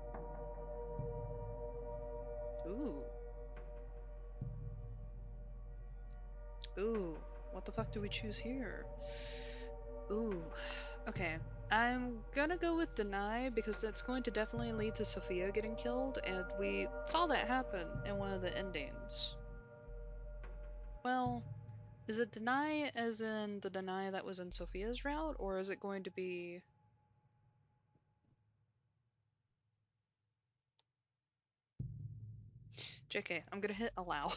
Ooh. Ooh. What the fuck do we choose here? Ooh. Okay. I'm gonna go with deny because that's going to definitely lead to Sofia getting killed, and we saw that happen in one of the endings. Well, is it deny as in the deny that was in Sofia's route, or is it going to be... JK, I'm gonna hit allow.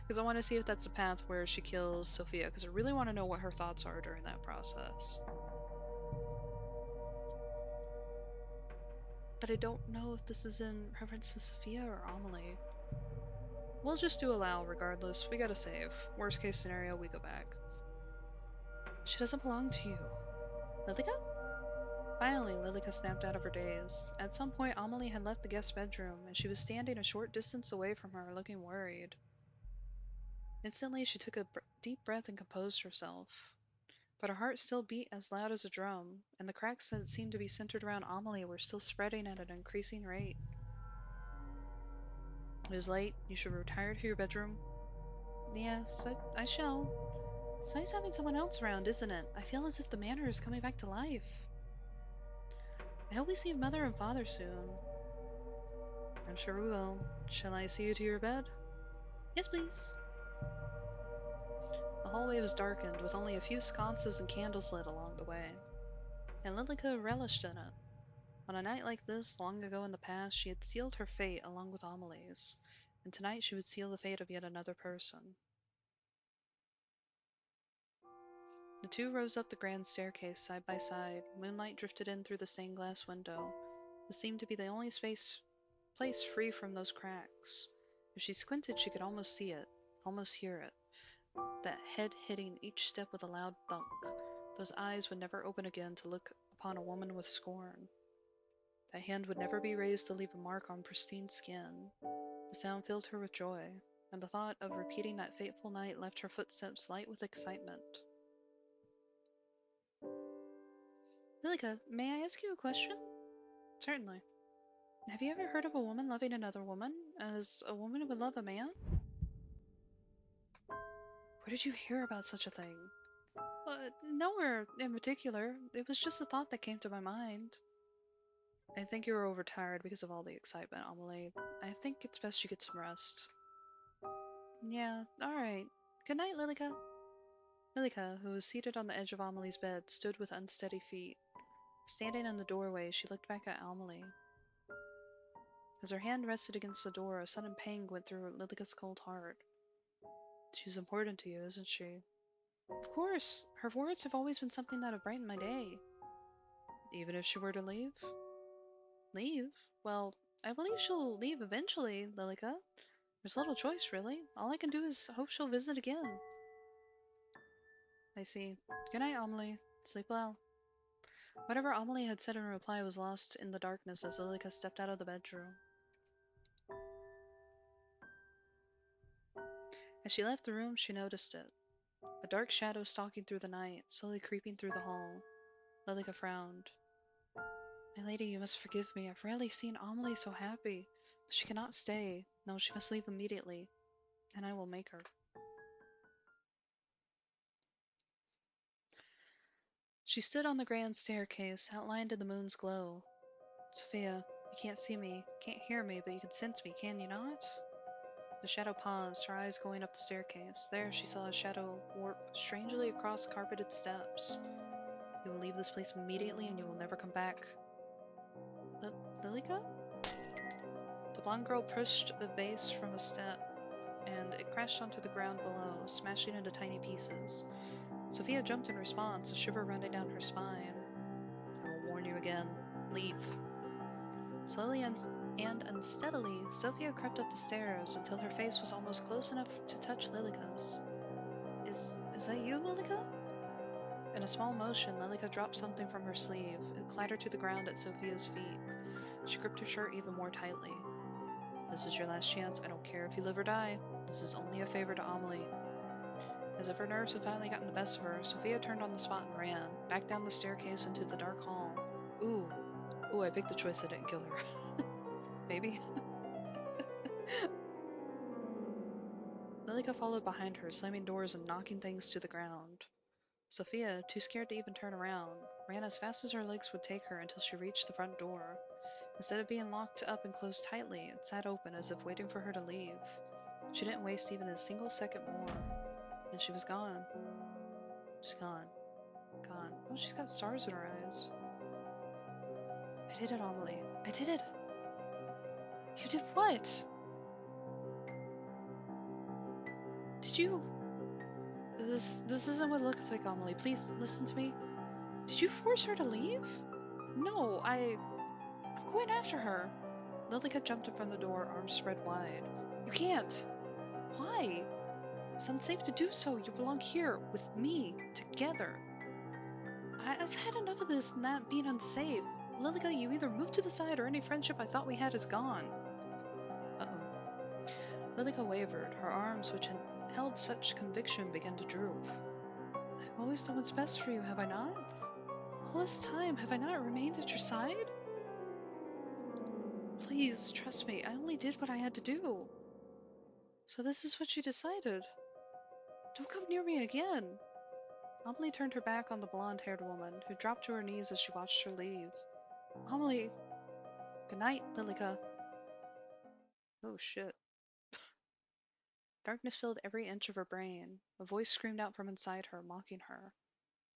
Because I want to see if that's the path where she kills Sofia, because I really want to know what her thoughts are during that process. But I don't know if this is in reference to Sofia or Amelie. We'll just do allow regardless. We gotta save. Worst case scenario, we go back. She doesn't belong to you. Lilika? Finally, Lilika snapped out of her daze. At some point, Amelie had left the guest bedroom, and she was standing a short distance away from her, looking worried. Instantly, she took a deep breath and composed herself. But her heart still beat as loud as a drum, and the cracks that seemed to be centered around Amelie were still spreading at an increasing rate. It is late. You should retire to your bedroom. Yes, I shall. It's nice having someone else around, isn't it? I feel as if the manor is coming back to life. I hope we see Mother and Father soon. I'm sure we will. Shall I see you to your bed? Yes, please. The hallway was darkened, with only a few sconces and candles lit along the way, and Lilika relished in it. On a night like this, long ago in the past, she had sealed her fate along with Amelie's, and tonight she would seal the fate of yet another person. The two rose up the grand staircase side by side. Moonlight drifted in through the stained glass window. This seemed to be the only place free from those cracks. If she squinted, she could almost see it, almost hear it. That head hitting each step with a loud thunk. Those eyes would never open again to look upon a woman with scorn. That hand would never be raised to leave a mark on pristine skin. The sound filled her with joy, and the thought of repeating that fateful night left her footsteps light with excitement. Lilika, may I ask you a question? Certainly. Have you ever heard of a woman loving another woman, as a woman would love a man? Where did you hear about such a thing? Nowhere in particular. It was just a thought that came to my mind. I think you were overtired because of all the excitement, Amelie. I think it's best you get some rest. Yeah, alright. Good night, Lilika. Lilika, who was seated on the edge of Amelie's bed, stood with unsteady feet. Standing in the doorway, she looked back at Amelie. As her hand rested against the door, a sudden pang went through Lilika's cold heart. She's important to you, isn't she? Of course! Her words have always been something that have brightened my day. Even if she were to leave? Leave? Well, I believe she'll leave eventually, Lilika. There's little choice, really. All I can do is hope she'll visit again. I see. Good night, Amelie. Sleep well. Whatever Amelie had said in reply was lost in the darkness as Lilika stepped out of the bedroom. As she left the room, she noticed it. A dark shadow stalking through the night, slowly creeping through the hall. Lilika frowned. My lady, you must forgive me. I've rarely seen Amelie so happy. But she cannot stay. No, she must leave immediately. And I will make her. She stood on the grand staircase, outlined in the moon's glow. Sophia, you can't see me, can't hear me, but you can sense me, can you not? The shadow paused, her eyes going up the staircase. There, she saw a shadow warp strangely across carpeted steps. You will leave this place immediately and you will never come back. Lilika? The blonde girl pushed a vase from a step, and it crashed onto the ground below, smashing into tiny pieces. Sofia jumped in response, a shiver running down her spine. I will warn you again. Leave. Slowly and unsteadily, Sofia crept up the stairs until her face was almost close enough to touch Lilika's. Is that you, Lilika? In a small motion, Lilika dropped something from her sleeve. It clattered to the ground at Sofia's feet. She gripped her shirt even more tightly. This is your last chance. I don't care if you live or die. This is only a favor to Amelie. As if her nerves had finally gotten the best of her, Sofia turned on the spot and ran, back down the staircase into the dark hall. Ooh, I picked the choice that didn't kill her. Maybe. Lilika followed behind her, slamming doors and knocking things to the ground. Sofia, too scared to even turn around, ran as fast as her legs would take her until she reached the front door. Instead of being locked up and closed tightly, it sat open as if waiting for her to leave. She didn't waste even a single second more, and she was gone. She's gone. Gone. Oh, she's got stars in her eyes. I did it, Amelie. I did it! You did what? Did you... This isn't what it looks like, Amelie. Please, listen to me. Did you force her to leave? No, I'm going after her. Lilika jumped in front of the door, arms spread wide. You can't. Why? It's unsafe to do so. You belong here, with me, together. I've had enough of this and that being unsafe. Lilika, you either move to the side or any friendship I thought we had is gone. Uh-oh. Lilika wavered. Her arms, which had held such conviction, began to droop. I've always done what's best for you, have I not? All this time, have I not remained at your side? Please, trust me, I only did what I had to do. So this is what you decided. Don't come near me again. Amelie turned her back on the blonde-haired woman, who dropped to her knees as she watched her leave. Amelie! Good night, Lilika. Oh shit. Darkness filled every inch of her brain. A voice screamed out from inside her, mocking her.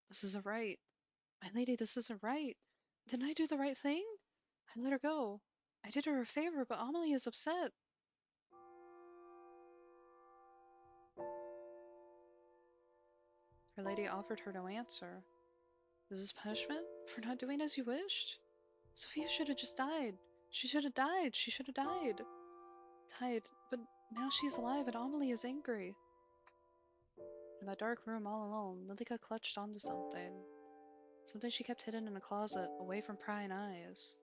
This isn't right. My lady, this isn't right. Didn't I do the right thing? I let her go. I did her a favor, but Amelie is upset. Her lady offered her no answer. Is this punishment for not doing as you wished? Sofia should have just died. She should have died. She should have died. Died, but now she's alive and Amelie is angry. In that dark room all alone, Lilika clutched onto something. Something she kept hidden in a closet, away from prying eyes.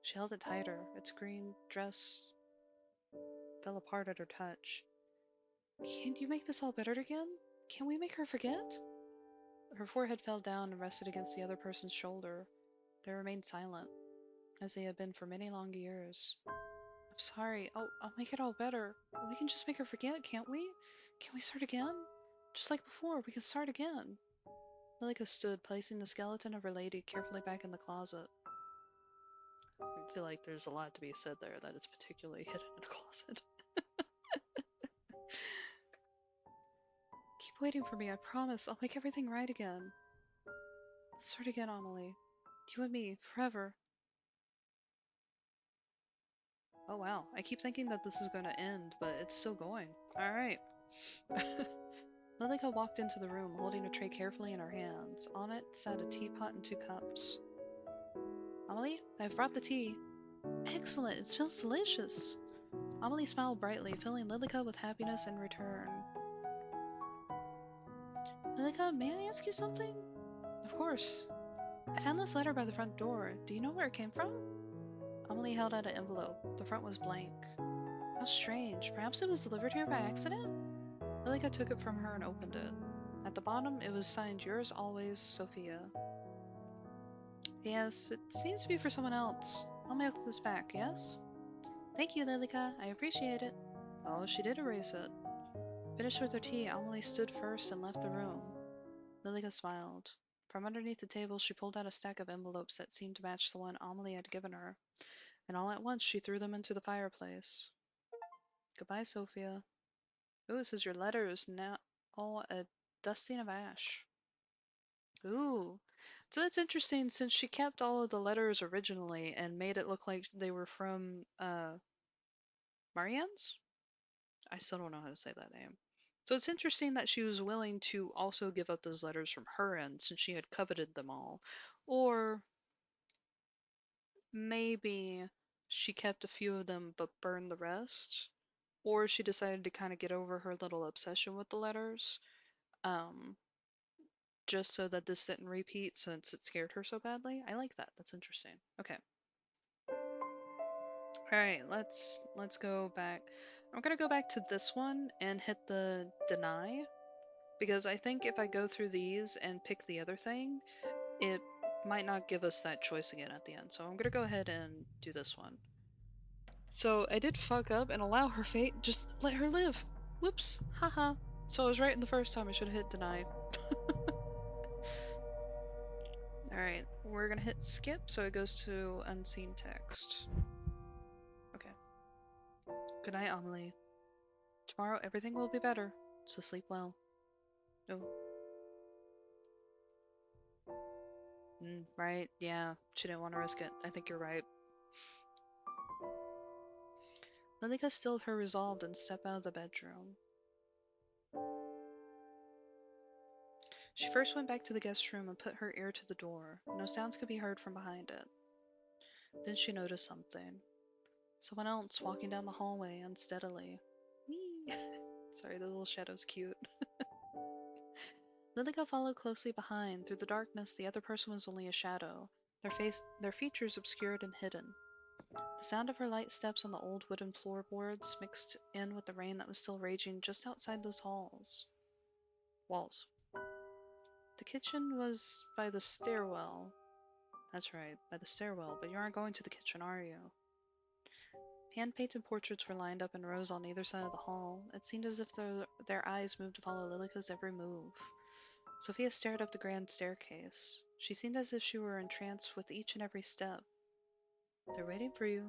She held it tighter. Its green dress fell apart at her touch. Can't you make this all better again? Can we make her forget? Her forehead fell down and rested against the other person's shoulder. They remained silent, as they had been for many long years. I'm sorry. I'll make it all better. We can just make her forget, can't we? Can we start again? Just like before, we can start again. Lilika stood, placing the skeleton of her lady carefully back in the closet. I feel like there's a lot to be said there, that it's particularly hidden in a closet. Keep waiting for me, I promise. I'll make everything right again. Let's start again, Amelie. You and me, forever. Oh wow, I keep thinking that this is going to end, but it's still going. Alright. Lilika walked into the room, holding a tray carefully in her hands. On it sat a teapot and 2 cups. Amelie, I've brought the tea. Excellent, it smells delicious. Amelie smiled brightly, filling Lilika with happiness in return. Lilika, may I ask you something? Of course. I found this letter by the front door. Do you know where it came from? Amelie held out an envelope. The front was blank. How strange. Perhaps it was delivered here by accident? Lilika took it from her and opened it. At the bottom, it was signed Yours always, Sofia. Yes, it seems to be for someone else. I'll mail this back, yes? Thank you, Lilika. I appreciate it. Oh, she did erase it. Finished with her tea, Amelie stood first and left the room. Lilika smiled. From underneath the table, she pulled out a stack of envelopes that seemed to match the one Amelie had given her, and all at once she threw them into the fireplace. Goodbye, Sophia. Ooh, it says your letter is now all a dusting of ash. Ooh. So that's interesting since she kept all of the letters originally and made it look like they were from Marianne's? I still don't know how to say that name. So it's interesting that she was willing to also give up those letters from her end since she had coveted them all. Or maybe she kept a few of them but burned the rest. Or she decided to kind of get over her little obsession with the letters. Um, just so that this didn't repeat since it scared her so badly. I like that. That's interesting. Okay. All right, let's go back. I'm gonna go back to this one and hit the deny because I think if I go through these and pick the other thing, it might not give us that choice again at the end. So I'm gonna go ahead and do this one. So I did fuck up and allow her fate. Just let her live. Whoops. Haha. So I was right in the first time. I should have hit deny. Alright, we're gonna hit skip so it goes to unseen text. Okay. Good night, Amelie. Tomorrow everything will be better, so sleep well. Oh. Right, yeah, she didn't want to risk it. I think you're right. Lilika stilled her resolve and stepped out of the bedroom. She first went back to the guest room and put her ear to the door. No sounds could be heard from behind it. Then she noticed something. Someone else walking down the hallway unsteadily. Whee! Sorry, the little shadow's cute. Lilika followed closely behind. Through the darkness, the other person was only a shadow, their features obscured and hidden. The sound of her light steps on the old wooden floorboards mixed in with the rain that was still raging just outside those walls. The kitchen was by the stairwell. That's right, by the stairwell, but you aren't going to the kitchen, are you? Hand-painted portraits were lined up in rows on either side of the hall. It seemed as if their eyes moved to follow Lilika's every move. Sofia stared up the grand staircase. She seemed as if she were entranced with each and every step. They're waiting for you.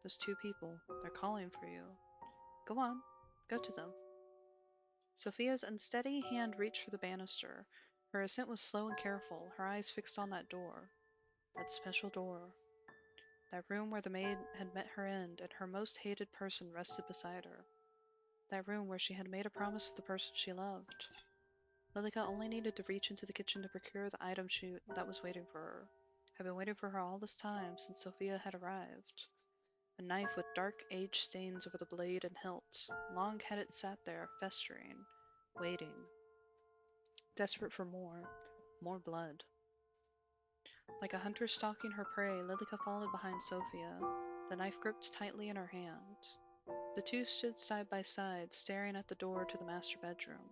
Those two people. They're calling for you. Go on. Go to them. Sofia's unsteady hand reached for the banister. Her ascent was slow and careful, her eyes fixed on that door. That special door. That room where the maid had met her end, and her most hated person rested beside her. That room where she had made a promise to the person she loved. Lilika only needed to reach into the kitchen to procure the item that was waiting for her. Had been waiting for her all this time, since Sofia had arrived. A knife with dark age stains over the blade and hilt. Long had it sat there, festering, waiting. Desperate for more. More blood. Like a hunter stalking her prey, Lilika followed behind Sofia, the knife gripped tightly in her hand. The two stood side by side, staring at the door to the master bedroom.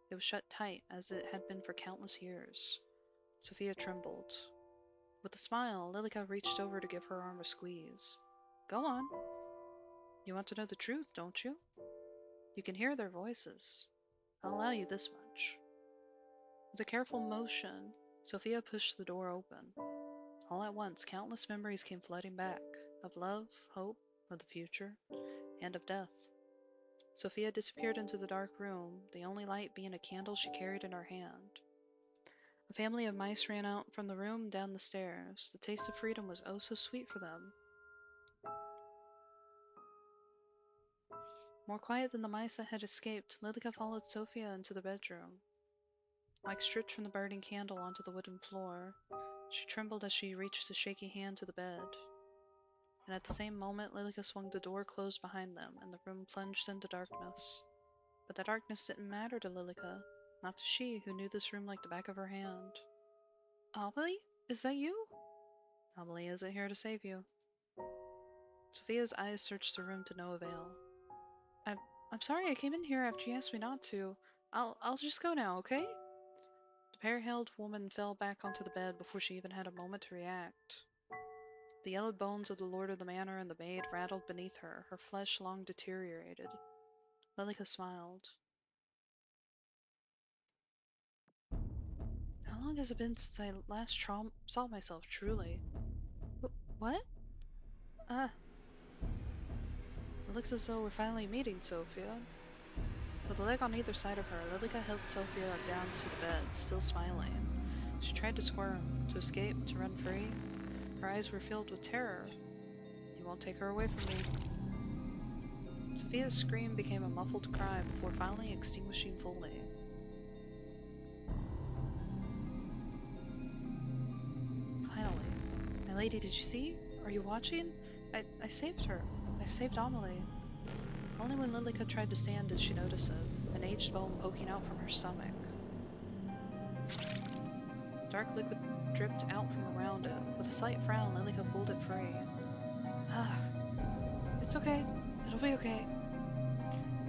It was shut tight, as it had been for countless years. Sofia trembled. With a smile, Lilika reached over to give her arm a squeeze. Go on. You want to know the truth, don't you? You can hear their voices. I'll allow you this much. With a careful motion, Sofia pushed the door open. All at once, countless memories came flooding back, of love, hope, of the future, and of death. Sofia disappeared into the dark room, the only light being a candle she carried in her hand. A family of mice ran out from the room down the stairs. The taste of freedom was oh so sweet for them. More quiet than the mice that had escaped, Lilika followed Sofia into the bedroom. Wax dripped from the burning candle onto the wooden floor. She trembled as she reached a shaky hand to the bed. And at the same moment, Lilika swung the door closed behind them, and the room plunged into darkness. But the darkness didn't matter to Lilika, not to she who knew this room like the back of her hand. Amelie? Is that you? Amelie isn't here to save you. Sofia's eyes searched the room to no avail. I'm sorry I came in here after you asked me not to. I'll just go now, okay? The pale-haired woman fell back onto the bed before she even had a moment to react. The yellowed bones of the lord of the manor and the maid rattled beneath her, her flesh long deteriorated. Lilika smiled. How long has it been since I last saw myself, truly? What? It looks as though we're finally meeting, Sofia. With a leg on either side of her, Lilika held Sofia down to the bed, still smiling. She tried to squirm, to escape, to run free. Her eyes were filled with terror. You won't take her away from me. Sofia's scream became a muffled cry before finally extinguishing fully. Finally. My lady, did you see? Are you watching? I saved her. I saved Amelie. Only when Lilika tried to stand did she notice it, an aged bone poking out from her stomach. Dark liquid dripped out from around it. With a slight frown, Lilika pulled it free. Ah, it's okay. It'll be okay.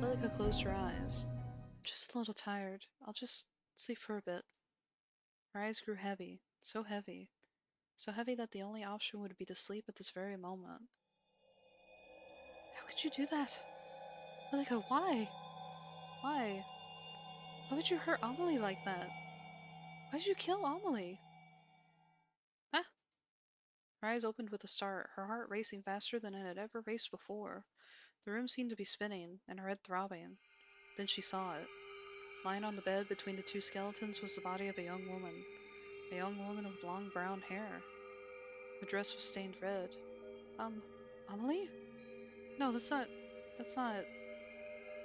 Lilika closed her eyes. I'm just a little tired. I'll just sleep for a bit. Her eyes grew heavy, so heavy. So heavy that the only option would be to sleep at this very moment. How could you do that? Lilika, why? Why? Why would you hurt Amelie like that? Why did you kill Amelie? Ah! Her eyes opened with a start, her heart racing faster than it had ever raced before. The room seemed to be spinning, and her head throbbing. Then she saw it. Lying on the bed between the two skeletons was the body of a young woman with long brown hair. Her dress was stained red. Amelie? No, that's not...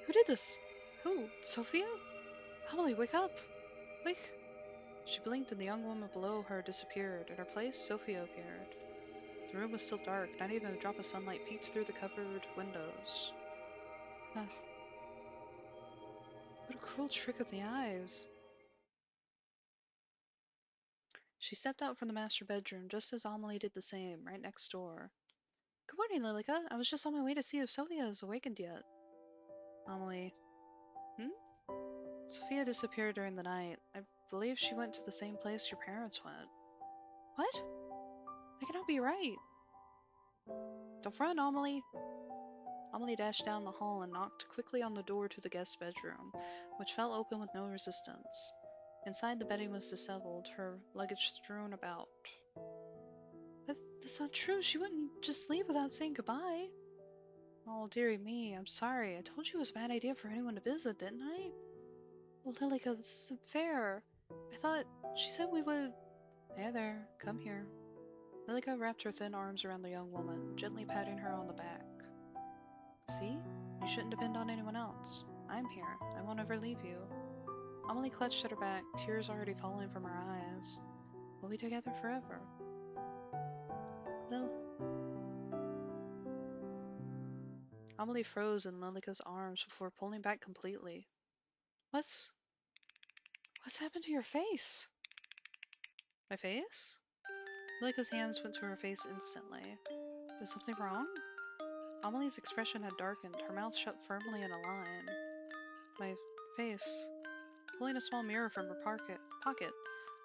Who did this? Who? Sofia? Amelie, wake up! Wake! She blinked and the young woman below her disappeared. In her place, Sofia appeared. The room was still dark, not even a drop of sunlight peeked through the covered windows. Ugh. What a cruel trick of the eyes. She stepped out from the master bedroom just as Amelie did the same, right next door. Good morning, Lilika. I was just on my way to see if Sofia has awakened yet. Amelie. Sofia disappeared during the night. I believe she went to the same place your parents went. What? That cannot be right. Don't run, Amelie. Amelie dashed down the hall and knocked quickly on the door to the guest bedroom, which fell open with no resistance. Inside, the bedding was disheveled, her luggage strewn about. That's not true. She wouldn't just leave without saying goodbye. Oh, dearie me, I'm sorry. I told you it was a bad idea for anyone to visit, didn't I? Well, Lilika, this isn't fair. I thought she said we would... There, come here. Lilika wrapped her thin arms around the young woman, gently patting her on the back. See? You shouldn't depend on anyone else. I'm here. I won't ever leave you. Amelie clutched at her back, tears already falling from her eyes. We'll be together forever. Lil... Amelie froze in Lilika's arms before pulling back completely. What's happened to your face? My face? Lilika's hands went to her face instantly. Is something wrong? Amelie's expression had darkened, her mouth shut firmly in a line. My face. Pulling a small mirror from her pocket,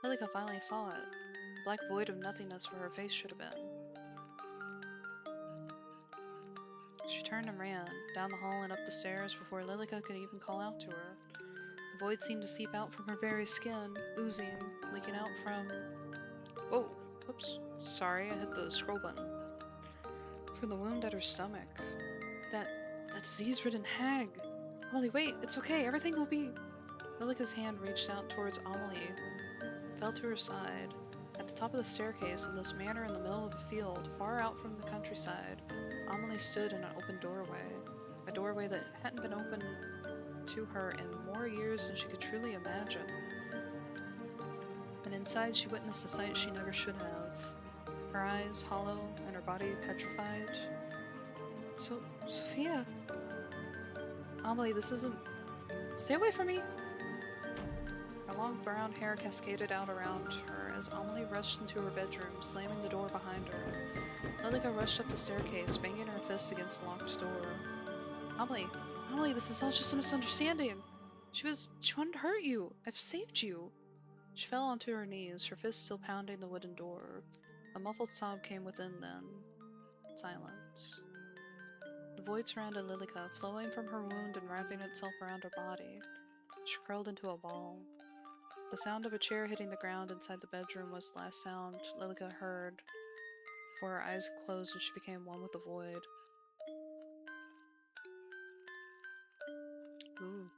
Lilika finally saw it. The black void of nothingness where her face should have been. She turned and ran, down the hall and up the stairs before Lilika could even call out to her. The void seemed to seep out from her very skin, oozing, leaking out from... Whoa! Whoops. Sorry, I hit the scroll button. From the wound at her stomach. That disease-ridden hag! Amelie, wait! It's okay! Everything will be... Lilika's hand reached out towards Amelie, fell to her side. At the top of the staircase, in this manor in the middle of a field, far out from the countryside, Amelie stood in an open doorway. A doorway that hadn't been open to her in more years than she could truly imagine. And inside she witnessed a sight she never should have. Her eyes hollow and her body petrified. Sofia! Amelie, this isn't... Stay away from me! Her long brown hair cascaded out around her as Amelie rushed into her bedroom, slamming the door behind her. Lilika rushed up the staircase, banging her fists against the locked door. Amelie, this is all just a misunderstanding. She wanted to hurt you. I've saved you. She fell onto her knees, her fists still pounding the wooden door. A muffled sob came within then. Silence. The void surrounded Lilika, flowing from her wound and wrapping itself around her body. She curled into a ball. The sound of a chair hitting the ground inside the bedroom was the last sound Lilika heard before her eyes closed and she became one with the void. Ooh.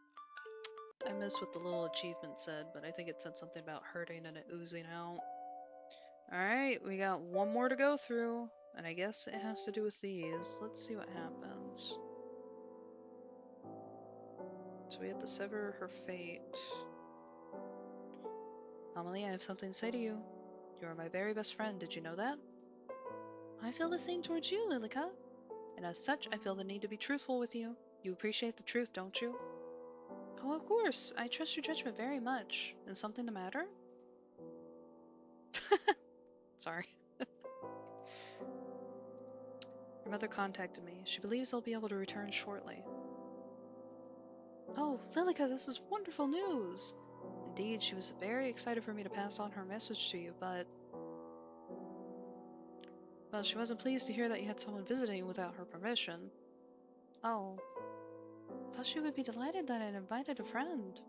I missed what the little achievement said, but I think it said something about hurting and it oozing out. Alright, we got one more to go through, and I guess it has to do with these. Let's see what happens. So we have to sever her fate. Amelie, I have something to say to you. You are my very best friend, did you know that? I feel the same towards you, Lilika. And as such, I feel the need to be truthful with you. You appreciate the truth, don't you? Oh, of course. I trust your judgment very much. Is something the matter? Sorry. Your mother contacted me. She believes I'll be able to return shortly. Oh, Lilika, this is wonderful news! Indeed, she was very excited for me to pass on her message to you, but... Well, she wasn't pleased to hear that you had someone visiting you without her permission. Oh. I thought she would be delighted that I'd invited a friend.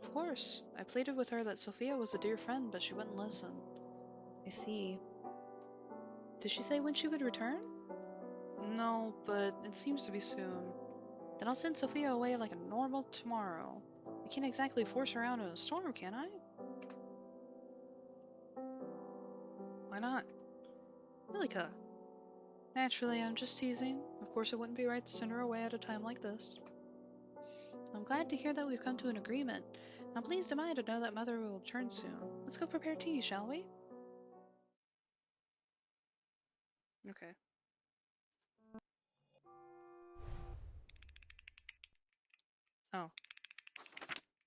Of course. I pleaded with her that Sofia was a dear friend, but she wouldn't listen. I see. Did she say when she would return? No, but it seems to be soon. Then I'll send Sofia away like a normal tomorrow. I can't exactly force her out in a storm, can I? Why not? Lilika. Naturally, I'm just teasing. Of course, it wouldn't be right to send her away at a time like this. I'm glad to hear that we've come to an agreement. I'm pleased am I to know that Mother will return soon. Let's go prepare tea, shall we? Okay. Oh,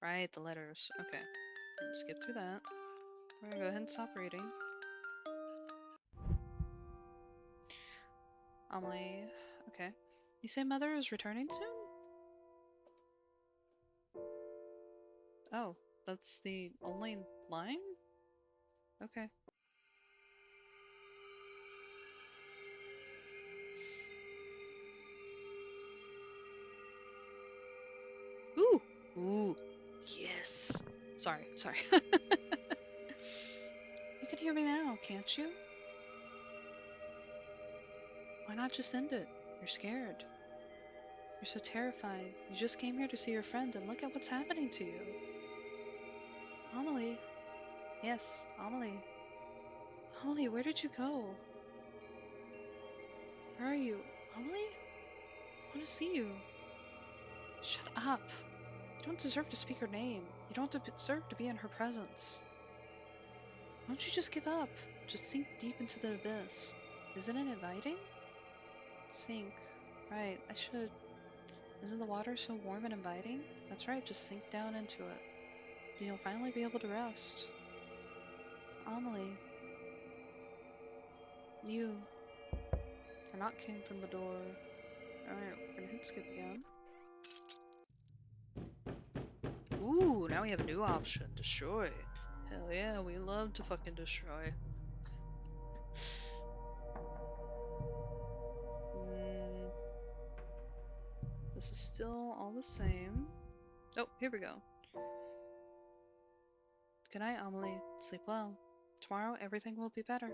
right, the letters. Okay. Skip through that. We're gonna go ahead and stop reading. Amelie. Okay. You say Mother is returning soon? Oh, that's the only line? Okay. Ooh! Ooh! Yes! Sorry. You can hear me now, can't you? Why not just end it? You're scared. You're so terrified. You just came here to see your friend and look at what's happening to you. Amelie. Yes, Amelie. Amelie, where did you go? Where are you? Amelie? I want to see you. Shut up. You don't deserve to speak her name. You don't deserve to be in her presence. Why don't you just give up? Just sink deep into the abyss. Isn't it inviting? Sink. Right, I should. Isn't the water so warm and inviting? That's right, just sink down into it. Then you'll finally be able to rest. Amelie. You. A knock came from the door. Alright, we're gonna hit skip again. Ooh, now we have a new option. Destroy. Hell yeah, we love to fucking destroy. This is still all the same. Oh, here we go. Good night, Amelie. Sleep well. Tomorrow, everything will be better.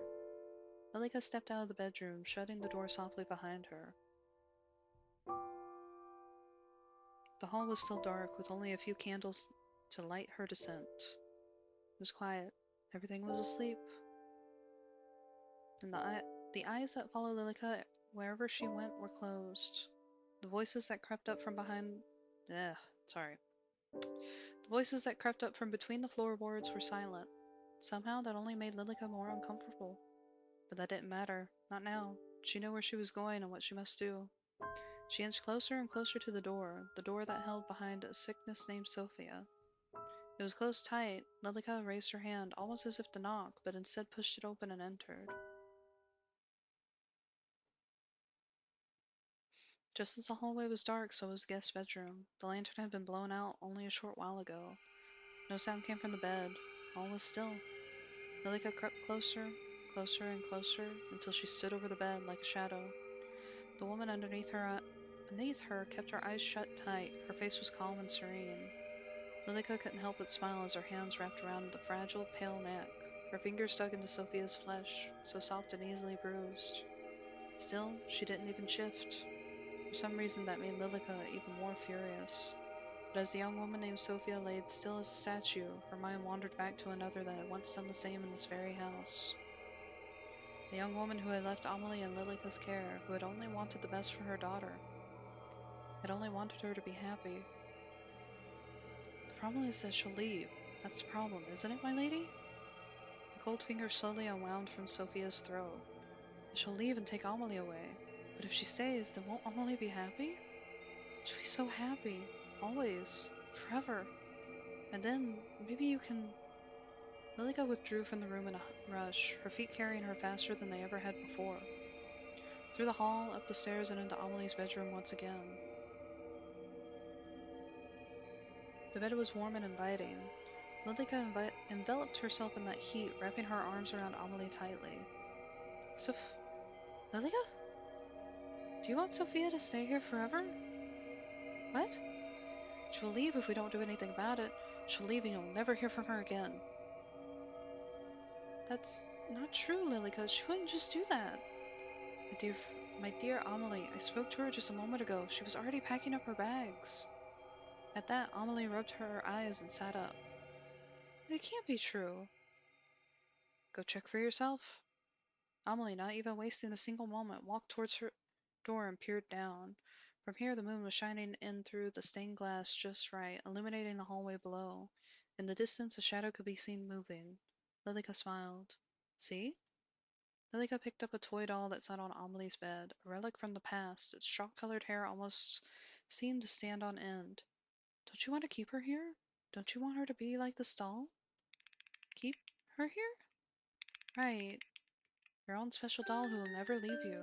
Lilika stepped out of the bedroom, shutting the door softly behind her. The hall was still dark, with only a few candles to light her descent. It was quiet. Everything was asleep. And the eyes that followed Lilika wherever she went were closed. The voices that crept up from behind... sorry. The voices that crept up from between the floorboards were silent. Somehow that only made Lilika more uncomfortable. But that didn't matter. Not now. She knew where she was going and what she must do. She inched closer and closer to the door that held behind a sickness named Sofia. It was closed tight. Lilika raised her hand, almost as if to knock, but instead pushed it open and entered. Just as the hallway was dark, so was the guest bedroom. The lantern had been blown out only a short while ago. No sound came from the bed. All was still. Lilika crept closer, closer and closer, until she stood over the bed like a shadow. The woman underneath her kept her eyes shut tight. Her face was calm and serene. Lilika couldn't help but smile as her hands wrapped around the fragile, pale neck. Her fingers dug into Sofia's flesh, so soft and easily bruised. Still, she didn't even shift. For some reason that made Lilika even more furious. But as the young woman named Sofia laid still as a statue, her mind wandered back to another that had once done the same in this very house. The young woman who had left Amelie in Lilika's care, who had only wanted the best for her daughter, had only wanted her to be happy. The problem is that she'll leave. That's the problem, isn't it, my lady? The cold finger slowly unwound from Sofia's throat. She'll leave and take Amelie away. But if she stays, then won't Amelie be happy? She'll be so happy. Always. Forever. And then, maybe you can... Lilika withdrew from the room in a rush, her feet carrying her faster than they ever had before. Through the hall, up the stairs, and into Amelie's bedroom once again. The bed was warm and inviting. Lilika enveloped herself in that heat, wrapping her arms around Amelie tightly. Lilika? Do you want Sofia to stay here forever? What? She'll leave if we don't do anything about it. She'll leave and you'll never hear from her again. That's not true, Lilika. She wouldn't just do that. My dear Amelie, I spoke to her just a moment ago. She was already packing up her bags. At that, Amelie rubbed her eyes and sat up. It can't be true. Go check for yourself. Amelie, not even wasting a single moment, walked towards her door and peered down. From here, the moon was shining in through the stained glass just right, illuminating the hallway below. In the distance, a shadow could be seen moving. Lilika smiled. See? Lilika picked up a toy doll that sat on Amelie's bed, a relic from the past. Its chalk-colored hair almost seemed to stand on end. Don't you want to keep her here? Don't you want her to be like this doll? Keep her here? Right. Your own special doll who will never leave you.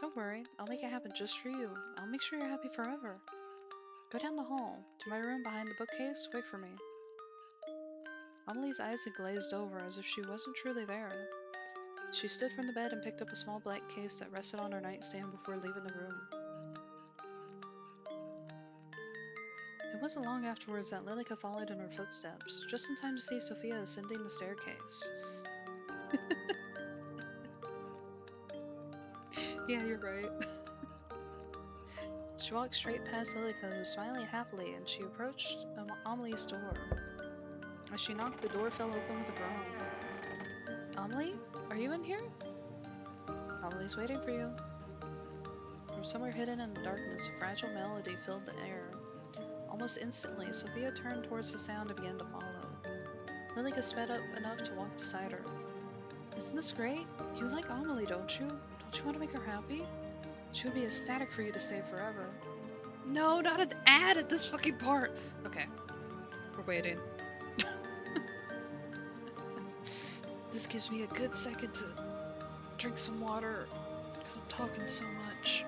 Don't worry, I'll make it happen just for you. I'll make sure you're happy forever. Go down the hall, to my room behind the bookcase. Wait for me. Amelie's eyes had glazed over as if she wasn't truly there. She stood from the bed and picked up a small black case that rested on her nightstand before leaving the room. It wasn't long afterwards that Lilika followed in her footsteps, just in time to see Sofia ascending the staircase. Yeah, you're right. She walked straight past Lilika, who was smiling happily, and she approached Amelie's door. As she knocked, the door fell open with a groan. Amelie? Are you in here? Amelie's waiting for you. From somewhere hidden in the darkness, a fragile melody filled the air. Almost instantly, Sofia turned towards the sound and began to follow. Lilika sped up enough to walk beside her. Isn't this great? You like Amelie, don't you? Don't you want to make her happy? She would be ecstatic for you to stay forever. No, not an ad at this fucking part! Okay. We're waiting. This gives me a good second to drink some water, because I'm talking so much.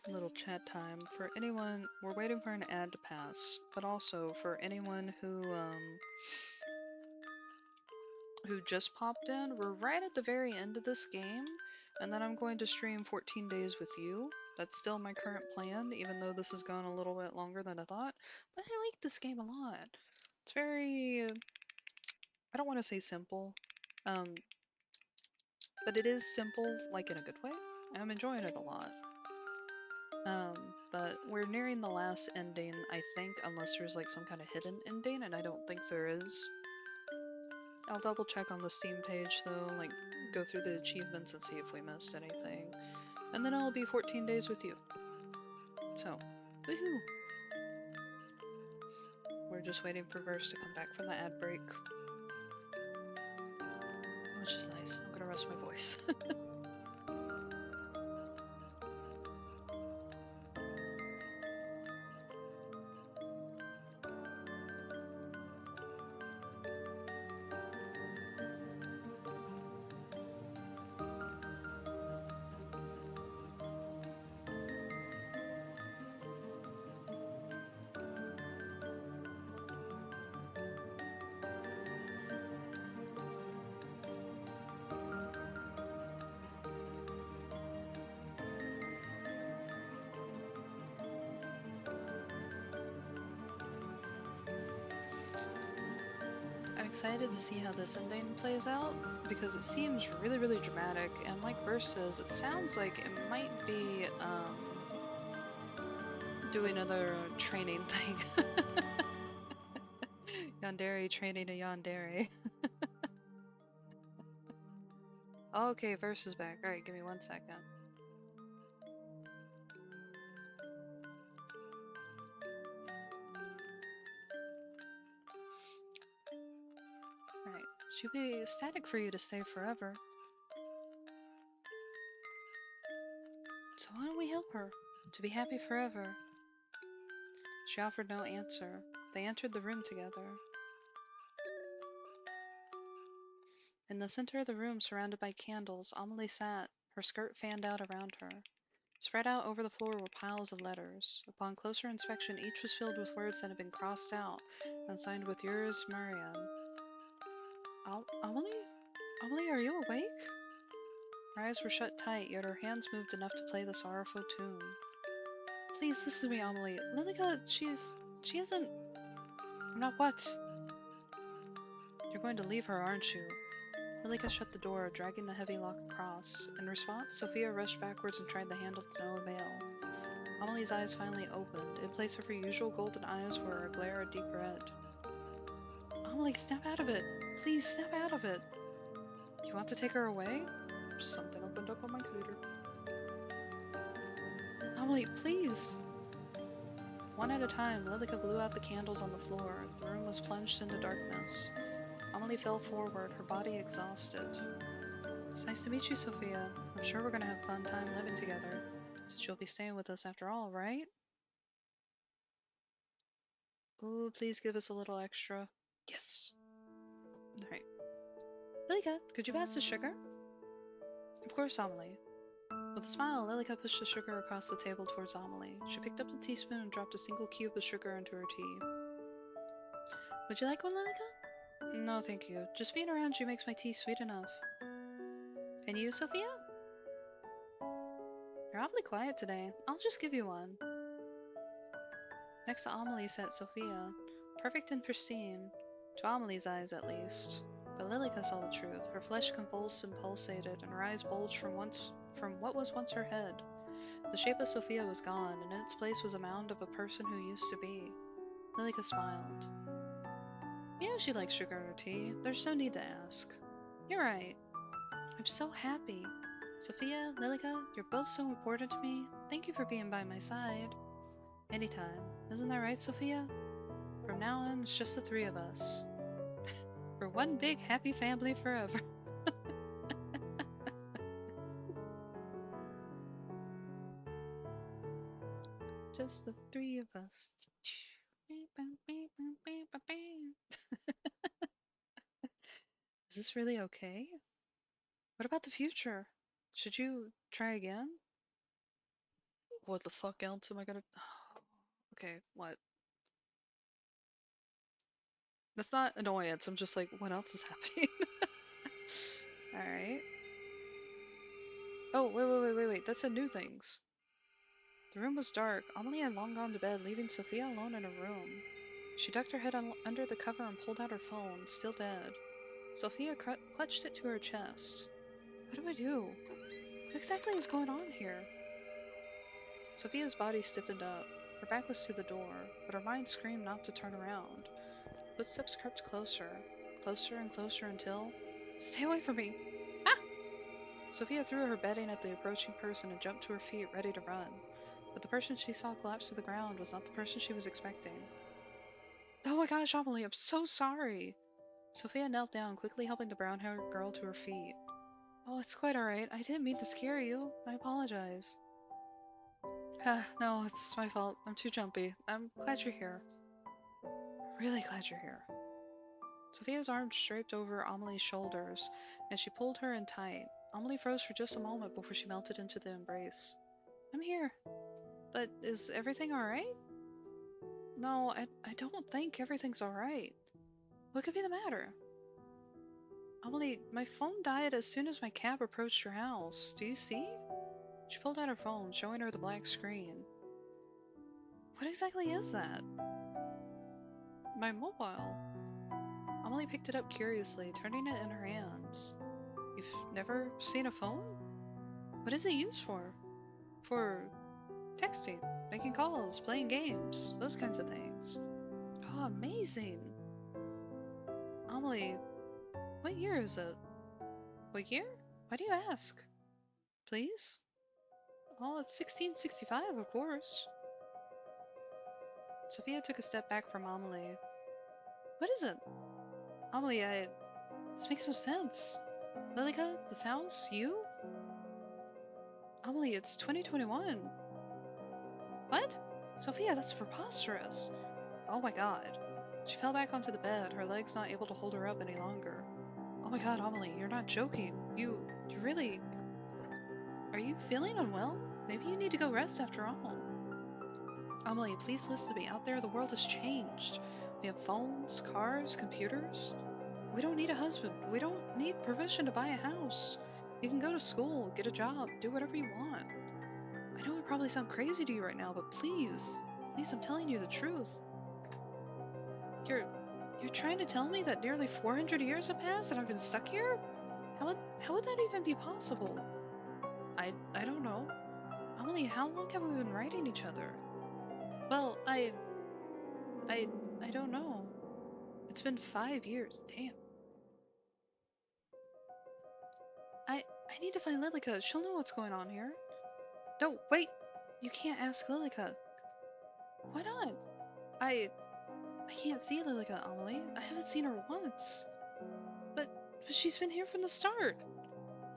Little chat time for anyone. We're waiting for an ad to pass, but also for anyone who just popped in. We're right at the very end of this game, and then I'm going to stream 14 days with you. That's still my current plan, even though this has gone a little bit longer than I thought. But I like this game a lot. It's very, I don't want to say simple, but it is simple, like in a good way. I'm enjoying it a lot. But we're nearing the last ending, I think, unless there's like some kind of hidden ending, and I don't think there is. I'll double check on the Steam page though, like go through the achievements and see if we missed anything. And then it'll be 14 days with you. So, woohoo! We're just waiting for Verse to come back from the ad break. Which is nice. I'm gonna rest my voice. excited to see how this ending plays out because it seems really, really dramatic. And like Verse says, it sounds like it might be doing another training thing. Yandere training a Yandere. Okay, Verse is back. Alright, give me 1 second. Alright, she'd be ecstatic for you to stay forever. So why don't we help her to be happy forever? She offered no answer. They entered the room together. In the center of the room, surrounded by candles, Amelie sat, her skirt fanned out around her. Spread out over the floor were piles of letters. Upon closer inspection, each was filled with words that had been crossed out and signed with Yuris Mariam. Amelie? Amelie, are you awake? Her eyes were shut tight, yet her hands moved enough to play the sorrowful tune. Please listen to me, Amelie. Lilika, she isn't... I'm not what? You're going to leave her, aren't you? Lilika shut the door, dragging the heavy lock across. In response, Sofia rushed backwards and tried the handle to no avail. Amelie's eyes finally opened. In place of her usual golden eyes were a glare of deep red. Amelie, snap out of it! Please, snap out of it! You want to take her away? Something opened up on my computer. Amelie, please! One at a time, Lilika blew out the candles on the floor. The room was plunged into darkness. Amelie fell forward, her body exhausted. It's nice to meet you, Sofia. I'm sure we're gonna have a fun time living together, since you'll be staying with us after all, right? Ooh, please give us a little extra. Yes! Alright. Lilika, could you pass the sugar? Of course, Amelie. With a smile, Lilika pushed the sugar across the table towards Amelie. She picked up the teaspoon and dropped a single cube of sugar into her tea. Would you like one, Lilika? No, thank you. Just being around you makes my tea sweet enough. And you, Sofia? You're awfully quiet today. I'll just give you one. Next to Amelie sat Sofia, perfect and pristine, to Amelie's eyes at least. But Lilika saw the truth. Her flesh convulsed and pulsated, and her eyes bulged from what was once her head. The shape of Sofia was gone, and in its place was a mound of a person who used to be. Lilika smiled. You know she likes sugar in her tea. There's no need to ask. You're right. I'm so happy. Sofia, Lilika, you're both so important to me. Thank you for being by my side. Anytime. Isn't that right, Sofia? From now on, it's just the three of us. We're one big happy family forever. Just the three of us. Is this really okay? What about the future? Should you try again? What the fuck else am I gonna... Okay, what? That's not annoyance, I'm just like, what else is happening? Alright. Oh, wait, that said new things. The room was dark. Amelie had long gone to bed, leaving Sofia alone in her room. She ducked her head under the cover and pulled out her phone, still dead. Sofia clutched it to her chest. What do I do? What exactly is going on here? Sofia's body stiffened up. Her back was to the door, but her mind screamed not to turn around. Footsteps crept closer, closer and closer until... Stay away from me! Ah! Sofia threw her bedding at the approaching person and jumped to her feet, ready to run. But the person she saw collapse to the ground was not the person she was expecting. Oh my gosh, Amelie, I'm so sorry! Sofia knelt down, quickly helping the brown-haired girl to her feet. Oh, it's quite alright. I didn't mean to scare you. I apologize. No, it's my fault. I'm too jumpy. I'm glad you're here. Really glad you're here. Sofia's arms draped over Amelie's shoulders, and she pulled her in tight. Amelie froze for just a moment before she melted into the embrace. I'm here. But is everything alright? No, I don't think everything's alright. What could be the matter? Amelie, my phone died as soon as my cab approached your house. Do you see? She pulled out her phone, showing her the black screen. What exactly is that? My mobile. Amelie picked it up curiously, turning it in her hands. You've never seen a phone? What is it used for? For texting, making calls, playing games, those kinds of things. Oh, amazing! Amelie, what year is it? What year? Why do you ask? Please? Oh, it's 1665, of course. Sofia took a step back from Amelie. What is it? Amelie, this makes no sense. Lilika, this house, you? Amelie, it's 2021. What? Sofia, that's preposterous. Oh my god. She fell back onto the bed, her legs not able to hold her up any longer. Oh my god, Amelie, you're not joking. You really... Are you feeling unwell? Maybe you need to go rest after all. Amelie, please listen to me. Out there, the world has changed. We have phones, cars, computers. We don't need a husband. We don't need permission to buy a house. You can go to school, get a job, do whatever you want. I know I probably sound crazy to you right now, but please, I'm telling you the truth. You're trying to tell me that nearly 400 years have passed and I've been stuck here? How would that even be possible? I don't know. Amelie, how long have we been writing each other? Well, I don't know. It's been 5 years. Damn. I need to find Lilika. She'll know what's going on here. No, wait. You can't ask Lilika. Why not? I can't see Lilika, Amelie. I haven't seen her once. But she's been here from the start.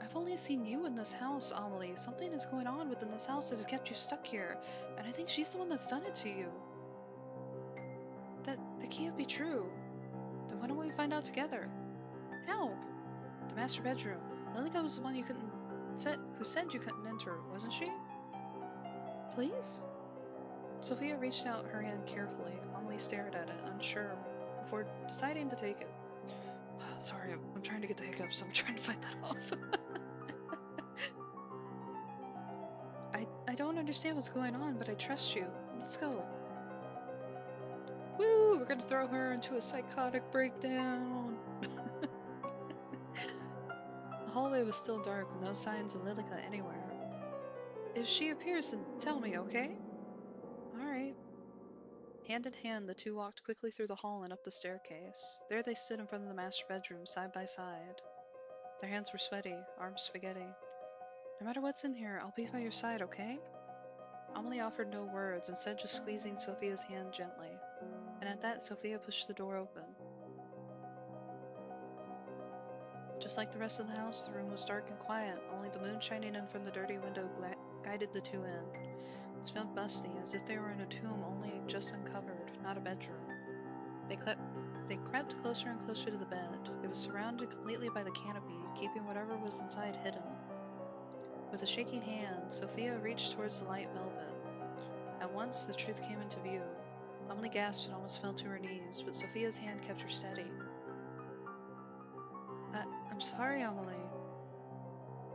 I've only seen you in this house, Amelie. Something is going on within this house that has kept you stuck here, and I think she's the one that's done it to you. That can't be true. Then why don't we find out together? How? The master bedroom. Lilika was the one who said you couldn't enter, wasn't she? Please? Sofia reached out her hand carefully. Amelie stared at it, unsure, before deciding to take it. Sorry, I'm trying to get the hiccups. I'm trying to fight that off. I don't understand what's going on, but I trust you. Let's go. Woo! We're gonna throw her into a psychotic breakdown. The hallway was still dark with no signs of Lilika anywhere. If she appears, then tell me, okay? Alright. Hand in hand, the two walked quickly through the hall and up the staircase. There they stood in front of the master bedroom, side by side. Their hands were sweaty, arms spaghetti. No matter what's in here, I'll be by your side, okay? Amelie offered no words, instead just squeezing Sofia's hand gently. And at that, Sofia pushed the door open. Just like the rest of the house, the room was dark and quiet, only the moon shining in from the dirty window guided the two in. It smelled musty, as if they were in a tomb only just uncovered, not a bedroom. They crept closer and closer to the bed. It was surrounded completely by the canopy, keeping whatever was inside hidden. With a shaking hand, Sofia reached towards the light velvet. At once, the truth came into view. Amelie gasped and almost fell to her knees, but Sofia's hand kept her steady. I'm sorry, Amelie.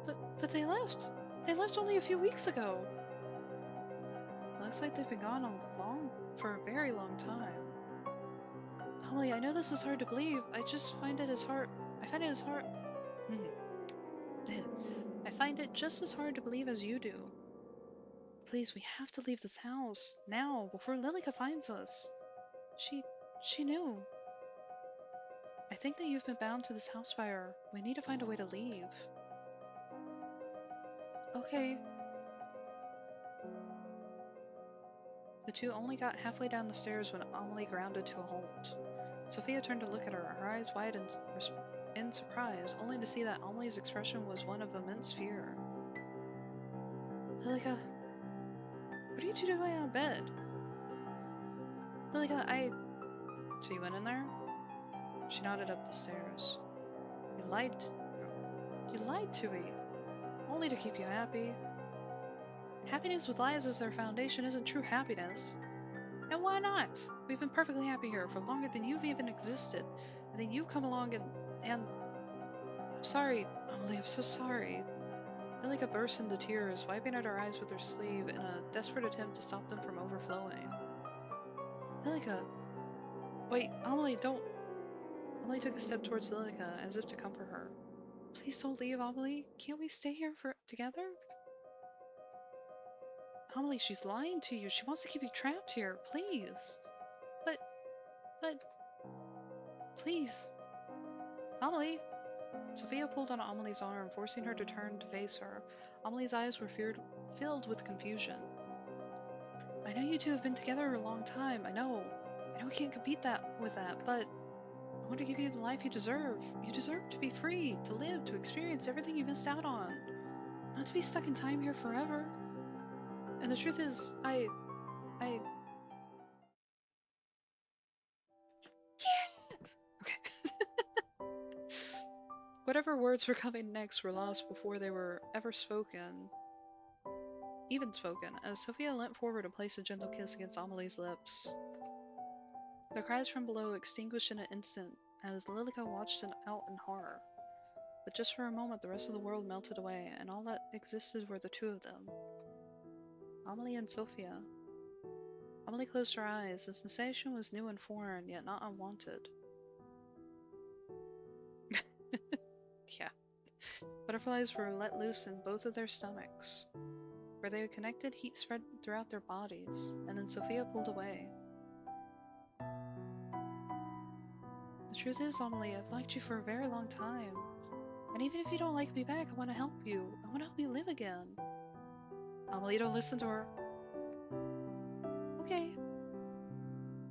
But they left. They left only a few weeks ago. It looks like they've been gone for a very long time. Amelie, I know this is hard to believe. I find it just as hard to believe as you do. Please, we have to leave this house, now, before Lilika finds us. She knew. I think that you've been bound to this house by her. We need to find a way to leave. Okay. The two only got halfway down the stairs when Amelie grounded to a halt. Sofia turned to look at her, her eyes wide in surprise, only to see that Amelie's expression was one of immense fear. Lilika, what are you two doing on bed? Lilika, So you went in there? She nodded up the stairs. You lied to me, only to keep you happy. Happiness with lies as their foundation isn't true happiness. And why not? We've been perfectly happy here for longer than you've even existed. And then you come along and... I'm sorry, Amelie, I'm so sorry. Lilika burst into tears, wiping at her eyes with her sleeve in a desperate attempt to stop them from overflowing. Lilika... Wait, Amelie, don't... Amelie took a step towards Lilika, as if to comfort her. Please don't leave, Amelie. Can't we stay here together? Amelie, she's lying to you. She wants to keep you trapped here. Please. But, please. Amelie. Sofia pulled on Amelie's arm, forcing her to turn to face her. Amelie's eyes were filled with confusion. I know you two have been together a long time. I know we can't compete with that, but I want to give you the life you deserve. You deserve to be free, to live, to experience everything you missed out on. Not to be stuck in time here forever. And the truth is, I... Yeah! Okay. Whatever words were coming next were lost before they were ever even spoken, as Sofia leant forward and placed a gentle kiss against Amelie's lips. The cries from below extinguished in an instant, as Lilika watched it out in horror. But just for a moment the rest of the world melted away, and all that existed were the two of them. Amelie and Sofia. Amelie closed her eyes. The sensation was new and foreign, yet not unwanted. Yeah. Butterflies were let loose in both of their stomachs. Where they were connected, heat spread throughout their bodies, and then Sofia pulled away. The truth is, Amelie, I've liked you for a very long time. And even if you don't like me back, I want to help you. I want to help you live again. Amelie, don't listen to her. Okay.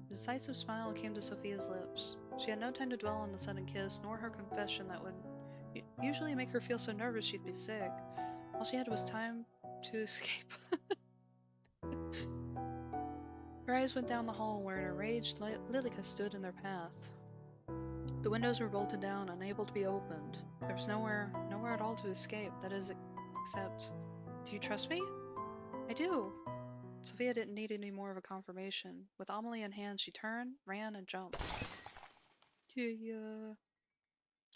A decisive smile came to Sofia's lips. She had no time to dwell on the sudden kiss, nor her confession that would usually make her feel so nervous she'd be sick. All she had was time to escape. Her eyes went down the hall where an enraged Lilika stood in their path. The windows were bolted down, unable to be opened. There was nowhere at all to escape, that is, except... Do you trust me? I do. Sofia didn't need any more of a confirmation. With Amelie in hand, she turned, ran, and jumped. The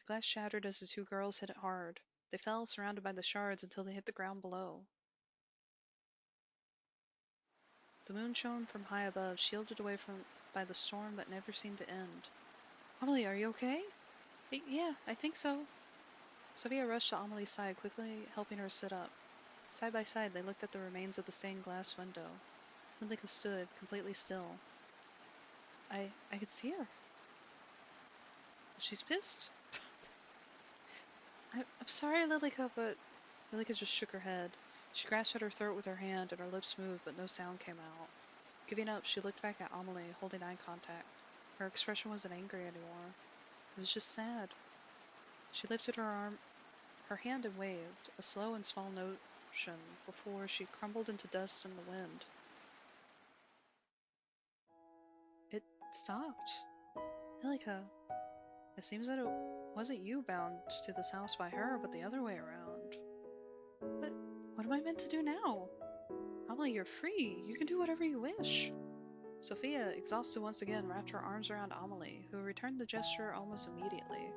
glass shattered as the two girls hit it hard. They fell, surrounded by the shards, until they hit the ground below. The moon shone from high above, shielded away by the storm that never seemed to end. Amelie, are you okay? Yeah, I think so. Sofia rushed to Amelie's side, quickly helping her sit up. Side by side, they looked at the remains of the stained glass window. Lilika stood, completely still. I could see her. She's pissed. I'm sorry, Lilika, but... Lilika just shook her head. She grasped at her throat with her hand, and her lips moved, but no sound came out. Giving up, she looked back at Amelie, holding eye contact. Her expression wasn't angry anymore. It was just sad. She lifted her hand and waved, a slow and small motion, before she crumbled into dust in the wind. It stopped. Lilika, it seems that it wasn't you bound to this house by her, but the other way around. But what am I meant to do now? Amelie, you're free. You can do whatever you wish. Sofia, exhausted once again, wrapped her arms around Amelie, who returned the gesture almost immediately.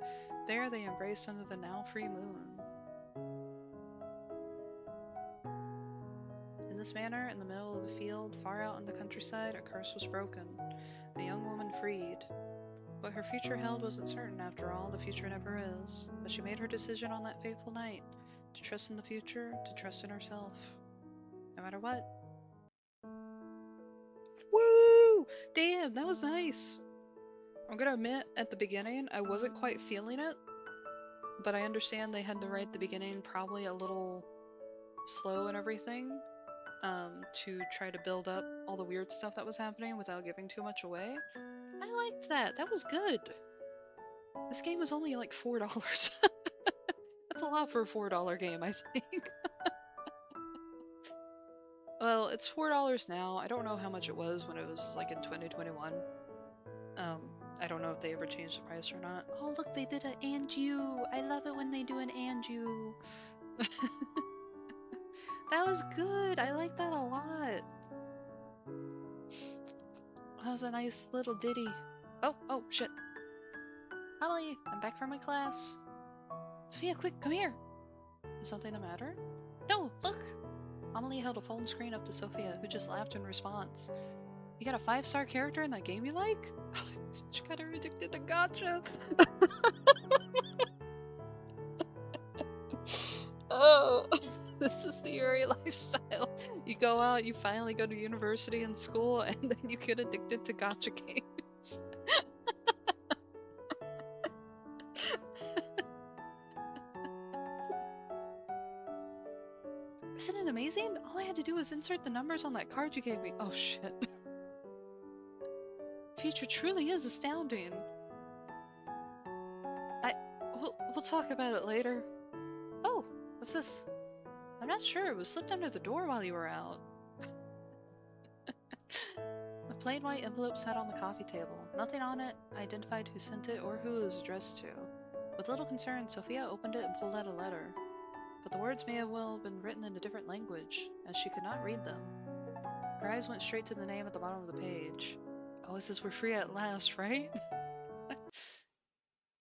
There they embraced under the now free moon. In this manner, in the middle of a field, far out in the countryside, a curse was broken. A young woman freed. What her future held wasn't certain, after all, the future never is. But she made her decision on that fateful night. To trust in the future, to trust in herself. No matter what. Woo! Damn, that was nice! I'm gonna admit, at the beginning, I wasn't quite feeling it. But I understand they had to write the beginning probably a little slow and everything. To try to build up all the weird stuff that was happening without giving too much away. I liked that. That was good. This game was only like $4. That's a lot for a $4 game, I think. Well, it's $4 now. I don't know how much it was when it was like in 2021. I don't know if they ever changed the price or not. Oh, look, they did an and you. I love it when they do an and you. That was good. I like that a lot. That was a nice little ditty. Oh, shit. Amelie, I'm back from my class. Sofia, quick, come here. Is something the matter? No, look. Amelie held a phone screen up to Sofia, who just laughed in response. You got a 5-star character in that game you like? She got her addicted to gacha. Oh, this is the Yuri lifestyle. You go out, you finally go to university and school, and then you get addicted to gacha games. Isn't it amazing? All I had to do was insert the numbers on that card you gave me. Oh shit. Future truly is astounding. We'll talk about it later. Oh, what's this? I'm not sure. It was slipped under the door while you were out. A plain white envelope sat on the coffee table. Nothing on it identified who sent it or who it was addressed to. With little concern, Sophia opened it and pulled out a letter. But the words may have well been written in a different language, as she could not read them. Her eyes went straight to the name at the bottom of the page. Oh, it says we're free at last, right?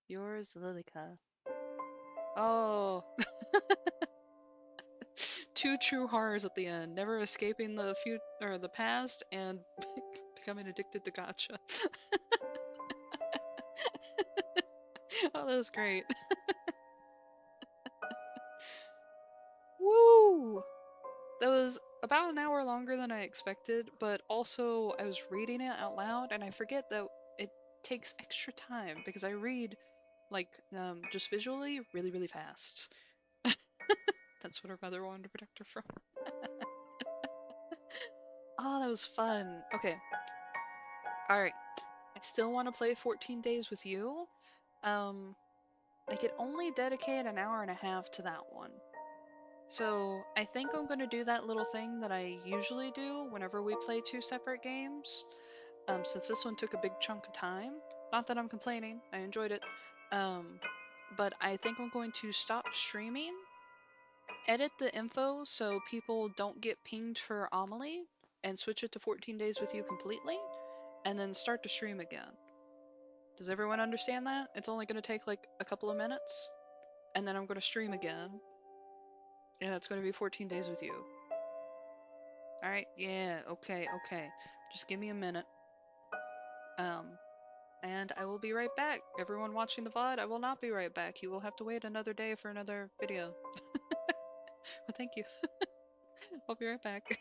Yours, Lilika. Oh. Two true horrors at the end. Never escaping the the past and becoming addicted to gacha. Oh, that was great. Woo! That was about an hour longer than I expected, but also I was reading it out loud and I forget that it takes extra time because I read like just visually really, really fast. That's what her mother wanted to protect her from. Oh, that was fun. Okay. Alright. I still want to play 14 Days with You. I could only dedicate an hour and a half to that one. So I think I'm going to do that little thing that I usually do whenever we play two separate games. Since this one took a big chunk of time. Not that I'm complaining, I enjoyed it. But I think I'm going to stop streaming, edit the info so people don't get pinged for Amelie, and switch it to 14 Days with You completely, and then start to stream again. Does everyone understand that? It's only going to take like a couple of minutes, and then I'm going to stream again, and it's going to be 14 Days with You. Alright, yeah, okay. Just give me a minute. And I will be right back. Everyone watching the VOD, I will not be right back. You will have to wait another day for another video. Well, thank you. I'll be right back.